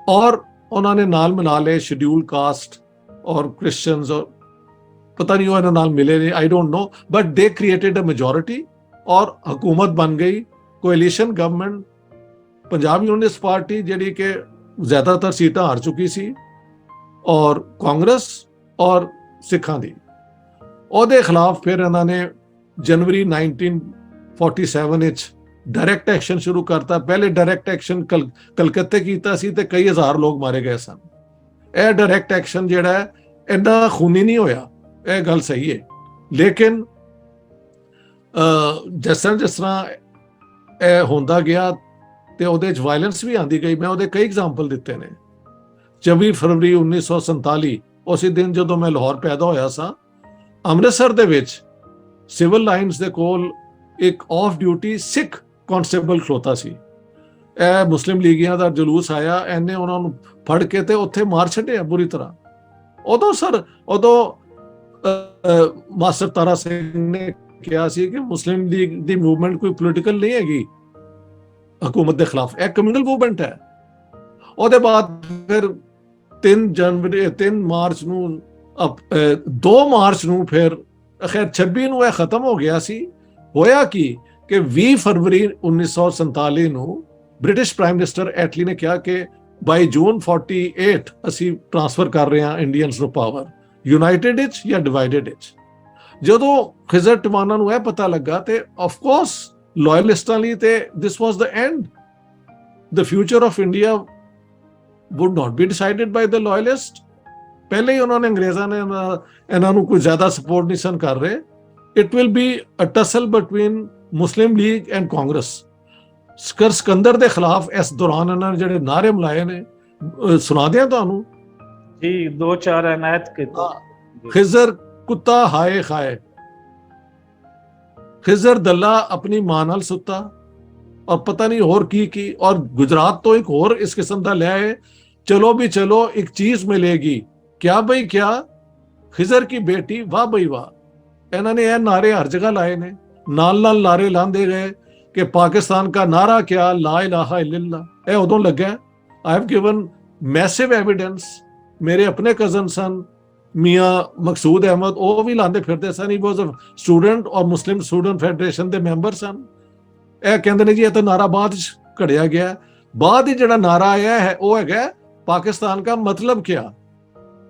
ਔਰ ਉਹਨਾਂ ਨੇ ਨਾਲ ਮਿਲਾ ਲਏ ਸ਼ਡਿਊਲ ਕਾਸਟ ਔਰ ਕ੍ਰਿਸਚੀਅਨਸ, ਔਰ ਪਤਾ ਨਹੀਂ ਉਹ ਇਹਨਾਂ ਨਾਲ ਮਿਲੇ ਨੇ, I don't know, but they created a majority ਔਰ ਹਕੂਮਤ ਬਣ ਗਈ, coalition government. Punjab Unionist Party ਜਿਹੜੀ ਕਿ ਜ਼ਿਆਦਾਤਰ ਸੀਟਾਂ ਹਾਰ ਚੁੱਕੀ ਸੀ, ਔਰ ਕਾਂਗਰਸ ਔਰ ਸਿੱਖਾਂ ਦੀ, ਉਹਦੇ ਖਿਲਾਫ ਫਿਰ ਇਹਨਾਂ ਨੇ ਜਨਵਰੀ 1947 ਵਿੱਚ ਡਾਇਰੈਕਟ ਐਕਸ਼ਨ ਸ਼ੁਰੂ ਕਰਤਾ। ਪਹਿਲੇ ਡਾਇਰੈਕਟ ਐਕਸ਼ਨ ਕਲਕੱਤੇ ਕੀਤਾ ਸੀ ਤੇ ਕਈ ਹਜ਼ਾਰ ਲੋਕ ਮਾਰੇ ਗਏ ਸਨ। ਇਹ ਡਾਇਰੈਕਟ ਐਕਸ਼ਨ ਜਿਹੜਾ ਹੈ ਇੰਨਾ ਖੂਨੀ ਨਹੀਂ ਹੋਇਆ, ਇਹ ਗੱਲ ਸਹੀ ਹੈ। ਲੇਕਿਨ ਜਿਸ ਤਰ੍ਹਾਂ ਇਹ ਹੁੰਦਾ ਗਿਆ ਤੇ ਉਹਦੇ 'ਚ ਵਾਇਲੈਂਸ ਵੀ ਆਉਂਦੀ ਗਈ। ਮੈਂ ਉਹਦੇ ਕਈ ਐਗਜ਼ਾਮਪਲ ਦਿੱਤੇ ਨੇ। 24 ਫਰਵਰੀ 1947 ਉਸੇ ਦਿਨ ਜਦੋਂ ਮੈਂ ਲਾਹੌਰ ਪੈਦਾ ਹੋਇਆ ਸਾਂ, ਅੰਮ੍ਰਿਤਸਰ ਦੇ ਵਿੱਚ ਸਿਵਲ ਲਾਈਨਸ ਦੇ ਕੋਲ ਇੱਕ ਆਫ ਡਿਊਟੀ ਸਿੱਖ ਕਾਂਸਟੇਬਲ ਖਲੋਤਾ ਸੀ। ਇਹ ਮੁਸਲਿਮ ਲੀਗੀਆਂ ਦਾ ਜਲੂਸ ਆਇਆ, ਇਹਨੇ ਉਹਨਾਂ ਨੂੰ ਫੜ ਕੇ ਤੇ ਉੱਥੇ ਮਾਰ ਛੱਡਿਆ ਬੁਰੀ ਤਰ੍ਹਾਂ। ਉਦੋਂ ਮਾਸਟਰ ਤਾਰਾ ਸਿੰਘ ਨੇ ਕਿਹਾ ਸੀ ਕਿ ਮੁਸਲਿਮ ਲੀਗ ਦੀ ਮੂਵਮੈਂਟ ਕੋਈ ਪੋਲੀਟੀਕਲ ਨਹੀਂ ਹੈਗੀ ਹਕੂਮਤ ਦੇ ਖਿਲਾਫ, ਇਹ ਕਮਿਊਨਲ ਮੂਵਮੈਂਟ ਹੈ। ਉਹਦੇ ਬਾਅਦ ਫਿਰ 3 ਮਾਰਚ ਨੂੰ 2 ਮਾਰਚ ਨੂੰ ਫਿਰ ਅਖੀਰ 26 ਨੂੰ ਇਹ ਖਤਮ ਹੋ ਗਿਆ ਸੀ। ਹੋਇਆ ਕਿ 20 ਫਰਵਰੀ 1947 ਨੂੰ ਬ੍ਰਿਟਿਸ਼ ਪ੍ਰਾਈਮ ਮਿਨਿਸਟਰ ਐਟਲੀ ਨੇ ਕਿਹਾ ਕਿ ਬਾਈ ਜੂਨ 48 ਅਸੀਂ ਟ੍ਰਾਂਸਫਰ ਕਰ ਰਹੇ ਹਾਂ ਇੰਡੀਅਨਸ ਨੂੰ ਪਾਵਰ, ਯੂਨਾਈਟਿਡ ਵਿੱਚ ਜਾਂ ਡਿਵਾਈਡਡ ਵਿੱਚ। ਜਦੋਂ ਖਿਜ਼ਰ ਟਿਵਾਨਾ ਨੂੰ ਇਹ ਪਤਾ ਲੱਗਾ ਤੇ ਆਫ ਕੋਰਸ ਲਾਇਲਿਸਟਾਂ ਲਈ ਤੇ this was the end, the future of India would not be decided by the loyalist। ਪਹਿਲੇ ਹੀ ਉਹਨਾਂ ਨੇ ਅੰਗਰੇਜ਼ਾਂ ਨੇ ਇਹਨਾਂ ਨੂੰ ਕੋਈ ਜ਼ਿਆਦਾ ਸਪੋਰਟ ਨਹੀਂ ਸਨ ਕਰ ਰਹੇ। It will be a tussle between Muslim League and Congress. Sikandar ਦੇ ਖਿਲਾਫ ਇਸ ਦੌਰਾਨ ਇਹਨਾਂ ਨੇ ਜਿਹੜੇ ਨਾਅਰੇ ਮਲਾਏ ਨੇ ਸੁਣਾ ਦਿਆਂ ਤੁਹਾਨੂੰ ਜੀ, 2-4 ਅਨਾਇਤ ਕੀਤੇ। ਖਿਜ਼ਰ ਕੁੱਤਾ ਹਾਏ ਖਾਏ, ਖਿਜ਼ਰ ਦੱਲਾ ਆਪਣੀ ਮਾਂ ਨਾਲ ਸੁੱਤਾ, ਔਰ ਪਤਾ ਨਹੀਂ ਹੋਰ ਕੀ। ਔਰ ਗੁਜਰਾਤ ਤੋਂ ਇੱਕ ਹੋਰ ਇਸ ਕਿਸਮ ਦਾ ਲਿਆ ਹੈ, ਚਲੋ ਵੀ ਚਲੋ ਇੱਕ ਚੀਜ਼ ਮਿਲੇਗੀ, ਕਿਆ ਬਈ ਕਿਆ, ਖਿਜ਼ਰ ਕੀ ਬੇਟੀ ਵਾਹ ਬਈ ਵਾਹ। ਇਹਨਾਂ ਨੇ ਇਹ ਨਾਰੇ ਹਰ ਜਗ੍ਹਾ ਲਾਏ ਨੇ, ਨਾਲ ਨਾਰੇ ਲਾਉਂਦੇ ਗਏ ਕਿ ਪਾਕਿਸਤਾਨ ਦਾ ਨਾਰਾ ਕਿਆ, ਲਾ ਇਲਾਹਾ ਇल्लल्लाह। ਇਹ ਉਦੋਂ ਲੱਗਾ। I have given massive evidence. ਮੇਰੇ ਆਪਣੇ ਕਜ਼ਨ ਸਨ ਮੀਆਂ ਮਕਸੂਦ ਅਹਿਮਦ, ਉਹ ਵੀ ਲਾਉਂਦੇ ਫਿਰਦੇ ਸਨ। ਹੀ ਵਾਸ ਅ ਸਟੂਡੈਂਟ ਔਰ ਮੁਸਲਿਮ ਸਟੂਡੈਂਟ ਫੈਡਰੇਸ਼ਨ ਦੇ ਮੈਂਬਰ ਸਨ। ਇਹ ਕਹਿੰਦੇ ਨੇ ਜੀ ਇਹ ਤਾਂ ਨਾਰਾ ਬਾਅਦ ਚ ਘੜਿਆ ਗਿਆ। ਬਾਅਦ ਹੀ ਜਿਹੜਾ ਨਾਰਾ ਆਇਆ ਹੈ ਉਹ ਹੈਗਾ ਪਾਕਿਸਤਾਨ ਦਾ ਮਤਲਬ ਕਿਆ।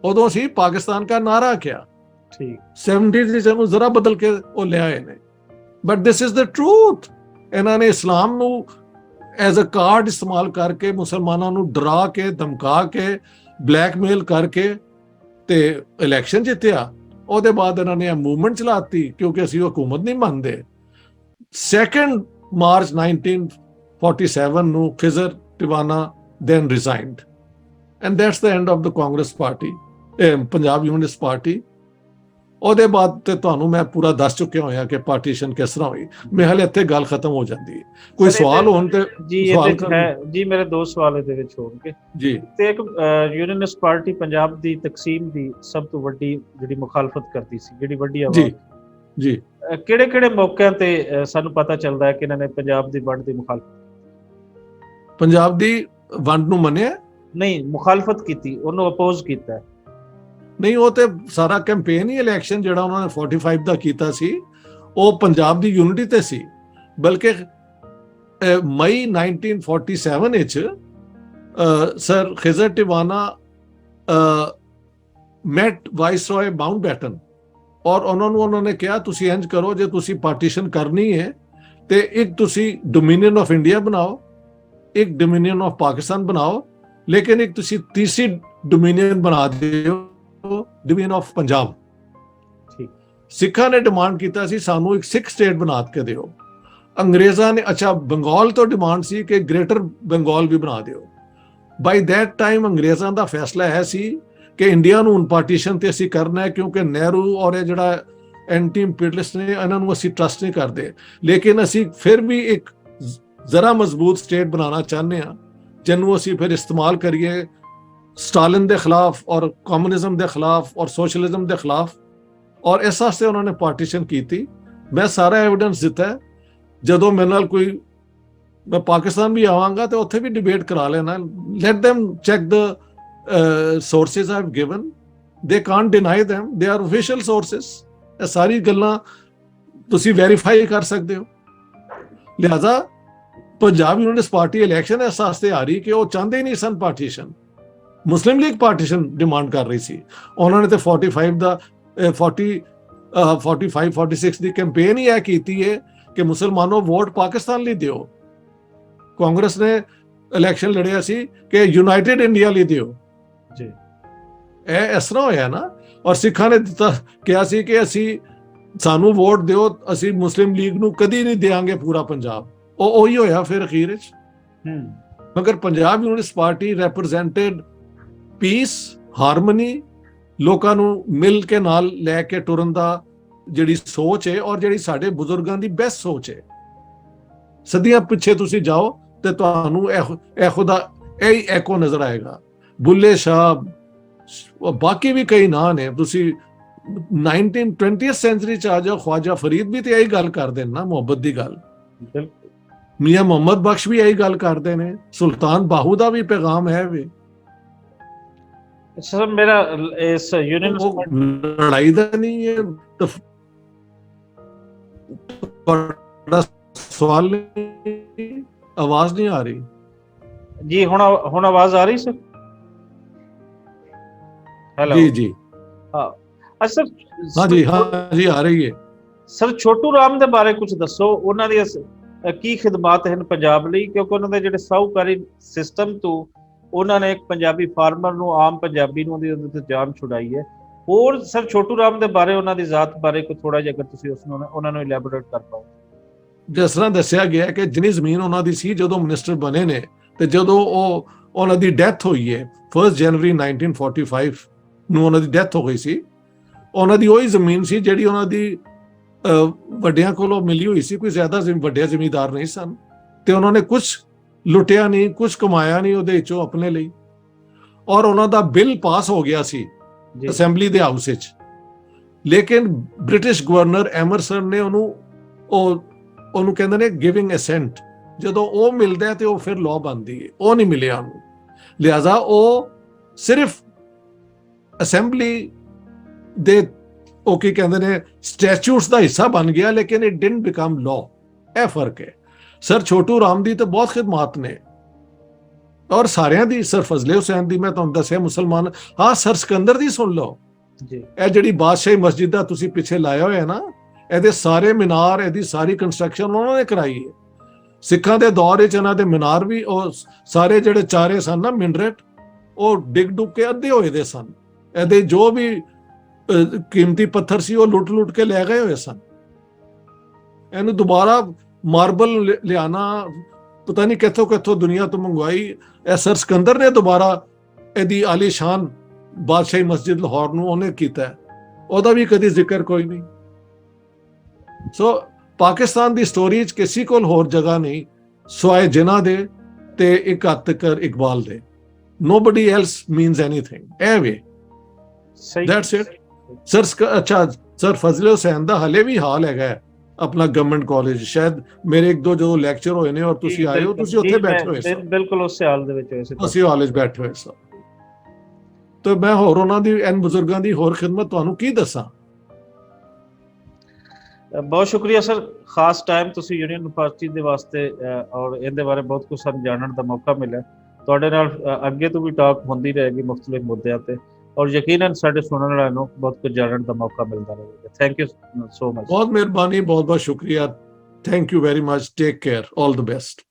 ਉਦੋਂ ਸੀ ਪਾਕਿਸਤਾਨ ਦਾ ਨਾਰਾ ਕਿਆ। ਠੀਕ 70s ਵਿੱਚ ਇਹਨੂੰ ਜ਼ਰਾ ਬਦਲ ਕੇ ਉਹ ਲਿਆਏ ਨੇ। But this is the truth. ਇਹਨਾਂ ਨੇ ਇਸਲਾਮ ਨੂੰ ਐਜ਼ ਅ ਕਾਰਡ ਇਸਤੇਮਾਲ ਕਰਕੇ ਮੁਸਲਮਾਨਾਂ ਨੂੰ ਡਰਾ ਕੇ, ਧਮਕਾ ਕੇ, ਬਲੈਕਮੇਲ ਕਰਕੇ ਤੇ ਇਲੈਕਸ਼ਨ ਜਿੱਤਿਆ। ਉਹਦੇ ਬਾਅਦ ਇਹਨਾਂ ਨੇ ਇਹ ਮੂਵਮੈਂਟ ਚਲਾਤੀ ਕਿਉਂਕਿ ਅਸੀਂ ਹਕੂਮਤ ਨਹੀਂ ਮੰਨਦੇ। 2 ਮਾਰਚ 1947 ਨੂੰ Khizr ਟਿਵਾਨਾ then resigned and that's the end of the Congress party, Punjab Unionist Party. ਉਹਦੇ ਬਾਅਦ ਤੇ ਤੁਹਾਨੂੰ ਮੈਂ ਪੂਰਾ ਦੱਸ ਚੁੱਕਿਆ ਹੋਇਆ ਕਿ ਪਾਰਟੀਸ਼ਨ ਕਿਸ ਤਰ੍ਹਾਂ ਹੋਈ। ਮੇਰੇ ਹਾਲੇ ਇੱਥੇ ਗੱਲ ਖਤਮ ਹੋ ਜਾਂਦੀ ਹੈ। ਕੋਈ ਸਵਾਲ ਹੋਣ ਤੇ ਜੀ ਇਹ ਹੈ ਜੀ, ਮੇਰੇ 2 ਸਵਾਲ ਇਹਦੇ ਵਿੱਚ ਹੋਣਗੇ ਜੀ। ਤੇ ਇੱਕ ਯੂਨੀਅਨਿਸਟ ਪਾਰਟੀ ਪੰਜਾਬ ਦੀ ਤਕਸੀਮ ਦੀ ਸਭ ਤੋਂ ਵੱਡੀ ਜਿਹੜੀ ਮੁਖਾਲਫਤ ਕਰਦੀ ਸੀ, ਜਿਹੜੀ ਵੱਡੀ ਆਵਾਜ਼ ਜੀ ਕਿਹੜੇ ਮੌਕਿਆਂ ਤੇ ਸਾਨੂੰ ਪਤਾ ਚੱਲਦਾ ਹੈ ਕਿ ਇਹਨਾਂ ਨੇ ਪੰਜਾਬ ਦੀ ਵੰਡ ਦੀ ਮੁਖਾਲਫਤ, ਪੰਜਾਬ ਦੀ ਵੰਡ ਨੂੰ ਮੰਨਿਆ ਨਹੀਂ, ਮੁਖਾਲਫਤ ਕੀਤੀ, ਉਹਨੂੰ ਅਪੋਜ਼ ਕੀਤਾ? ਨਹੀਂ, ਉਹ ਤੇ ਸਾਰਾ ਕੈਂਪੇਨ ਹੀ ਇਲੈਕਸ਼ਨ ਜਿਹੜਾ ਉਹਨਾਂ ਨੇ 45 ਦਾ ਕੀਤਾ ਸੀ ਉਹ ਪੰਜਾਬ ਦੀ ਯੂਨਿਟੀ ਤੇ ਸੀ। ਬਲਕਿ ਮਈ 1947 ਵਿੱਚ ਸਰ ਖਿਜ਼ਰ ਟਿਵਾਨਾ ਮੈਟ ਵਾਇਸਰॉय ਮਾਊਂਟਬੈਟਨ ਔਰ ਉਹਨਾਂ ਨੇ ਕਿਹਾ ਤੁਸੀਂ ਇੰਜ ਕਰੋ, ਜੇ ਤੁਸੀਂ ਪਾਰਟੀਸ਼ਨ ਕਰਨੀ ਹੈ ਤੇ ਇੱਕ ਤੁਸੀਂ ਡੋਮੀਨੀਅਨ ਆਫ ਇੰਡੀਆ ਬਣਾਓ, ਇੱਕ ਡੋਮੀਨੀਅਨ ਆਫ ਪਾਕਿਸਤਾਨ ਬਣਾਓ, ਲੇਕਿਨ ਇੱਕ ਤੁਸੀਂ ਤੀਸਰੀ ਡੋਮੀਨੀਅਨ ਬਣਾ ਦਿਓ, ਡਿਵੀਜ਼ਨ ਆਫ ਪੰਜਾਬ। ਠੀਕ। ਸਿੱਖਾਂ ਨੇ ਡਿਮਾਂਡ ਕੀਤਾ ਸੀ ਸਾਨੂੰ ਇੱਕ ਸਿੱਖ ਸਟੇਟ ਬਣਾ ਕੇ ਦਿਓ। ਅੰਗਰੇਜ਼ਾਂ ਨੇ ਬੰਗਾਲ ਤੋਂ ਡਿਮਾਂਡ ਸੀ ਕਿ ਗ੍ਰੇਟਰ ਬੰਗਾਲ ਵੀ ਬਣਾ ਦਿਓ। ਬਾਈ ਦੈਟ ਟਾਈਮ ਅੰਗਰੇਜ਼ਾਂ ਦਾ ਫੈਸਲਾ ਹੈ ਸੀ ਕਿ ਇੰਡੀਆ ਨੂੰ ਹੁਣ ਪਾਰਟੀਸ਼ਨ ਤੇ ਅਸੀਂ ਕਰਨਾ ਹੈ ਕਿਉਂਕਿ ਨਹਿਰੂ ਔਰ ਇਹ ਜਿਹੜਾ ਐਂਟੀ ਇੰਪੀਰੀਅਲਿਸਟ ਨੇ ਇਹਨਾਂ ਨੂੰ ਅਸੀਂ ਟਰਸਟ ਨਹੀਂ ਕਰਦੇ, ਲੇਕਿਨ ਅਸੀਂ ਫਿਰ ਵੀ ਇੱਕ ਜ਼ਰਾ ਮਜ਼ਬੂਤ ਸਟੇਟ ਬਣਾਉਣਾ ਚਾਹੁੰਦੇ ਹਾਂ ਜਿਹਨੂੰ ਅਸੀਂ ਫਿਰ ਇਸਤੇਮਾਲ ਕਰੀਏ ਸਟਾਲਿਨ ਦੇ ਖਿਲਾਫ ਔਰ ਕਮਿਊਨਿਜ਼ਮ ਦੇ ਖਿਲਾਫ ਔਰ ਸੋਸ਼ਲਿਜ਼ਮ ਦੇ ਖਿਲਾਫ। ਔਰ ਇਸ ਵਾਸਤੇ ਉਹਨਾਂ ਨੇ ਪਾਰਟੀਸ਼ਨ ਕੀਤੀ। ਮੈਂ ਸਾਰਾ ਐਵੀਡੈਂਸ ਦਿੱਤਾ। ਜਦੋਂ ਮੇਰੇ ਨਾਲ ਕੋਈ, ਮੈਂ ਪਾਕਿਸਤਾਨ ਵੀ ਆਵਾਂਗਾ ਤੇ ਉੱਥੇ ਵੀ ਡਿਬੇਟ ਕਰਾ ਲੈਣਾ। Let them check the sources I've given, they can't deny them, they are official sources। ਇਹ ਸਾਰੀ ਗੱਲਾਂ ਤੁਸੀਂ ਵੈਰੀਫਾਈ ਕਰ ਸਕਦੇ ਹੋ। ਲਿਹਾਜ਼ਾ ਪੰਜਾਬ ਯੂਨਿਸਟ ਪਾਰਟੀ ਇਲੈਕਸ਼ਨ ਇਸ ਵਾਸਤੇ ਆ ਰਹੀ ਕਿ ਉਹ ਚਾਹੁੰਦੇ ਹੀ ਨਹੀਂ ਸਨ partition. Muslim League partition demand ਕਰ ਰਹੀ ਸੀ। ਉਹਨਾਂ ਨੇ ਤੇ 45-46 ਦੀ ਕੈਂਪੇਨ ਹੀ ਇਹ ਕੀਤੀ ਹੈ ਕਿ ਮੁਸਲਮਾਨੋ ਵੋਟ ਪਾਕਿਸਤਾਨ ਲਈ ਦਿਓ। ਕਾਂਗਰਸ ਨੇ ਇਲੈਕਸ਼ਨ ਲੜਿਆ ਸੀ ਕਿ ਯੂਨਾਈਟਿਡ ਇੰਡੀਆ ਲਈ ਦਿਓ ਜੀ। ਇਹ ਇਸ ਤਰ੍ਹਾਂ ਹੋਇਆ ਨਾ। ਔਰ ਸਿੱਖਾਂ ਨੇ ਕਿਹਾ ਸੀ ਕਿ ਅਸੀਂ ਸਾਨੂੰ ਵੋਟ ਦਿਓ, ਅਸੀਂ ਮੁਸਲਿਮ ਲੀਗ ਨੂੰ ਕਦੀ ਨਹੀਂ ਦੇਵਾਂਗੇ ਪੂਰਾ ਪੰਜਾਬ। ਉਹੀ ਹੋਇਆ ਫਿਰ ਅਖੀਰ ਵਿੱਚ। ਮਗਰ Punjab Unionist party ਰੈਪਰੈਜ਼ੈਂਟਡ piece, harmony, ਲੋਕਾਂ ਨੂੰ ਮਿਲ ਕੇ ਨਾਲ ਲੈ ਕੇ ਟੁਰਨ ਦਾ ਜਿਹੜੀ ਸੋਚ ਹੈ ਔਰ ਜਿਹੜੀ ਸਾਡੇ ਬਜ਼ੁਰਗਾਂ ਦੀ ਬੈਸਟ ਸੋਚ ਹੈ। ਸਦੀਆਂ ਪਿੱਛੇ ਤੁਸੀਂ ਜਾਓ, ਤੇ ਤੁਹਾਨੂੰ ਇਹੋ ਦਾ ਇਹ ਐਕੋ ਨਜ਼ਰ ਆਏਗਾ। ਬੁੱਲੇ ਸ਼ਾਹ, ਬਾਕੀ ਵੀ ਕਈ ਨਾਂ ਨੇ। ਤੁਸੀਂ 20th ਸੈਂਚੁਰੀ ਚ ਆ ਜਾਓ, ਖਵਾਜਾ ਫਰੀਦ ਵੀ ਤੇ ਇਹੀ ਗੱਲ ਕਰਦੇ ਨੇ ਨਾ, ਮੁਹੱਬਤ ਦੀ ਗੱਲ। ਬਿਲਕੁਲ ਮੀਆਂ ਮੁਹੰਮਦ ਬਖਸ਼ ਵੀ ਇਹੀ ਗੱਲ ਕਰਦੇ ਨੇ। ਸੁਲਤਾਨ ਬਾਹੂ ਦਾ ਵੀ ਪੈਗਾਮ ਹੈ ਵੇ। ਸਰ ਮੇਰਾ ਇਸ ਯੂਨੀਅਨ ਉਹ ਲੜਾਈ ਦਾ ਨਹੀਂ ਹੈ। ਤੁਹਾਡਾ ਸਵਾਲ ਨਹੀਂ, ਆਵਾਜ਼ ਨਹੀਂ ਆ ਰਹੀ ਜੀ। ਹੁਣ ਆਵਾਜ਼ ਆ ਰਹੀ ਸਰ? ਹੈਲੋ ਜੀ ਜੀ ਹਾਂ ਸਰ। ਹਾਂ ਜੀ ਆ ਰਹੀ ਹੈ ਸਰ ਛੋਟੂ ਰਾਮ ਦੇ ਬਾਰੇ ਕੁਝ ਦੱਸੋ। ਉਹਨਾਂ ਦੀ ਕੀ ਖਿਦਮਾਤ ਹਨ ਪੰਜਾਬ ਲਈ, ਕਿਉਂਕਿ ਉਹਨਾਂ ਦੇ ਜਿਹੜੇ ਸਾਹੂਕਾਰੀ ਸਿਸਟਮ ਤੋਂ ਉਹਨਾਂ ਨੇ ਇੱਕ ਪੰਜਾਬੀ ਫਾਰਮਰ ਨੂੰ, ਆਮ ਪੰਜਾਬੀ ਨੂੰ ਉਹਦੇ ਤੇ ਜਾਨ ਛੁਡਾਈ ਹੈ। ਹੋਰ ਸਰ ਛੋਟੂ ਰਾਮ ਦੇ ਬਾਰੇ, ਉਹਨਾਂ ਦੀ ਜ਼ਾਤ ਬਾਰੇ ਕੋਈ ਥੋੜਾ ਜਿਹਾ ਅਗਰ ਤੁਸੀਂ ਉਹਨਾਂ ਨੂੰ ਇਲੈਬੋਰੇਟ ਕਰ ਪਾਓ। ਜਿਸ ਤਰ੍ਹਾਂ ਦੱਸਿਆ ਗਿਆ ਕਿ ਜਿੰਨੀ ਜ਼ਮੀਨ ਉਹਨਾਂ ਦੀ ਸੀ ਜਦੋਂ ਮਿਨਿਸਟਰ ਬਣੇ ਨੇ, ਤੇ ਜਦੋਂ ਉਹਨਾਂ ਦੀ ਡੈਥ ਹੋਈ ਹੈ 1 ਜਨਵਰੀ 1945 ਨੂੰ ਉਹਨਾਂ ਦੀ ਡੈਥ ਹੋ ਗਈ ਸੀ, ਉਹਨਾਂ ਦੀ ਉਹੀ ਜ਼ਮੀਨ ਸੀ ਜਿਹੜੀ ਉਹਨਾਂ ਦੀ ਵੱਡਿਆਂ ਕੋਲੋਂ ਮਿਲੀ ਹੋਈ ਸੀ। ਕੋਈ ਜ਼ਿਆਦਾ ਵੱਡੇ ਜ਼ਮੀਂਦਾਰ ਨਹੀਂ ਸਨ, ਤੇ ਉਹਨਾਂ ਨੇ ਕੁਝ ਲੁੱਟਿਆ ਨਹੀਂ, ਕੁਝ ਕਮਾਇਆ ਨਹੀਂ ਉਹਦੇ ਵਿੱਚੋਂ ਆਪਣੇ ਲਈ। ਔਰ ਉਹਨਾਂ ਦਾ ਬਿੱਲ ਪਾਸ ਹੋ ਗਿਆ ਸੀ ਅਸੈਂਬਲੀ ਦੇ ਹਾਊਸ ਵਿੱਚ, ਲੇਕਿਨ ਬ੍ਰਿਟਿਸ਼ ਗਵਰਨਰ ਐਮਰਸਨ ਨੇ ਉਹਨੂੰ ਕਹਿੰਦੇ ਨੇ ਗਿਵਿੰਗ ਅਸੈਂਟ। ਜਦੋਂ ਉਹ ਮਿਲਦਾ ਤੇ ਉਹ ਫਿਰ ਲਾਅ ਬਣਦੀ ਹੈ, ਉਹ ਨਹੀਂ ਮਿਲਿਆ ਉਹਨੂੰ। ਲਿਹਾਜ਼ਾ ਉਹ ਸਿਰਫ ਅਸੈਂਬਲੀ ਦੇ ਉਹ ਕੀ ਕਹਿੰਦੇ ਨੇ ਸਟੈਚੂਟਸ ਦਾ ਹਿੱਸਾ ਬਣ ਗਿਆ, ਲੇਕਿਨ ਇਟ ਡਿਡਨਟ ਬਿਕਮ ਲਾਅ। ਇਹ ਫਰਕ ਹੈ। ਸਰ ਛੋਟੂ ਰਾਮ ਦੀ ਤਾਂ ਬਹੁਤ ਖਿਦਮਾਤ ਨੇ, ਔਰ ਸਾਰਿਆਂ ਦੀ। ਸਰ ਫਜ਼ਲੇ ਹੁਸੈਨ ਦੀ ਮੈਂ ਤੁਹਾਨੂੰ ਦੱਸਿਆ, ਮੁਸਲਮਾਨ। ਹਾਂ ਸਰ ਸਿਕੰਦਰ ਦੀ ਸੁਣ ਲਓ ਜੀ। ਇਹ ਜਿਹੜੀ ਬਾਦਸ਼ਾਹੀ ਮਸਜਿਦ ਦਾ ਤੁਸੀਂ ਪਿੱਛੇ ਲਾਇਆ ਹੋਇਆ ਨਾ, ਇਹਦੇ ਸਾਰੇ ਮੀਨਾਰ, ਇਹਦੀ ਸਾਰੀ ਕੰਸਟਰਕਸ਼ਨ ਉਹਨਾਂ ਨੇ ਕਰਾਈ ਹੈ। ਸਿੱਖਾਂ ਦੇ ਦੌਰ ਵਿੱਚ ਇਹਨਾਂ ਦੇ ਮੀਨਾਰ ਵੀ, ਉਹ ਸਾਰੇ ਜਿਹੜੇ ਚਾਰੇ ਸਨ ਨਾ ਮਿਨਰੇਟ, ਉਹ ਡਿੱਗ ਡੁੱਗ ਕੇ ਅੱਧੇ ਹੋਏ ਦੇ ਸਨ। ਇਹਦੇ ਜੋ ਵੀ ਕੀਮਤੀ ਪੱਥਰ ਸੀ ਉਹ ਲੁੱਟ ਕੇ ਲੈ ਗਏ ਹੋਏ ਸਨ। ਇਹਨੂੰ ਦੁਬਾਰਾ ਮਾਰਬਲ ਲਿਆਣਾ ਪਤਾ ਨਹੀਂ ਕਿੱਥੋਂ ਦੁਨੀਆ ਤੋਂ ਮੰਗਵਾਈ। ਇਹ ਸਰ ਸਿਕੰਦਰ ਨੇ ਦੁਬਾਰਾ ਇਹਦੀ ਆਲੀਸ਼ਾਨ ਬਾਦਸ਼ਾਹੀ ਮਸਜਿਦ ਲਾਹੌਰ ਨੂੰ ਉਹਨੇ ਕੀਤਾ, ਉਹਦਾ ਵੀ ਕਦੀ ਜ਼ਿਕਰ ਕੋਈ ਨਹੀਂ। ਸੋ ਪਾਕਿਸਤਾਨ ਦੀ ਸਟੋਰੀ 'ਚ ਕਿਸੇ ਕੋਲ ਹੋਰ ਜਗ੍ਹਾ ਨਹੀਂ ਸਿਵਾਏ ਜਿਨ੍ਹਾਂ ਦੇ ਤੇ ਇੱਕ ਹੱਦ ਤੱਕ ਇਕਬਾਲ ਦੇ। Nobody else means anything. ਐਵੇਂ that's it. ਸਰ ਅੱਛਾ ਸਰ ਫਜ਼ਲੇ ਹੁਸੈਨ ਦਾ ਹਲੇ ਵੀ ਹਾਲ ਹੈਗਾ ਆਪਣਾ ਗਵਰਨਮੈਂਟ ਕਾਲਜ। ਸ਼ਾਇਦ ਮੇਰੇ ਇੱਕ ਦੋ ਜਦੋਂ ਲੈਕਚਰ ਹੋਏ ਨੇ ਔਰ ਤੁਸੀਂ ਆਏ ਹੋ, ਤੁਸੀਂ ਉੱਥੇ ਬੈਠੇ ਹੋਏ ਸਨ। ਬਿਲਕੁਲ ਉਸੇ ਹਾਲ ਦੇ ਵਿੱਚ ਹੋਏ ਸੀ, ਅਸੀਂ ਹਾਲ 'ਚ ਬੈਠੇ ਹੋਏ ਸਾਂ। ਤੇ ਮੈਂ ਹੋਰ ਉਹਨਾਂ ਦੀ ਐਨ ਬਜ਼ੁਰਗਾਂ ਦੀ ਹੋਰ ਖਿਦਮਤ ਤੁਹਾਨੂੰ ਕੀ ਦੱਸਾਂ। ਬਹੁਤ ਸ਼ੁਕਰੀਆ ਸਰ। ਖਾਸ ਟਾਈਮ ਤੁਸੀਂ ਯੂਨੀਅਨ ਯੂਨੀਵਰਸਿਟੀ ਦੇ ਵਾਸਤੇ ਔਰ ਇਹਦੇ ਬਾਰੇ ਬਹੁਤ ਕੁਝ ਸਾਨੂੰ ਜਾਣਨ ਦਾ ਮੌਕਾ ਮਿਲਿਆ। ਤੁਹਾਡੇ ਨਾਲ ਅੱਗੇ ਤੋਂ ਵੀ ਟਾਕ ਹੁੰਦੀ ਰਹੇਗੀ ਮੁxtਲਿਫ ਮੁੱਦਿਆਂ ਤੇ, ਔਰ ਯਕੀਨਨ ਸਾਡੇ ਸੁਣਨ ਵਾਲਿਆਂ ਨੂੰ ਬਹੁਤ ਕੁਝ ਜਾਣਨ ਦਾ ਮੌਕਾ ਮਿਲਦਾ ਰਹੇਗਾ। Thank you so much. ਬਹੁਤ ਮਿਹਰਬਾਨੀ, ਬਹੁਤ ਬਹੁਤ ਸ਼ੁਕਰੀਆ। Thank you very much. Take care. All the best.